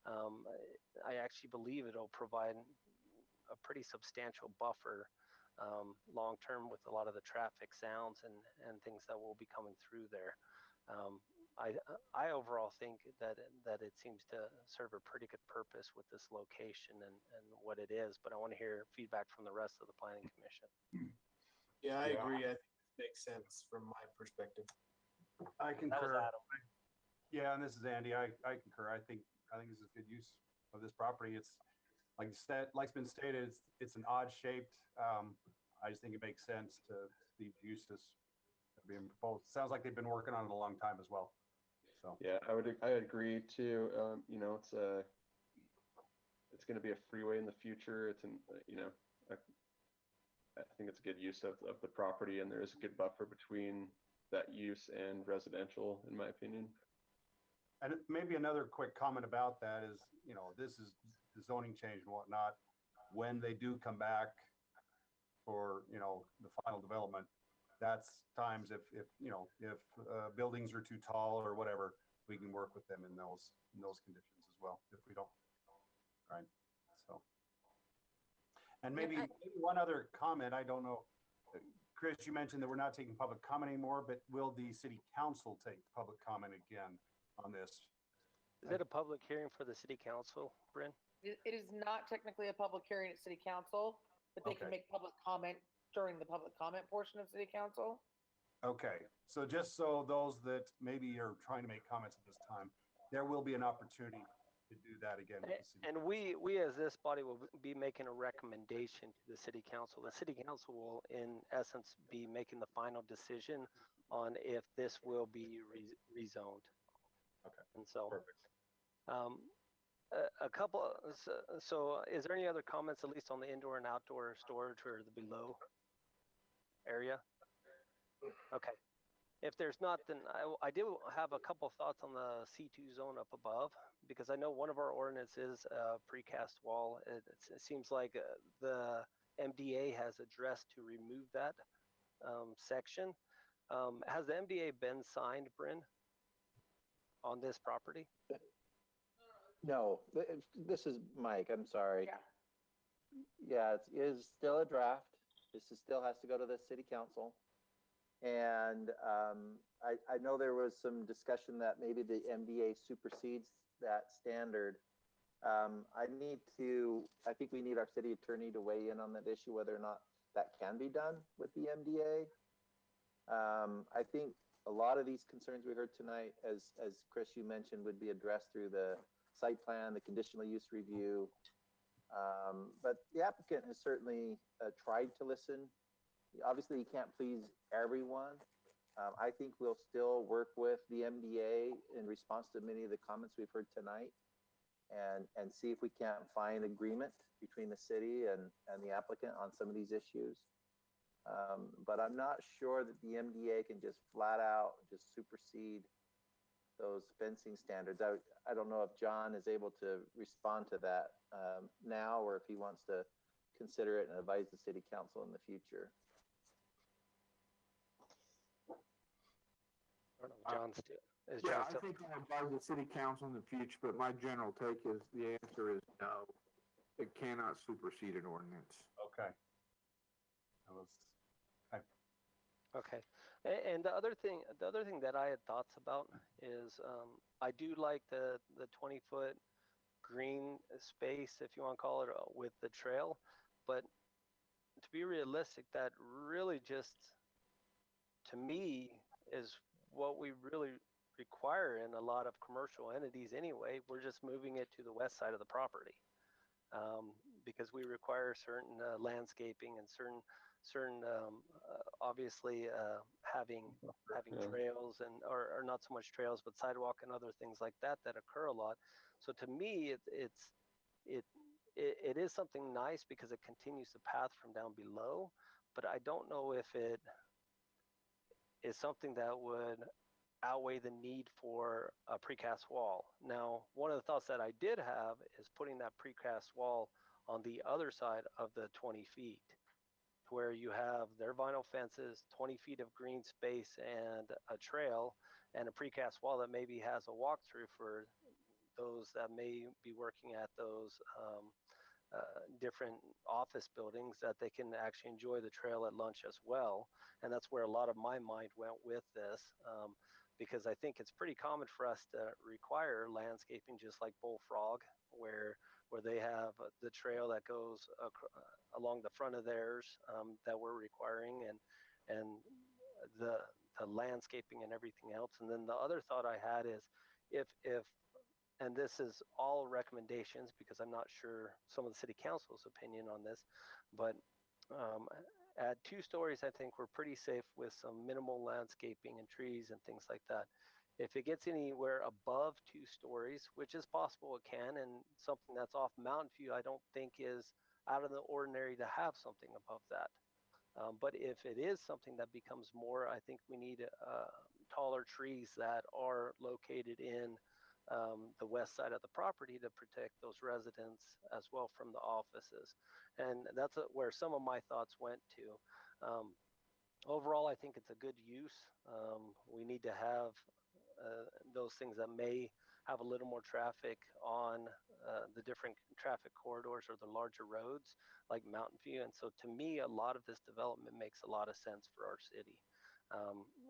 I actually believe it'll provide a pretty substantial buffer long term with a lot of the traffic sounds and things that will be coming through there. I overall think that it seems to serve a pretty good purpose with this location and what it is, but I want to hear feedback from the rest of the planning commission. Yeah, I agree. I think this makes sense from my perspective. I concur. Yeah, and this is Andy. I concur. I think this is good use of this property. It's like's been stated, it's an odd shaped. I just think it makes sense to be used as being proposed. Sounds like they've been working on it a long time as well. So yeah, I agree too. You know, it's going to be a freeway in the future. It's I think it's a good use of the property, and there is a good buffer between that use and residential, in my opinion. And maybe another quick comment about that is, you know, this is the zoning change and whatnot. When they do come back for, you know, the final development, that's times if buildings are too tall or whatever, we can work with them in those conditions as well. If we don't, right? So, and maybe one other comment. I don't know, Chris, you mentioned that we're not taking public comment anymore, but will the city council take public comment again on this? Is it a public hearing for the city council, Bryn? It is not technically a public hearing at city council, but they can make public comment during the public comment portion of city council. Okay, so just so those that maybe are trying to make comments at this time, there will be an opportunity to do that again. And we as this body will be making a recommendation to the city council. The city council will, in essence, be making the final decision on if this will be rezoned. Okay. And so, a couple. So, is there any other comments, at least on the indoor and outdoor storage or the below area? Okay. If there's not, then I do have a couple thoughts on the C2 zone up above, because I know one of our ordinances, precast wall. It seems like the MDA has addressed to remove that section. Has the MDA been signed, Bryn, on this property? No, this is Mike. I'm sorry. Yeah, it is still a draft. This still has to go to the city council. And I know there was some discussion that maybe the MDA supersedes that standard. I think we need our city attorney to weigh in on that issue, whether or not that can be done with the MDA. I think a lot of these concerns we heard tonight, as Chris, you mentioned, would be addressed through the site plan, the conditional use review. But the applicant has certainly tried to listen. Obviously, he can't please everyone. I think we'll still work with the MDA in response to many of the comments we've heard tonight, and see if we can't find agreement between the city and the applicant on some of these issues. But I'm not sure that the MDA can just flat out just supersede those fencing standards. I don't know if John is able to respond to that now, or if he wants to consider it and advise the city council in the future. I don't know, John's still. Yeah, I think I'll advise the city council in the future, but my general take is the answer is no. It cannot supersede an ordinance. Okay. Okay, and the other thing that I had thoughts about is I do like the 20-foot green space, if you want to call it, with the trail, but to be realistic, that really just, to me, is what we really require in a lot of commercial entities anyway. We're just moving it to the west side of the property because we require certain landscaping and certain obviously having trails and or not so much trails, but sidewalk and other things like that occur a lot. So to me, it is something nice because it continues the path from down below, but I don't know if it is something that would outweigh the need for a precast wall. Now, one of the thoughts that I did have is putting that precast wall on the other side of the 20 feet, where you have their vinyl fences, 20 feet of green space and a trail, and a precast wall that maybe has a walkthrough for those that may be working at those different office buildings, that they can actually enjoy the trail at lunch as well. And that's where a lot of my mind went with this, because I think it's pretty common for us to require landscaping, just like Bullfrog, where they have the trail that goes along the front of theirs that we're requiring, and the landscaping and everything else. And then the other thought I had is if and this is all recommendations because I'm not sure some of the city council's opinion on this, but at 2 stories, I think we're pretty safe with some minimal landscaping and trees and things like that. If it gets anywhere above 2 stories, which is possible it can, and something that's off Mountain View, I don't think is out of the ordinary to have something above that. But if it is something that becomes more, I think we need taller trees that are located in the west side of the property to protect those residents as well from the offices. And that's where some of my thoughts went to. Overall, I think it's a good use. We need to have those things that may have a little more traffic on the different traffic corridors or the larger roads like Mountain View. And so to me, a lot of this development makes a lot of sense for our city.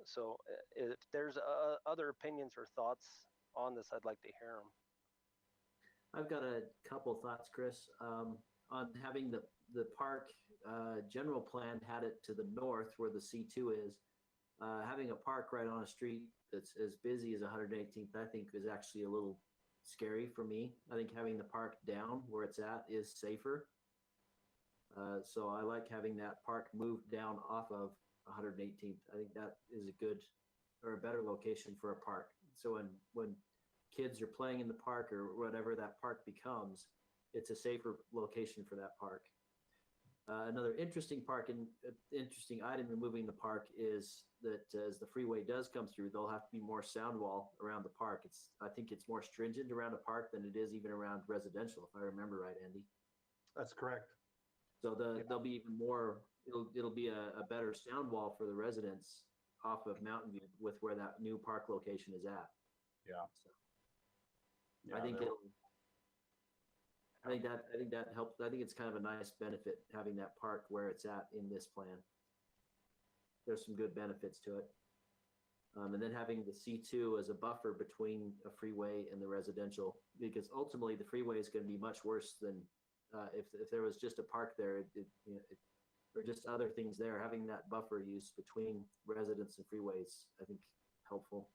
So if there's other opinions or thoughts on this, I'd like to hear them. I've got a couple thoughts, Chris, on having the park general plan had it to the north where the C2 is. Having a park right on a street that's as busy as 118th, I think, is actually a little scary for me. I think having the park down where it's at is safer. So I like having that park moved down off of 118th. I think that is a good or a better location for a park. So when kids are playing in the park or whatever that park becomes, it's a safer location for that park. Another interesting interesting item in moving the park is that as the freeway does come through, there'll have to be more sound wall around the park. I think it's more stringent around a park than it is even around residential, if I remember right, Andy. That's correct. So there'll be even more. It'll be a better sound wall for the residents off of Mountain View with where that new park location is at. Yeah. So I think that helps. I think it's kind of a nice benefit having that park where it's at in this plan. There's some good benefits to it. And then having the C2 as a buffer between a freeway and the residential because ultimately the freeway is going to be much worse than if there was just a park there, or just other things there. Having that buffer use between residents and freeways, I think, helpful.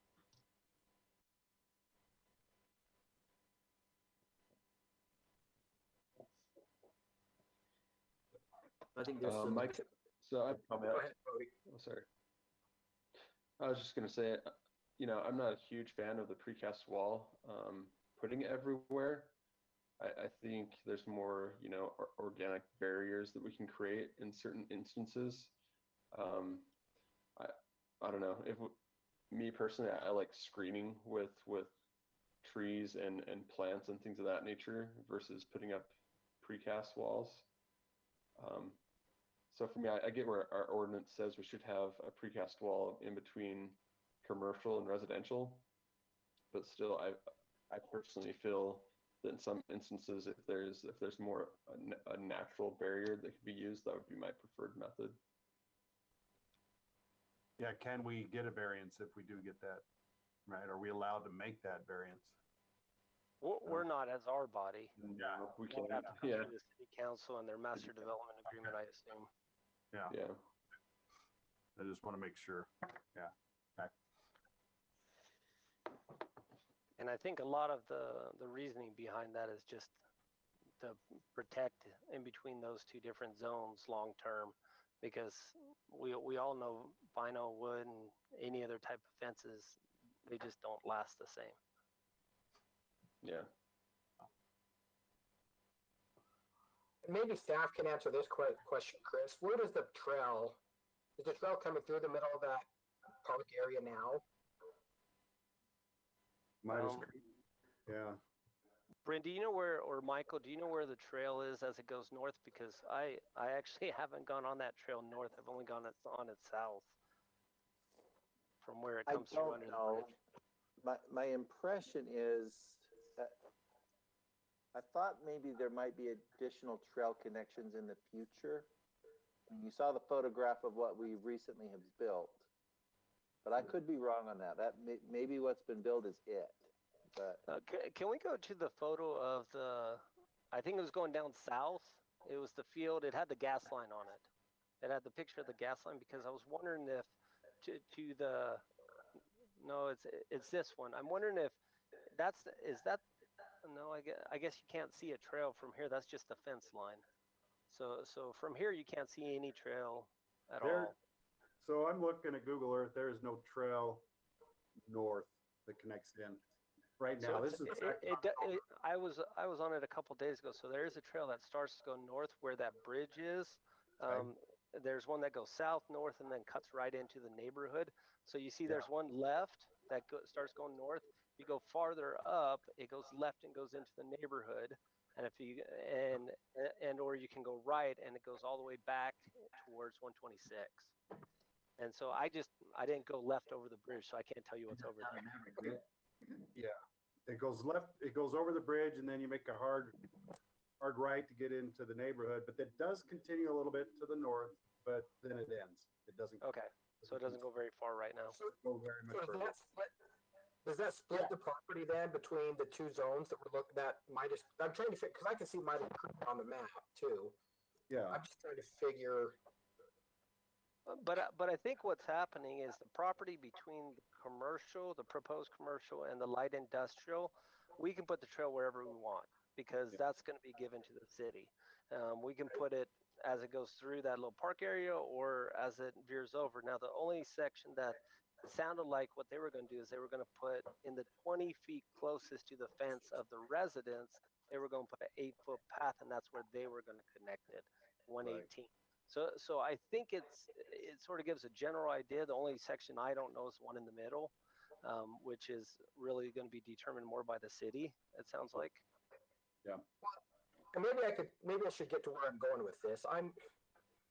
I think there's some. Mike, so I, Go ahead, Cody. oh, sorry. I was just going to say, I'm not a huge fan of the precast wall, putting it everywhere. I think there's more, organic barriers that we can create in certain instances. I don't know, me personally, I like screening with trees and plants and things of that nature versus putting up precast walls. So for me, I get where our ordinance says we should have a precast wall in between commercial and residential, but still, I personally feel that in some instances, if there's more a natural barrier that could be used, that would be my preferred method. Yeah, can we get a variance if we do get that? Right? Are we allowed to make that variance? We're not as our body. No, we We'll can't. have to come Yeah. through the city council and their master development agreement, I assume. Yeah. Yeah. I just want to make sure. Yeah. Okay. And I think a lot of the reasoning behind that is just to protect in between those two different zones long term, because we all know vinyl, wood, and any other type of fences, they just don't last the same. Yeah. Maybe staff can answer this question, Chris. Where does the trail, is the trail coming through the middle of that park area now? Yeah. Bryn, do you know where, or Michael, do you know where the trail is as it goes north? Because I actually haven't gone on that trail north. I've only gone on it south from where it comes through under the bridge. My impression is that I thought maybe there might be additional trail connections in the future. You saw the photograph of what we recently have built, but I could be wrong on that. Maybe what's been built is it. But can we go to the photo of I think it was going down south. It was the field. It had the gas line on it. It had the picture of the gas line, because I was wondering if no, it's this one. I'm wondering if no, I guess you can't see a trail from here. That's just the fence line. So from here you can't see any trail at all. So I'm looking at Google Earth. There is no trail north that connects in. Right now, So I was on it a couple days ago. So there is a trail that starts to go north where that bridge is. There's one that goes south, north, and then cuts right into the neighborhood. So you see, there's one left that starts going north. If you go farther up, it goes left and goes into the neighborhood. And if you or you can go right and it goes all the way back towards 126. And so I didn't go left over the bridge, so I can't tell you what's over there. Yeah, it goes left. It goes over the bridge, and then you make a hard right to get into the neighborhood. But that does continue a little bit to the north, but then it ends. It doesn't. Okay, so it doesn't go very far right now. Go very much further. Does that split the property then between the two zones that we're looking at? I'm trying to figure, because I can see Midas Creek on the map too. Yeah. I'm just trying to figure. But I think what's happening is the property between the commercial, the proposed commercial, and the light industrial, we can put the trail wherever we want, because that's going to be given to the city. We can put it as it goes through that little park area or as it veers over. Now, the only section that sounded like what they were going to do is they were going to put in the 20 feet closest to the fence of the residents, they were going to put an 8-foot path, and that's where they were going to connect it, 118. Right. So I think it sort of gives a general idea. The only section I don't know is the one in the middle, which is really going to be determined more by the city, it sounds like. Yeah. And maybe I should get to where I'm going with this.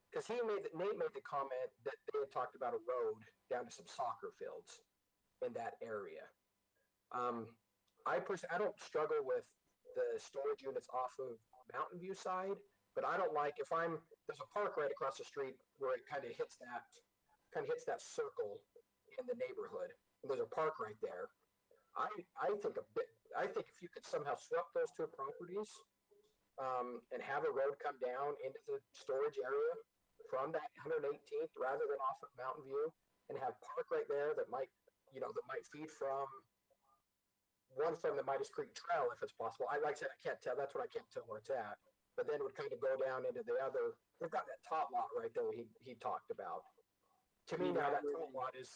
Because Nate made the comment that they had talked about a road down to some soccer fields in that area. I don't struggle with the storage units off of Mountain View side, but I don't like there's a park right across the street where it kind of hits that circle in the neighborhood, and there's a park right there. I think I think if you could somehow swap those two properties, and have a road come down into the storage area from that 118th rather than off of Mountain View, and have park right there that might, that might feed from the Midas Creek Trail if it's possible. I like I said, I can't tell. That's what I can't tell where it's at. But then it would kind of go down into the other. They've got that top lot right there. He talked about. To me now, that top lot is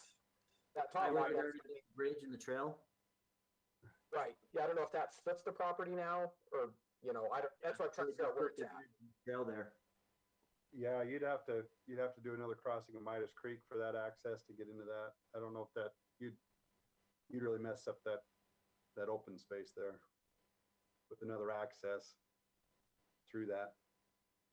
that top lot. The bridge and the trail. Right. Yeah, I don't know if that splits the property now, or I don't. That's what I'm trying to figure out where it's at. Trail there. Yeah, you'd have to do another crossing of Midas Creek for that access to get into that. I don't know if that you'd really mess up that open space there with another access through that.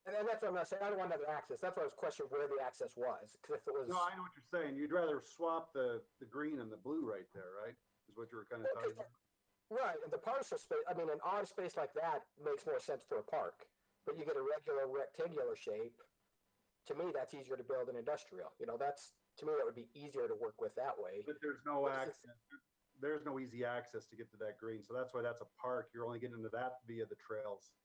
And that's what I'm not saying. I don't want another access. That's why I was questioning where the access was. Because if it was no, I know what you're saying. You'd rather swap the green and the blue right there, right? Is what you were kind of talking about. Right, and the parcel space. I mean, an odd space like that makes more sense for a park. But you get a regular rectangular shape. To me, that's easier to build an industrial. That's to me that would be easier to work with that way. But there's no access. There's no easy access to get to that green, so that's why that's a park. You're only getting into that via the trails.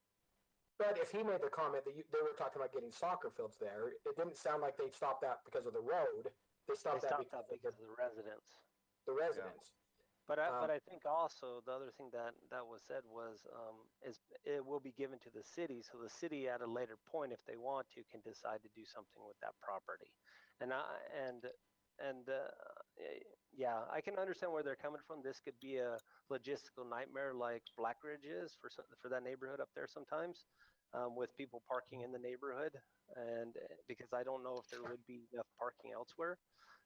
But if he made the comment that they were talking about getting soccer fields there, it didn't sound like they stopped that because of the road. They stopped that because of the residents. The residents. Yeah. But I think also the other thing that was said was is it will be given to the city, so the city at a later point, if they want to, can decide to do something with that property. Yeah, I can understand where they're coming from. This could be a logistical nightmare like Blackridge is for that neighborhood up there sometimes, with people parking in the neighborhood, and because I don't know if there would be enough parking elsewhere.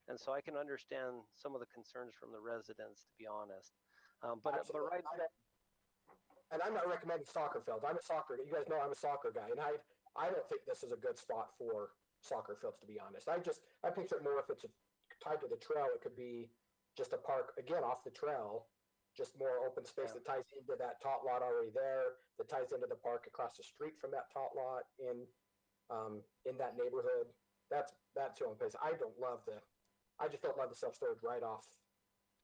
And so I can understand some of the concerns from the residents, to be honest. But right now, and I'm not recommending soccer fields. I'm a soccer. You guys know I'm a soccer guy, and I don't think this is a good spot for soccer fields, to be honest. I picture it more if it's tied to the trail. It could be just a park again off the trail, just more open space that ties into that tot lot already there, that ties into the park across the street from that tot lot in that neighborhood. That's the only place. I just don't love the self-storage right off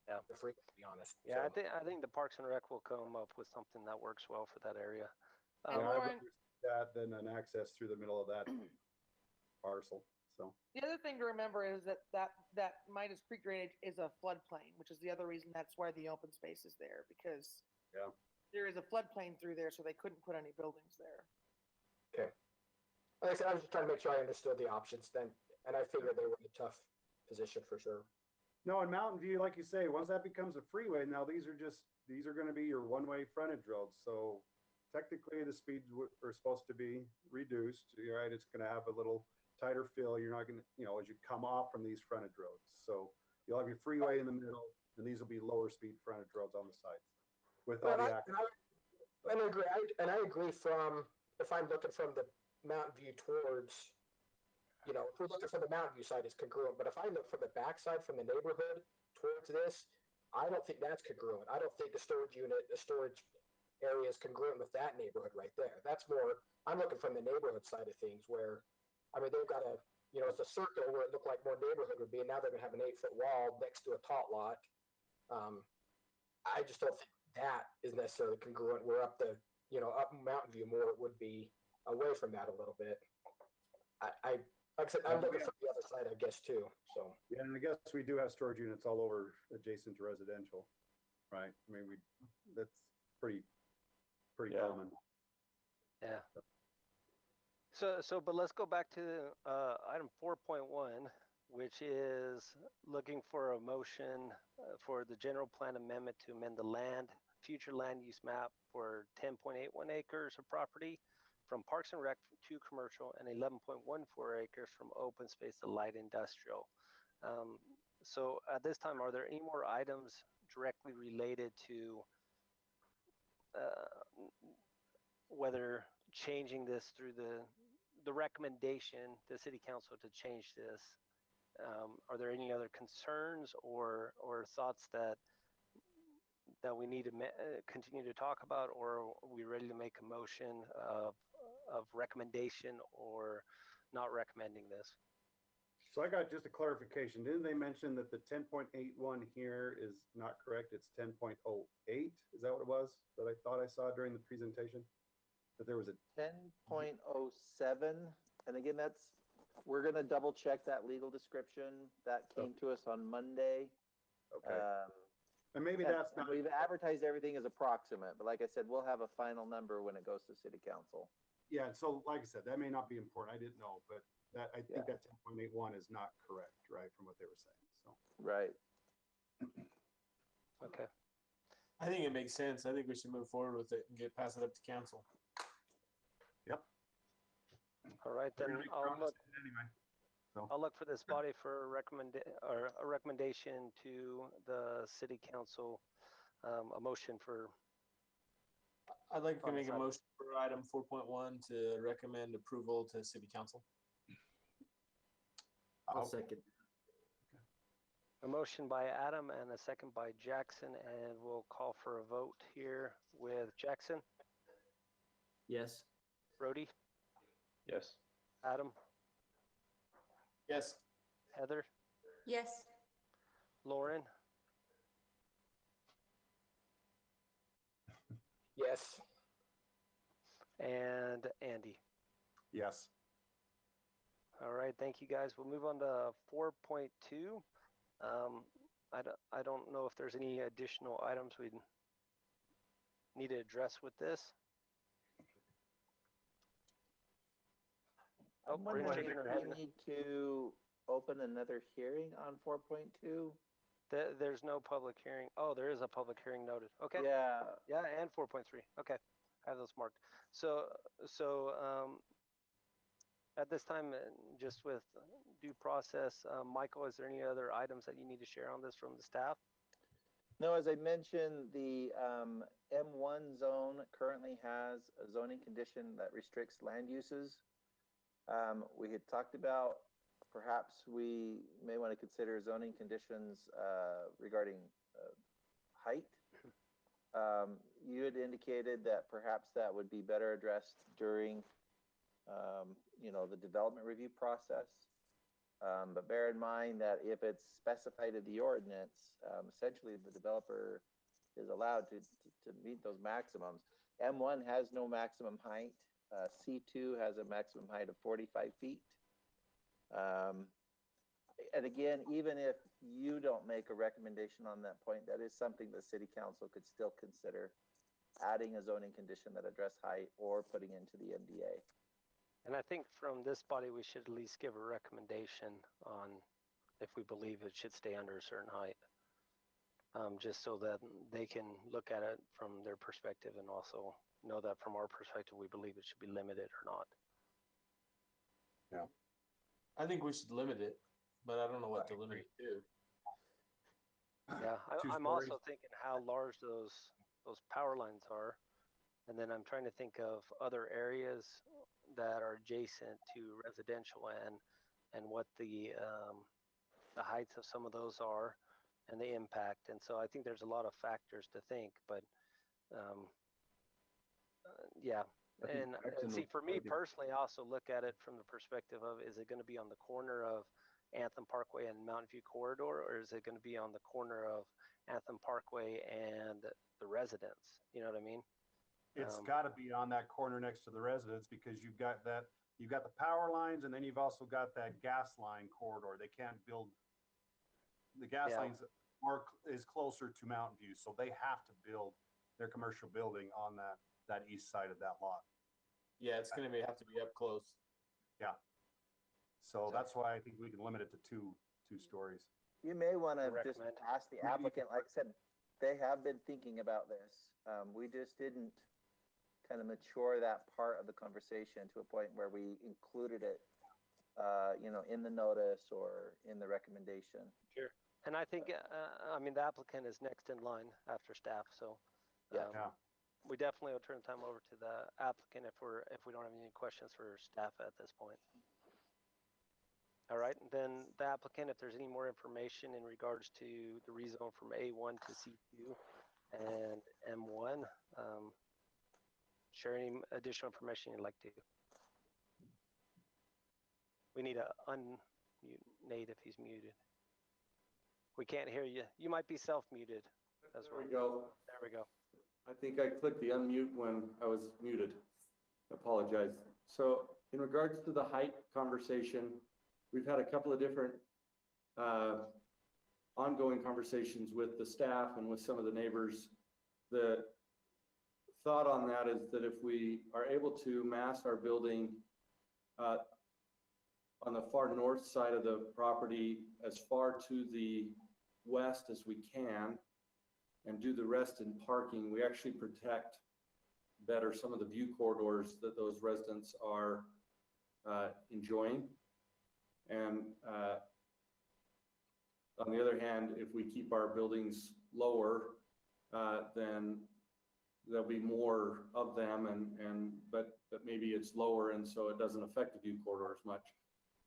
the freeway, to be honest. Yeah, so. I think the Parks and Rec will come up with something that works well for that area. I'd rather that than an access through the middle of that parcel. So the other thing to remember is that Midas Creek drainage is a floodplain, which is the other reason that's why the open space is there, because there is a floodplain through there, so they couldn't put any buildings there. Okay. Like I said, I was just trying to make sure I understood the options then, and I figured they were in a tough position for sure. No, in Mountain View, like you say, once that becomes a freeway, now these are going to be your one-way frontage roads. So technically, the speeds are supposed to be reduced. You're right; it's going to have a little tighter fill. You're not going to, as you come off from these frontage roads. So you'll have your freeway in the middle, and these will be lower speed frontage roads on the sides with all the access. And I agree. From if I'm looking from the Mountain View towards. If we're looking from the Mountain View side, it's congruent. But if I look from the backside, from the neighborhood towards this, I don't think that's congruent. I don't think the storage area is congruent with that neighborhood right there. That's more, I'm looking from the neighborhood side of things where, I mean, they've got it's a circle where it looked like more neighborhood would be, and now they're going to have an 8-foot wall next to a tot lot. I just don't think that is necessarily congruent. We're up up Mountain View more, it would be away from that a little bit. Like I said, I'm looking for the other side, I guess, too. So yeah, and I guess we do have storage units all over adjacent to residential, right? I mean, that's pretty common. Yeah. But let's go back to item 4.1, which is looking for a motion for the general plan amendment to amend the future land use map for 10.81 acres of property from Parks and Rec to commercial, and 11.14 acres from open space to light industrial. So at this time, are there any more items directly related to whether changing this through the recommendation to City Council to change this? Are there any other concerns or thoughts that we need to continue to talk about, or are we ready to make a motion of recommendation or not recommending this? So I got just a clarification. Didn't they mention that the 10.81 here is not correct? It's 10.08. Is that what it was that I thought I saw during the presentation? That there was a 10.07. And again, we're going to double check that legal description that came to us on Monday. Okay. And maybe that's not. We've advertised everything as approximate, but like I said, we'll have a final number when it goes to city council. Yeah. So like I said, that may not be important. I didn't know, but I think that 10.81 is not correct, right, from what they were saying. So right. Okay. I think it makes sense. I think we should move forward with it and pass it up to council. Yep. All right, then I'll look. Anyway. So. I'll look for this body for a recommendation to the city council, a motion for. I'd like to make a motion for item 4.1 to recommend approval to city council. I'll second. A motion by Adam and a second by Jackson, and we'll call for a vote here with Jackson. Yes. Brody? Yes. Adam? Yes. Heather? Yes. Lauren? Yes. And Andy? Yes. All right, thank you guys. We'll move on to 4.2. I don't know if there's any additional items we need to address with this. I'm wondering if we need to open another hearing on 4.2. There's no public hearing. Oh, there is a public hearing noted. Okay. Yeah. Yeah, and 4.3. Okay, I have those marked. So at this time, just with due process, Michael, is there any other items that you need to share on this from the staff? No, as I mentioned, the M1 zone currently has a zoning condition that restricts land uses. We had talked about perhaps we may want to consider zoning conditions regarding height. You had indicated that perhaps that would be better addressed during the development review process. But bear in mind that if it's specified in the ordinance, essentially the developer is allowed to meet those maximums. M1 has no maximum height. C2 has a maximum height of 45 feet. And again, even if you don't make a recommendation on that point, that is something the city council could still consider adding a zoning condition that address height or putting into the MDA. And I think from this body, we should at least give a recommendation on if we believe it should stay under a certain height, just so that they can look at it from their perspective and also know that from our perspective, we believe it should be limited or not. Yeah. I think we should limit it, but I don't know what to limit it to. Yeah, I'm also thinking how large those power lines are. And then I'm trying to think of other areas that are adjacent to residential and what the heights of some of those are and the impact. And so I think there's a lot of factors to think, but yeah. And see, for me personally, I also look at it from the perspective of, is it going to be on the corner of Anthem Parkway and Mountain View Corridor, or is it going to be on the corner of Anthem Parkway and the residence? You know what I mean? It's got to be on that corner next to the residence, because you've got the power lines, and then you've also got that gas line corridor. They can't build the gas lines is closer to Mountain View, so they have to build their commercial building on that east side of that lot. Yeah, it's going to have to be up close. Yeah. So that's why I think we can limit it to two stories. You may want to just ask the applicant, like I said, they have been thinking about this. We just didn't kind of mature that part of the conversation to a point where we included it, in the notice or in the recommendation. Sure. And I think, the applicant is next in line after staff. So we definitely will turn the time over to the applicant if we don't have any questions for staff at this point. All right, then the applicant, if there's any more information in regards to the rezone from A1 to C2 and M1, share any additional information you'd like to. We need to mute Nate if he's muted. We can't hear you. You might be self-muted as well. There we go. There we go. I think I clicked the unmute when I was muted. Apologize. So in regards to the height conversation, we've had a couple of different ongoing conversations with the staff and with some of the neighbors. The thought on that is that if we are able to mass our building on the far north side of the property as far to the west as we can and do the rest in parking, we actually protect better some of the view corridors that those residents are enjoying. And on the other hand, if we keep our buildings lower, then there'll be more of them, but maybe it's lower, and so it doesn't affect the view corridor as much.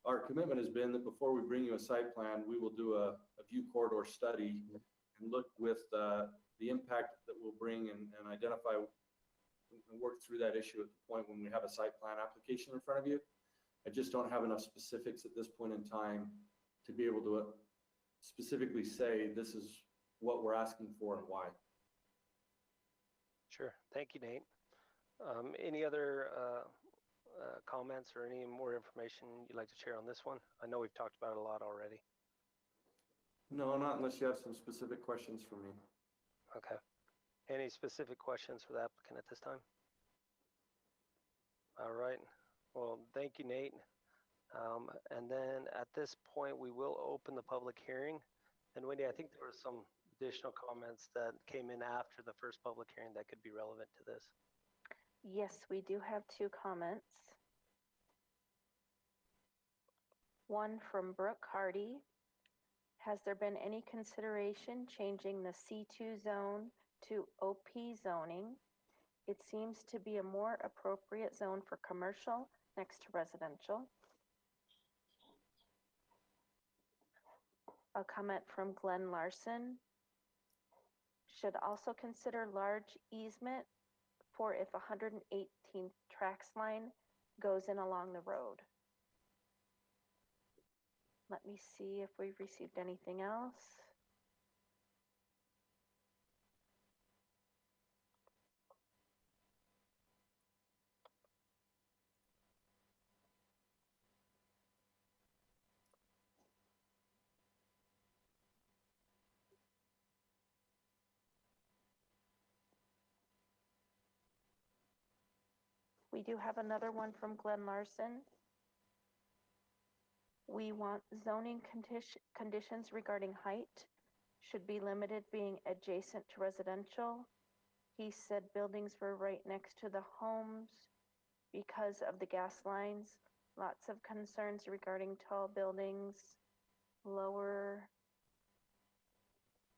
Our commitment has been that before we bring you a site plan, we will do a view corridor study and look with the impact that we'll bring and identify and work through that issue at the point when we have a site plan application in front of you. I just don't have enough specifics at this point in time to be able to specifically say this is what we're asking for and why. Sure. Thank you, Nate. Any other comments or any more information you'd like to share on this one? I know we've talked about it a lot already. No, not unless you have some specific questions for me. Okay. Any specific questions for the applicant at this time? All right. Well, thank you, Nate. And then at this point, we will open the public hearing. And Wendy, I think there were some additional comments that came in after the first public hearing that could be relevant to this. Yes, we do have two comments. One from Brooke Hardy. Has there been any consideration changing the C2 zone to OP zoning? It seems to be a more appropriate zone for commercial next to residential. A comment from Glenn Larson. Should also consider large easement for if 118th tracks line goes in along the road. Let me see if we've received anything else. We do have another one from Glenn Larson. We want zoning conditions regarding height should be limited being adjacent to residential. He said buildings were right next to the homes because of the gas lines. Lots of concerns regarding tall buildings. Lower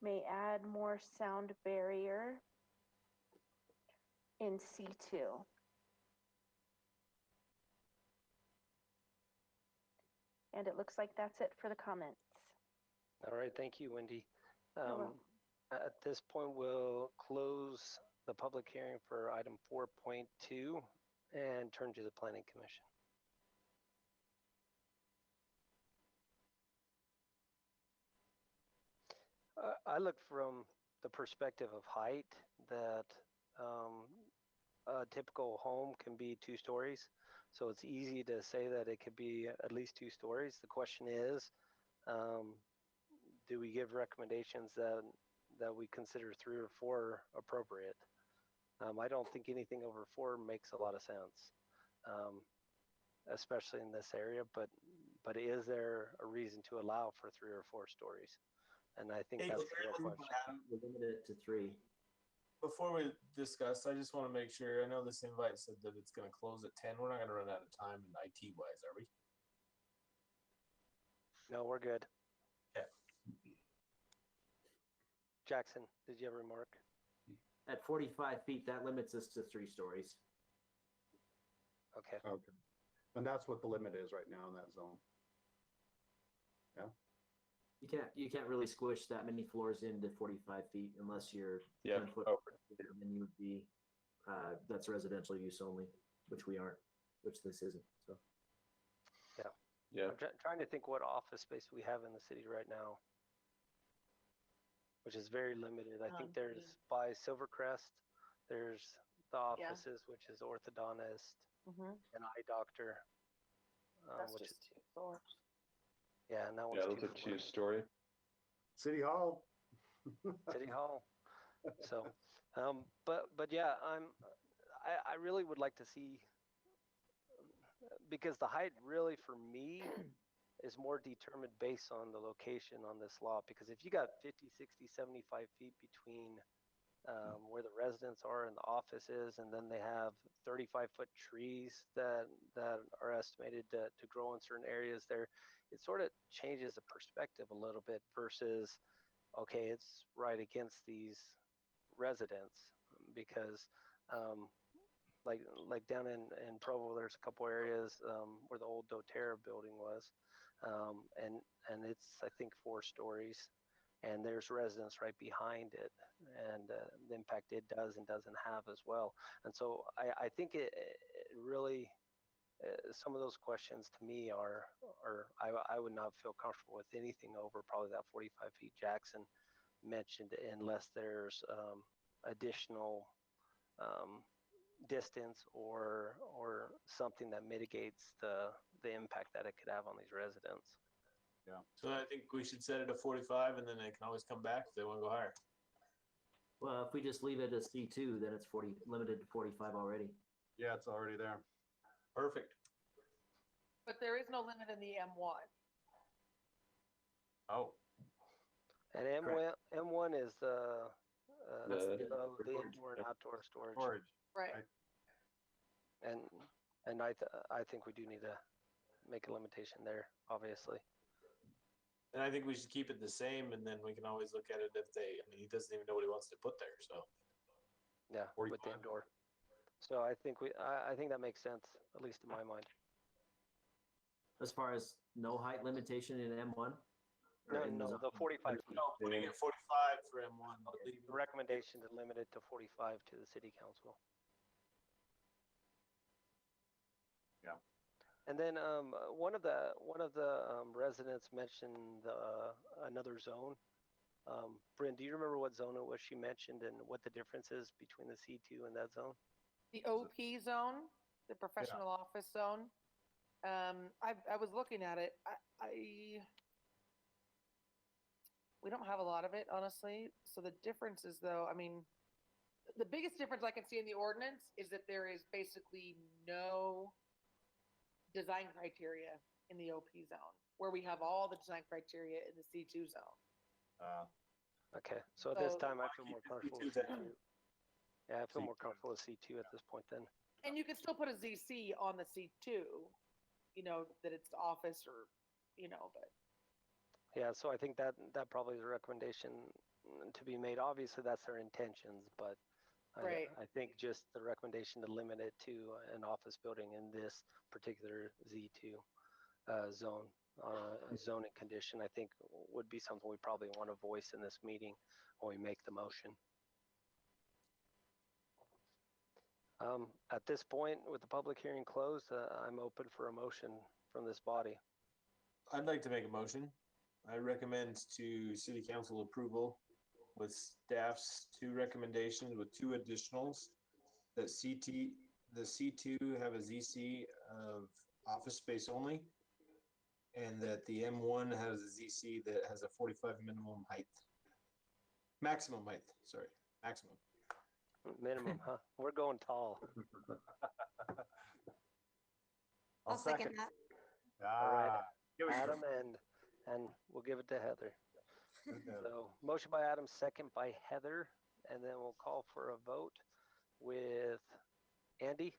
may add more sound barrier in C2. And it looks like that's it for the comments. All right, thank you, Wendy. At this point, we'll close the public hearing for item 4.2 and turn to the Planning Commission. I look from the perspective of height that a typical home can be 2 stories. So it's easy to say that it could be at least 2 stories. The question is, do we give recommendations that we consider 3 or 4 appropriate? I don't think anything over 4 makes a lot of sense, especially in this area. But is there a reason to allow for 3 or 4 stories? And I think that's the real question. We're limited to 3. Before we discuss, I just want to make sure, I know this invite said that it's going to close at 10. We're not going to run out of time IT wise, are we? No, we're good. Okay. Jackson, did you have a remark? At 45 feet, that limits us to 3 stories. Okay. Okay. And that's what the limit is right now in that zone. Yeah. You can't really squish that many floors into 45 feet unless you're 10 foot over, and then you would be that's residential use only, which we aren't, which this isn't. So yeah. Yeah. I'm trying to think what office space we have in the city right now, which is very limited. I think there's by Silvercrest, there's the offices, which is orthodontist and eye doctor, That's which just is 2 floors. yeah, and that one's Yeah, those are 2-story. City Hall. City Hall. So, but yeah, I really would like to see, because the height really for me is more determined based on the location on this lot. Because if you got 50, 60, 75 feet between where the residents are and the office is, and then they have 35-foot trees that are estimated to grow in certain areas there, it sort of changes the perspective a little bit versus, okay, it's right against these residents. Because like down in Provo, there's a couple areas where the old doTERRA building was, and it's, I think, 4 stories, and there's residents right behind it, and the impact it does and doesn't have as well. And so I think it really, some of those questions to me are I would not feel comfortable with anything over probably that 45 feet Jackson mentioned, unless there's additional distance or something that mitigates the impact that it could have on these residents. Yeah. So I think we should set it at 45, and then they can always come back if they want to go higher. Well, if we just leave it as C2, then it's 40, limited to 45 already. Yeah, it's already there. Perfect. But there is no limit in the M1. Oh. And M1 is the indoor and outdoor storage. Right. And I think we do need to make a limitation there, obviously. And I think we should keep it the same, and then we can always look at it if they, I mean, he doesn't even know what he wants to put there, so. Yeah, with the indoor. So I think I think that makes sense, at least in my mind. As far as no height limitation in M1? No, the 45 feet. No, putting it 45 for M1. The recommendation to limit it to 45 to the city council. Yeah. And then one of the residents mentioned another zone. Bryn, do you remember what zone it was she mentioned and what the difference is between the C2 and that zone? The OP zone, the professional office zone. I was looking at it. We don't have a lot of it, honestly. So the difference is, though, I mean, the biggest difference I can see in the ordinance is that there is basically no design criteria in the OP zone, where we have all the design criteria in the C2 zone. Okay, so at this time, I feel more comfortable with C2. Yeah, I feel more comfortable with C2 at this point then. And you can still put a ZC on the C2, you know, that it's office or, you know, but. Yeah, so I think that probably is a recommendation to be made. Obviously, that's their intentions, but Right. I think just the recommendation to limit it to an office building in this particular Z2 zone, zoning condition, I think would be something we probably want to voice in this meeting when we make the motion. At this point, with the public hearing closed, I'm open for a motion from this body. I'd like to make a motion. I recommend to city council approval with staff's 2 recommendations with 2 additionals, that the C2 have a ZC of office space only, and that the M1 has a ZC that has a 45 maximum height, sorry, maximum. Minimum, huh? We're going tall. I'll second that. All right, Adam, and we'll give it to Heather. So motion by Adam, second by Heather, and then we'll call for a vote with Andy.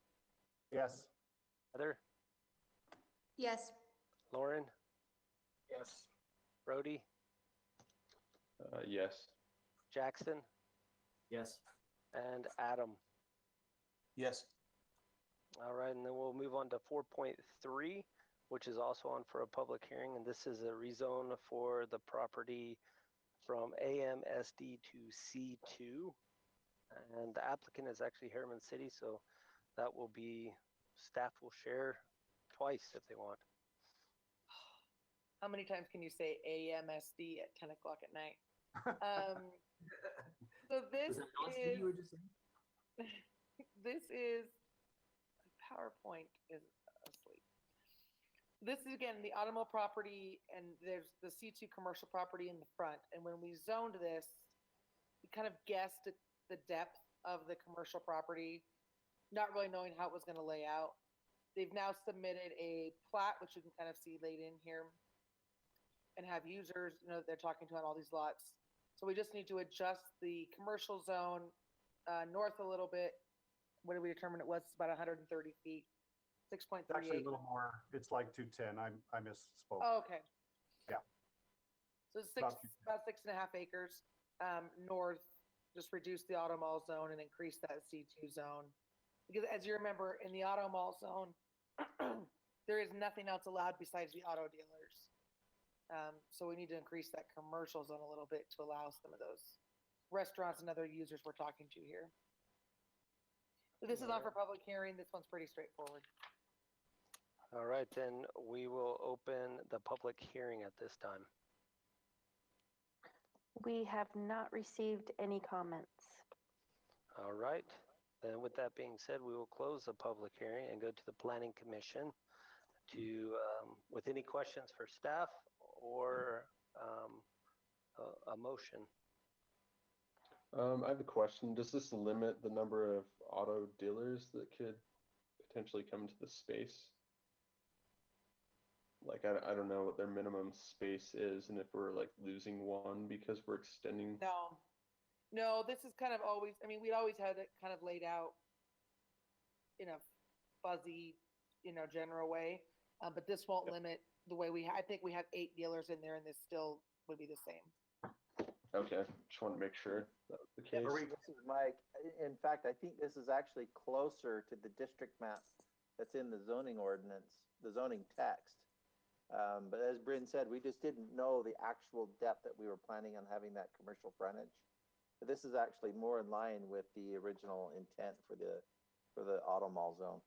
Yes. Heather. Yes. Lauren. Yes. Brody. Yes. Jackson. Yes. And Adam. Yes. All right, and then we'll move on to 4.3, which is also on for a public hearing, and this is a rezone for the property from AMSD to C2, and the applicant is actually Herriman City, so that will be, staff will share twice if they want. How many times can you say AMSD at 10 o'clock at night? So this Was that not Steve is you were just saying? this is PowerPoint is asleep. This is again the Automobile property, and there's the C2 commercial property in the front. And when we zoned this, we kind of guessed at the depth of the commercial property, not really knowing how it was going to lay out. They've now submitted a plat, which you can kind of see laid in here, and have users, that they're talking to on all these lots. So we just need to adjust the commercial zone north a little bit. What did we determine it was? It's about 130 feet, It's actually 6.38. a little more. It's like 210. I misspoke. Oh, okay. Yeah. So About about 6.5 acres north. Just reduce the auto mall zone and increase that C2 zone. Because as you remember, in the auto mall zone, there is nothing else allowed besides the auto dealers. So we need to increase that commercial zone a little bit to allow some of those restaurants and other users we're talking to here. So this is on for public hearing. This one's pretty straightforward. All right, then we will open the public hearing at this time. We have not received any comments. All right, then with that being said, we will close the public hearing and go to the Planning Commission with any questions for staff or a motion. I have a question. Does this limit the number of auto dealers that could potentially come into the space? Like, I don't know what their minimum space is, and if we're like losing one because we're extending. No, this is kind of always, we always had it kind of laid out in a fuzzy, general way. But this won't limit the way I think we have 8 dealers in there, and this still would be the same. Okay, just want to make sure that was the case. This is Mike. In fact, I think this is actually closer to the district map that's in the zoning ordinance, the zoning text. But as Bryn said, we just didn't know the actual depth that we were planning on having that commercial frontage. But this is actually more in line with the original intent for the auto mall zone.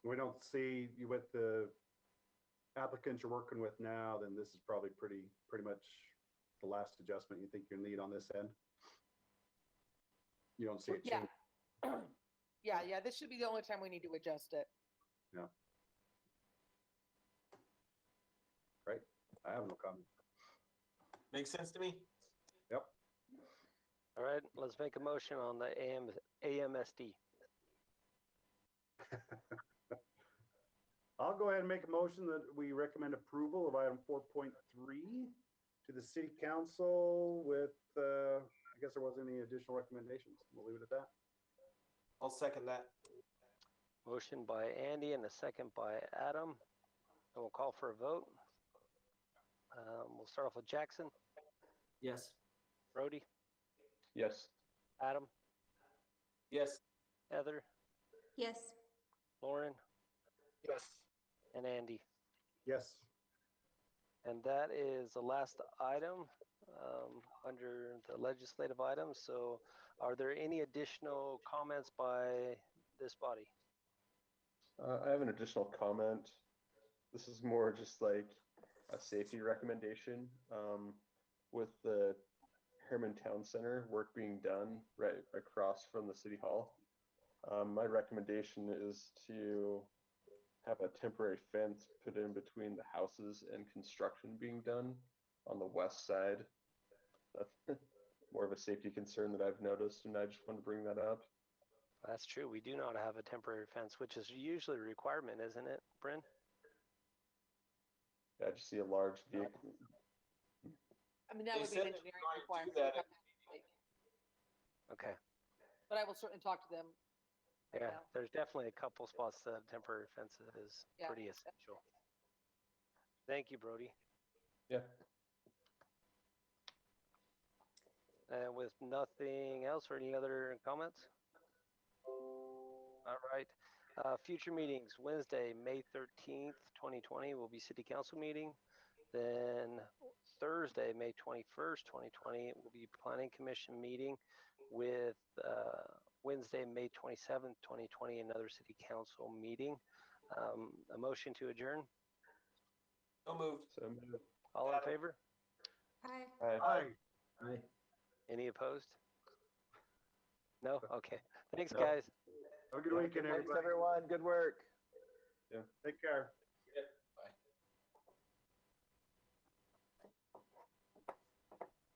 We don't see you with the applicants you're working with now, then this is probably pretty much the last adjustment you think you'll need on this end. You don't see it change. Yeah, this should be the only time we need to adjust it. Yeah. Right. I have no comment. Makes sense to me. Yep. All right, let's make a motion on the AMSD. I'll go ahead and make a motion that we recommend approval of item 4.3 to the city council with, I guess there wasn't any additional recommendations. We'll leave it at that. I'll second that. Motion by Andy and a second by Adam. And we'll call for a vote. We'll start off with Jackson. Yes. Brody. Yes. Adam. Yes. Heather. Yes. Lauren. Yes. And Andy. Yes. And that is the last item under the legislative items. So are there any additional comments by this body? I have an additional comment. This is more just like a safety recommendation. With the Herriman Town Center work being done right across from the City Hall, my recommendation is to have a temporary fence put in between the houses and construction being done on the west side. That's more of a safety concern that I've noticed, and I just want to bring that up. That's true. We do not have a temporary fence, which is usually a requirement, isn't it, Bryn? Yeah, I just see a large vehicle. That would be an engineering requirement. Okay. But I will certainly talk to them. Yeah, there's definitely a couple spots that temporary fence is pretty essential. Thank you, Brody. Yeah. And with nothing else or any other comments? All right. Future meetings, Wednesday, May 13th, 2020 will be city council meeting. Then Thursday, May 21st, 2020 will be planning commission meeting with Wednesday, May 27th, 2020, another city council meeting. A motion to adjourn? So moved. So moved. All in favor? Hi. Aye. Aye. Any opposed? No? Okay. Thanks, No. guys. Have a good Yeah. weekend, Thanks, everybody. everyone. Good work. Yeah. Take care.